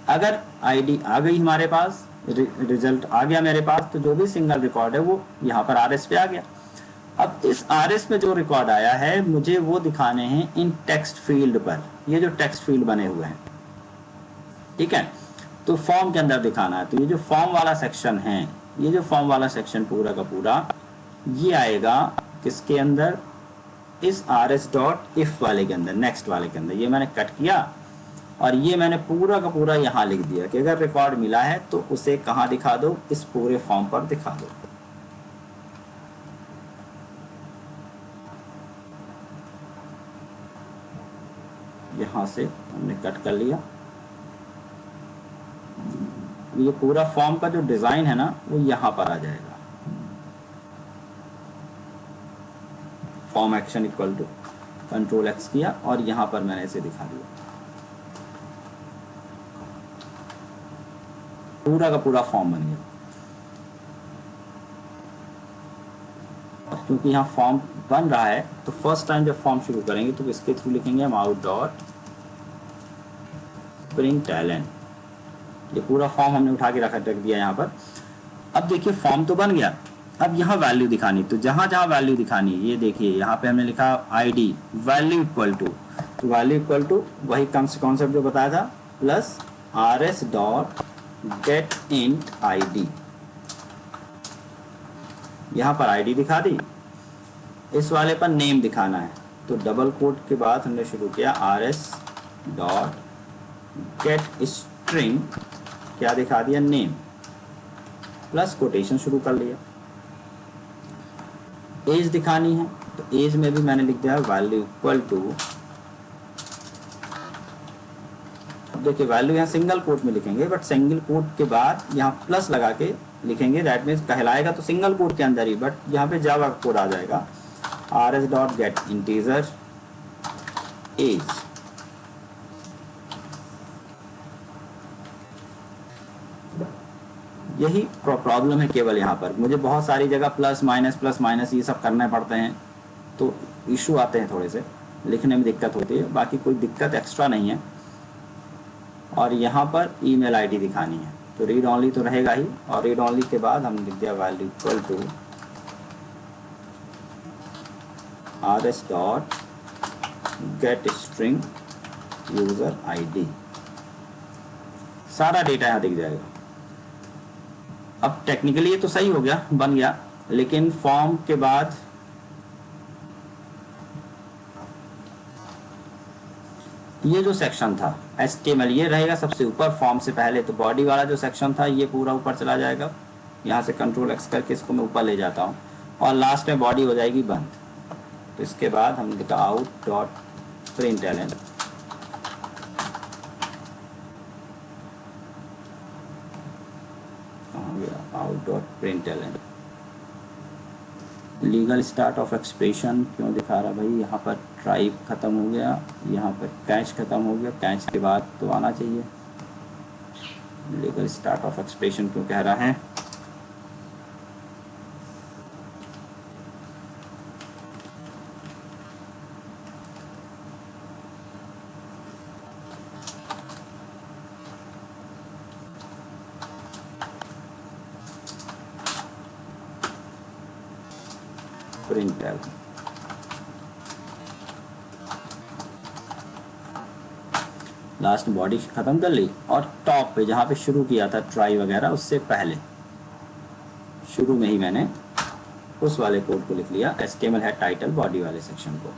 अगर आईडी आ गई हमारे पास, रिजल्ट आ गया मेरे पास, तो जो भी सिंगल रिकॉर्ड है वो यहाँ पर RS पे आ गया। अब इस RS में जो रिकॉर्ड आया है मुझे वो दिखाने हैं इन टेक्स्ट फील्ड पर, ये जो टेक्स्ट फील्ड बने हुए हैं, ठीक है। तो फॉर्म के अंदर दिखाना है। तो ये जो फॉर्म वाला सेक्शन है, ये जो फॉर्म वाला सेक्शन पूरा का पूरा ये आएगा किसके अंदर, इस RS डॉट इफ वाले के अंदर, नेक्स्ट वाले के अंदर। ये मैंने कट किया और ये मैंने पूरा का पूरा यहाँ लिख दिया कि अगर रिकॉर्ड मिला है तो उसे कहाँ दिखा दो, इस पूरे फॉर्म पर दिखा दो। यहाँ से हमने कट कर लिया। ये पूरा फॉर्म का जो डिजाइन है ना वो यहाँ पर आ जाएगा। Form action equal to control X किया और यहाँ पर मैंने इसे दिखा दिया। पूरा का पूरा फॉर्म बन गया। क्योंकि यहाँ फॉर्म बन रहा है तो फर्स्ट टाइम जब फॉर्म शुरू करेंगे तो इसके थ्रू लिखेंगे हम आउट डॉट प्रिंटलन। ये पूरा फॉर्म हमने उठा के रख दिया यहाँ पर। अब देखिए फॉर्म तो बन गया, अब यहाँ वैल्यू दिखानी, तो जहाँ जहाँ वैल्यू दिखानी, ये देखिए यहाँ पे हमने लिखा ID वैल्यू इक्वल टू, तो वैल्यू इक्वल टू वही कॉन्सेप्ट जो बताया था, plus RS dot get int ID। यहाँ पर ID दिखा दी, इस वाले पर नेम दिखाना है, तो डबल कोट के बाद हमने शुरू किया RS डॉट गेट स्ट्रिंग, क्या दिखा दिया, नेम, प्लस कोटेशन शुरू कर लिया। एज दिखानी है तो एज में भी मैंने लिख दिया वैल्यू इक्वल टू, देखिए वैल्यू यहाँ सिंगल कोट में लिखेंगे, बट सिंगल कोट के बाद यहाँ प्लस लगा के लिखेंगे, दैट मीन्स कहलाएगा तो सिंगल कोट के अंदर ही, बट यहाँ पे जावा कोड आ जाएगा। RS dot get integer as, यही प्रॉब्लम है केवल यहाँ पर। मुझे बहुत सारी जगह प्लस माइनस ये सब करने पड़ते हैं, तो इशू आते हैं, थोड़े से लिखने में दिक्कत होती है, बाकी कोई दिक्कत एक्स्ट्रा नहीं है। और यहाँ पर ईमेल ID दिखानी है, तो रीड ऑनली तो रहेगा ही, और रीड ऑनली के बाद हम लिख दिया value equal to RS dot get string user ID। सारा डेटा यहाँ दिख जाएगा। अब टेक्निकली ये तो सही हो गया, बन गया, लेकिन फॉर्म के बाद ये जो सेक्शन था HTML ये रहेगा सबसे ऊपर फॉर्म से पहले, तो बॉडी वाला जो सेक्शन था ये पूरा ऊपर चला जाएगा। यहाँ से कंट्रोल X करके इसको मैं ऊपर ले जाता हूँ और लास्ट में बॉडी हो जाएगी बंद। तो इसके बाद हम लिखा out dot println, out dot println. Legal start of expression क्यों दिखा रहा भाई, यहाँ पर ट्राइब खत्म हो गया, यहाँ पर कैच खत्म हो गया, कैच के बाद तो आना चाहिए। लीगल स्टार्ट ऑफ एक्सप्रेशन क्यों कह रहा है, प्रिंटलन। लास्ट में बॉडी खत्म कर ली, और टॉप पे जहाँ पे शुरू किया था ट्राई वगैरह, उससे पहले शुरू में ही मैंने उस वाले कोड को लिख लिया, HTML है टाइटल बॉडी वाले सेक्शन को।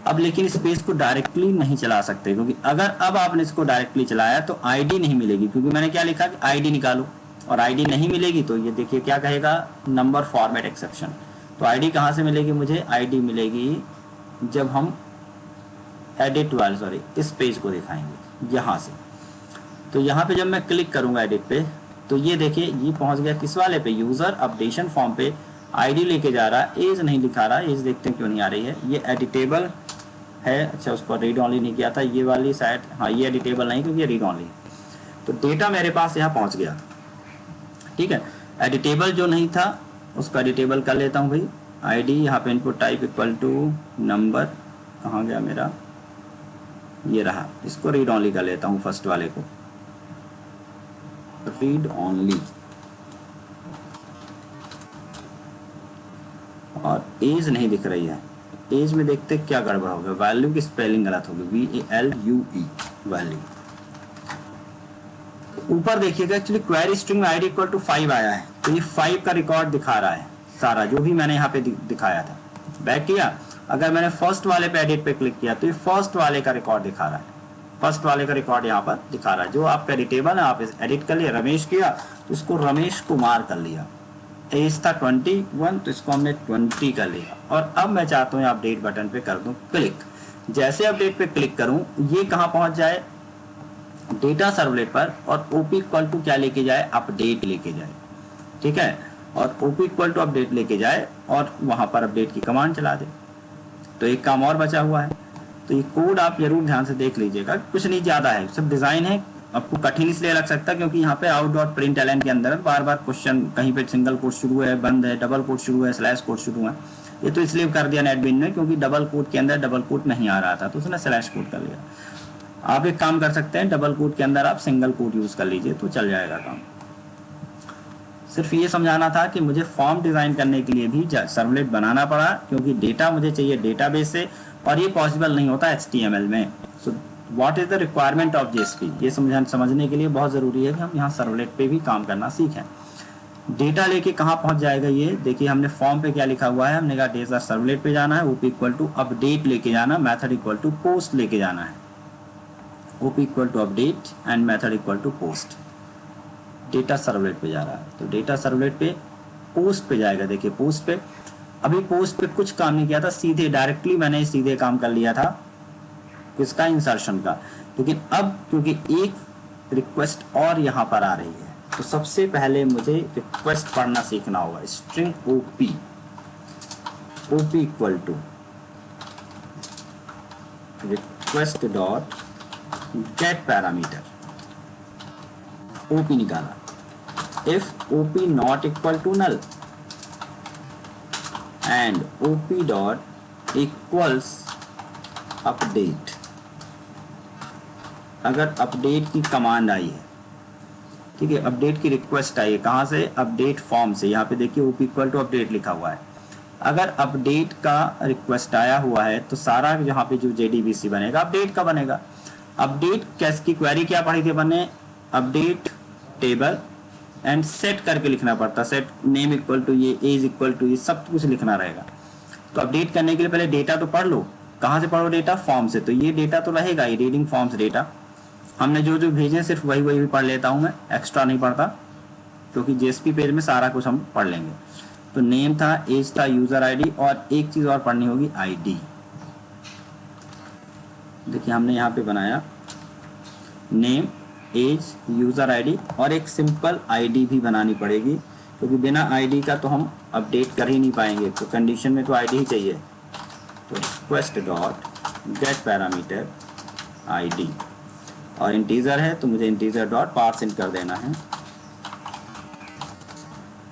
अब लेकिन इस पेज को डायरेक्टली नहीं चला सकते, क्योंकि अगर अब आपने इसको डायरेक्टली चलाया तो ID नहीं मिलेगी, क्योंकि मैंने क्या लिखा कि ID निकालो, और ID नहीं मिलेगी तो ये देखिए क्या कहेगा, नंबर फॉर्मेट एक्सेप्शन। तो ID कहाँ से मिलेगी मुझे, ID मिलेगी जब हम एडिट वाले इस पेज को दिखाएंगे यहाँ से। तो यहाँ पे जब मैं क्लिक करूँगा एडिट पे, तो ये देखिए ये पहुँच गया किस वाले पे, यूज़र अपडेशन फॉर्म पे। ID लेके जा रहा है, एज नहीं लिखा रहा, एज देखते हैं क्यों नहीं आ रही है। ये एडिटेबल है, अच्छा उसको रीड ऑनली नहीं किया था, ये वाली साइड, हाँ ये एडिटेबल नहीं क्योंकि ये रीड ऑनली। तो डेटा मेरे पास यहाँ पहुँच गया, ठीक है। एडिटेबल जो नहीं था उसको एडिटेबल कर लेता हूँ भाई। ID यहाँ पे input type equal to number, कहाँ गया मेरा, ये रहा, इसको रीड ऑनली कर लेता हूँ, फर्स्ट वाले को रीड ऑनली। और एज नहीं दिख रही है, एज में देखते क्या गड़बड़ हो गया, वैल्यू की स्पेलिंग गलत होगी, VALUE वैल्यू। ऊपर देखिएगा एक्चुअली क्वेरी स्ट्रिंग में id इक्वल टू 5 आया है, तो ये 5 का रिकॉर्ड दिखा रहा है सारा जो भी मैंने यहाँ पे दिखाया था। बैक किया, अगर मैंने फर्स्ट वाले पे एडिट पे क्लिक किया तो ये फर्स्ट वाले का रिकॉर्ड दिखा रहा है, फर्स्ट वाले का रिकॉर्ड यहाँ पर दिखा रहा है। जो आपका एडिटेबल है आप इस एडिट कर लिया, रमेश किया तो इसको रमेश कुमार कर लिया, एज था 21 तो इसको हमने 20 कर लिया। और अब मैं चाहता हूँ अपडेट बटन पे कर दूं क्लिक। जैसे अपडेट पे क्लिक करूं ये कहाँ पहुंच जाए, डेटा सर्वलेट पर, और ओपी इक्वल टू क्या लेके जाए, अपडेट लेके जाए, ठीक है। और ओपी इक्वल टू अपडेट लेके जाए और वहां पर अपडेट की कमांड चला दे। तो एक काम और बचा हुआ है, तो ये कोड आप जरूर ध्यान से देख लीजिएगा, कुछ नहीं ज्यादा है, सब डिजाइन है। आपको कठिन इसलिए लग सकता है क्योंकि यहाँ पे आउट डॉट प्रिंट एलन के अंदर बार बार क्वेश्चन, कहीं पे सिंगल कोट शुरू है, बंद है, डबल कोट शुरू है, स्लैश कोट शुरू है। ये तो इसलिए कर दिया नेटबिन ने क्योंकि डबल कोट के अंदर डबल कोट नहीं आ रहा था, तो उसने स्लैश कोट कर लिया। आप एक काम कर सकते हैं, डबल कोट के अंदर आप सिंगल कोट यूज कर लीजिए तो चल जाएगा काम। सिर्फ ये समझाना था कि मुझे फॉर्म डिजाइन करने के लिए भी सर्वलेट बनाना पड़ा, क्योंकि डेटा मुझे चाहिए डेटाबेस से, और ये पॉसिबल नहीं होता HTML में। So what is the requirement of JSP, ये समझने के लिए बहुत जरूरी है कि हम यहाँ सर्वलेट पे भी काम करना सीखें। डेटा लेके कहाँ पहुंच जाएगा ये देखिए, हमने फॉर्म पे क्या लिखा हुआ है, हमने कहा डेटा सर्वलेट पे जाना है, ओपी इक्वल टू अपडेट लेके जाना, मेथड इक्वल टू पोस्ट लेके जाना है। OP equal to update and method equal to post. Data servlet पे जा रहा है, तो डेटा सर्वलेट पे पोस्ट पे जाएगा। देखिए पोस्ट पे, अभी पोस्ट पे कुछ काम नहीं किया था, सीधे डायरेक्टली मैंने सीधे काम कर लिया था किसका, इंसर्शन का। लेकिन अब क्योंकि एक रिक्वेस्ट और यहाँ पर आ रही है, तो सबसे पहले मुझे रिक्वेस्ट पढ़ना सीखना होगा। String op, op equal to request dot get parameter, op निकाला। If OP not equal to null and op dot equals update, अगर अपडेट की कमांड आई है, ठीक है, अपडेट की रिक्वेस्ट आई है, कहाँ से, अपडेट फॉर्म से। यहाँ पे देखिए ओपी इक्वल टू अपडेट लिखा हुआ है। अगर अपडेट का रिक्वेस्ट आया हुआ है तो सारा यहाँ पे जो JDBC बनेगा अपडेट का बनेगा। अपडेट कैस की क्वेरी क्या पढ़ी थी बने, अपडेट टेबल एंड सेट करके लिखना पड़ता, सेट नेम इक्वल टू ये, एज इक्वल टू ये, सब कुछ लिखना रहेगा। तो अपडेट करने के लिए पहले डेटा तो पढ़ लो, कहाँ से पढ़ो, डेटा फॉर्म से। तो ये डेटा तो रहेगा ही, रीडिंग फॉर्म्स डेटा हमने जो जो भेजे सिर्फ वही वही भी पढ़ लेता हूँ मैं, एक्स्ट्रा नहीं पढ़ता, क्योंकि JSP पेज में सारा कुछ हम पढ़ लेंगे। तो नेम था, एज था, यूजर आईडी, और एक चीज और पढ़नी होगी आईडी। देखिए हमने यहाँ पे बनाया नेम, एज, यूजर आईडी, और एक सिंपल आईडी भी बनानी पड़ेगी, क्योंकि बिना आईडी का तो हम अपडेट कर ही नहीं पाएंगे, तो कंडीशन में तो आईडी ही चाहिए। तो request dot get parameter ID, और इंटीजर है तो मुझे इंटीजर डॉट पार्सेंट कर देना है।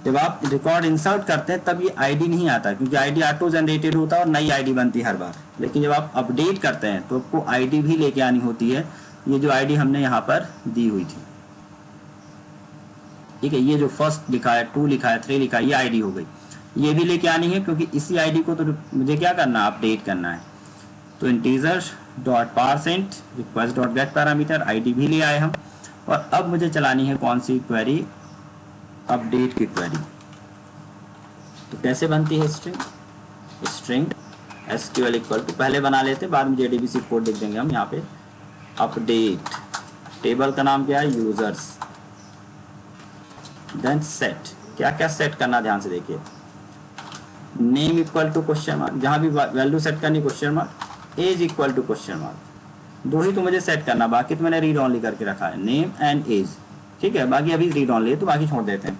जब आप रिकॉर्ड इंसर्ट करते हैं तब ये आईडी नहीं आता, क्योंकि आईडी ऑटो जनरेटेड होता है और नई आईडी बनती है हर बार। लेकिन जब आप अपडेट करते हैं तो आपको आईडी भी लेके आनी होती है। ये जो आईडी हमने यहाँ पर दी हुई थी, ठीक है, ये जो फर्स्ट लिखा है, 2 लिखा है, 3 लिखा है, ये आईडी हो गई, ये भी लेके आनी है, क्योंकि इसी आईडी को तो मुझे क्या करना है, अपडेट करना है। तो integer dot per cent request dot get parameter, ID भी ले आए हम। और अब मुझे चलानी है कौन सी क्वेरी, अपडेट की क्वेरी। तो कैसे बनती है स्ट्रिंग SQL इक्वल टू, पहले बना लेते हैं, बाद में JDBC कोड लिख देंगे हम यहाँ पे। अपडेट, टेबल का नाम क्या है, यूजर्स, देन सेट, क्या क्या सेट करना ध्यान से देखिए। Name equal to question mark, जहाँ भी वैल्यू सेट करनी question mark, age equal to question mark, 2 ही तो मुझे सेट करना, बाकी तो मैंने रीड ऑनली करके रखा है, नेम एंड एज, ठीक है, बाकी अभी रीड ऑनली है तो बाकी छोड़ देते हैं।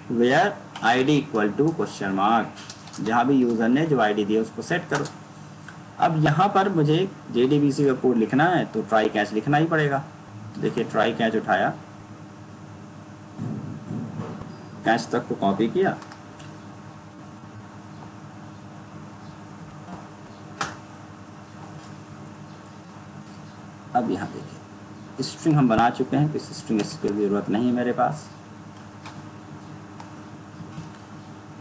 Where ID equal to question mark, जहाँ भी यूजर ने जो आईडी दी है उसको सेट करो। अब यहाँ पर मुझे JDBC का कोड लिखना है तो ट्राई कैच लिखना ही पड़ेगा। देखिए ट्राई कैच उठाया, कैच तक को कॉपी किया, अब यहाँ देखिए स्ट्रिंग हम बना चुके हैं, इस स्ट्रिंग की जरूरत नहीं है मेरे पास।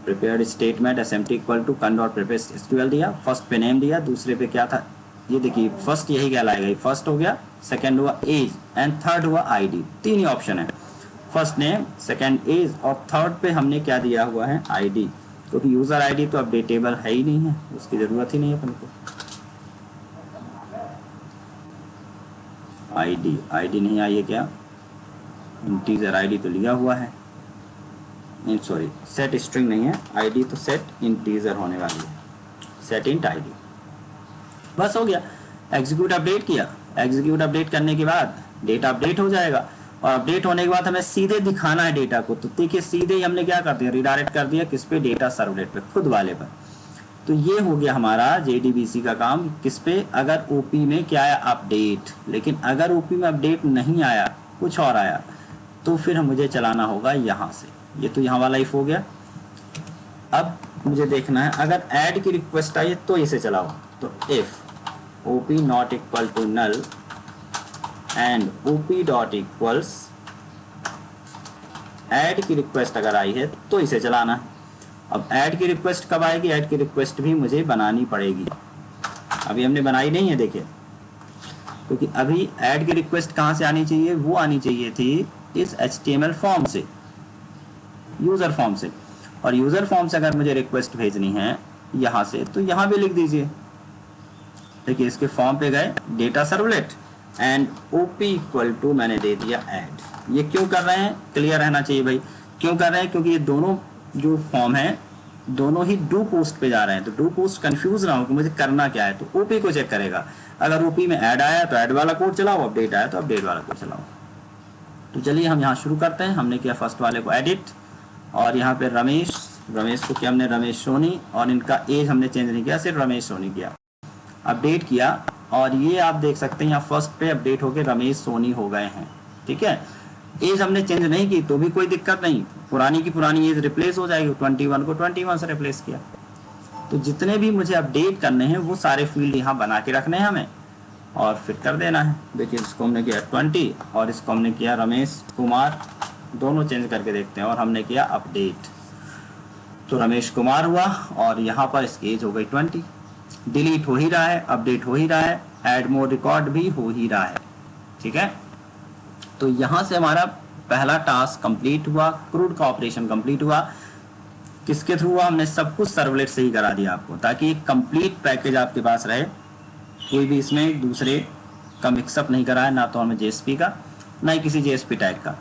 Prepared statement SMT equal to con dot prepare SQL दिया, फर्स्ट पे नेम दिया, दूसरे पे क्या था, ये देखिए फर्स्ट यही कहलाएगा, फर्स्ट हो गया, सेकंड हुआ एज एंड थर्ड हुआ आईडी। तीन ही ऑप्शन है, फर्स्ट नेम, सेकंड एज और थर्ड पे हमने क्या दिया हुआ है आईडी, क्योंकि यूजर आईडी तो अपडेटेबल है ही नहीं है, उसकी जरूरत ही नहीं है अपन को। आईडी नहीं आई है क्या, इंटीजर आईडी तो लिया हुआ है, सॉरी सेट स्ट्रिंग नहीं है, आईडी तो सेट इंटीजर होने वाली है, सेट इंट आईडी। बस हो गया, एग्जीक्यूट अपडेट किया, एग्जीक्यूट अपडेट करने के बाद डेटा अपडेट हो जाएगा, और अपडेट होने के बाद हमें सीधे दिखाना है डेटा को, तो देखिए सीधे ही हमने क्या कर दिया, रिडायरेक्ट कर दिया किस पे, डेटा सर्वलेट पे, खुद वाले पर। तो ये हो गया हमारा JDBC का काम, किस पे, अगर ओपी में क्या आया अपडेट, लेकिन अगर ओपी में अपडेट नहीं आया, कुछ और आया, तो फिर मुझे चलाना होगा यहाँ से। ये तो यहाँ वाला इफ हो गया। अब मुझे देखना है अगर ऐड की रिक्वेस्ट आई तो इसे चलाओ, तो if op not equal to null and op dot equals add की रिक्वेस्ट अगर आई है तो इसे चलाना है। अब ऐड की रिक्वेस्ट कब आएगी, ऐड की रिक्वेस्ट भी मुझे बनानी पड़ेगी, अभी हमने बनाई नहीं है देखिए, क्योंकि अभी ऐड की रिक्वेस्ट कहाँ से आनी चाहिए, वो आनी चाहिए थी इस HTML फॉर्म से, यूजर फॉर्म से, और यूजर फॉर्म से अगर मुझे रिक्वेस्ट भेजनी है यहाँ से, तो यहाँ भी लिख दीजिए, देखिए इसके फॉर्म पे गए, data servlet and op equal to मैंने दे दिया ऐड। ये क्यों कर रहे हैं, क्लियर रहना चाहिए भाई, क्यों कर रहे हैं, क्योंकि ये दोनों जो फॉर्म है दोनों ही डू पोस्ट पे जा रहे हैं, तो डू पोस्ट कंफ्यूज ना हो कि मुझे करना क्या है, तो ओपी को चेक करेगा, अगर ओपी में ऐड आया तो ऐड वाला कोड चलाओ, अपडेट आया तो अपडेट वाला कोड चलाओ। तो चलिए हम यहाँ शुरू करते हैं। हमने किया फर्स्ट वाले को एडिट, और यहाँ पे रमेश को किया हमने रमेश सोनी, और इनका एज हमने चेंज नहीं किया, सिर्फ रमेश सोनी किया, अपडेट किया, और ये आप देख सकते हैं यहाँ फर्स्ट पे अपडेट होके रमेश सोनी हो गए हैं। ठीक है, एज हमने चेंज नहीं की तो भी कोई दिक्कत नहीं, पुरानी की पुरानी एज रिप्लेस हो जाएगी, 21 को 21 से रिप्लेस किया। तो जितने भी मुझे अपडेट करने हैं वो सारे फील्ड यहाँ बना के रखने हैं हमें, और फिर कर देना है। देखिए इसको हमने किया 20 और इसको हमने किया रमेश कुमार, दोनों चेंज करके देखते हैं, और हमने किया अपडेट, तो रमेश कुमार हुआ, और यहाँ पर इसकी एज हो गई 20। डिलीट हो ही रहा है, अपडेट हो ही रहा है, ऐड मोर रिकॉर्ड भी हो ही रहा है। ठीक है, तो यहाँ से हमारा पहला टास्क कंप्लीट हुआ, क्रूड का ऑपरेशन कंप्लीट हुआ। किसके थ्रू हुआ, हमने सब कुछ सर्वलेट से ही करा दिया आपको, ताकि एक कंप्लीट पैकेज आपके पास रहे, कोई भी इसमें दूसरे का मिक्सअप नहीं करा है, ना तो हमें JSP का ना ही किसी JSP टैग का।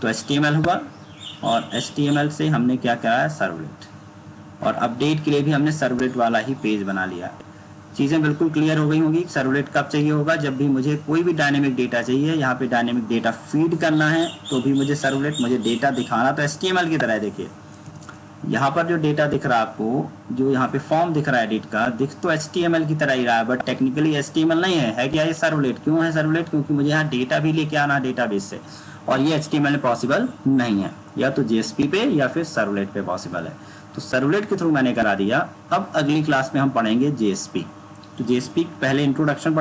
तो HTML हुआ, और HTML से हमने क्या करा है सर्वलेट, और अपडेट के लिए भी हमने सर्वलेट वाला ही पेज बना लिया। चीज़ें बिल्कुल क्लियर हो गई होंगी। सर्वलेट कब चाहिए होगा, जब भी मुझे कोई भी डायनेमिक डेटा चाहिए, यहाँ पे डायनेमिक डेटा फीड करना है तो भी मुझे सर्वलेट, मुझे डेटा दिखाना तो HTML की तरह है। देखिए यहाँ पर जो डेटा दिख रहा है आपको, जो यहाँ पे फॉर्म दिख रहा है एडिट का, दिख तो HTML की तरह ही रहा है, बट टेक्निकली HTML नहीं है क्या ये सर्वलेट। क्यों है सर्वलेट, क्योंकि मुझे यहाँ डेटा भी लेके आना है डेटाबेस से, और ये HTML में पॉसिबल नहीं है, या तो JSP पे या फिर सर्वलेट पे पॉसिबल है। तो सर्वलेट के थ्रू मैंने करा दिया। अब अगली क्लास में हम पढ़ेंगे JSP। तो JSP पहले इंट्रोडक्शन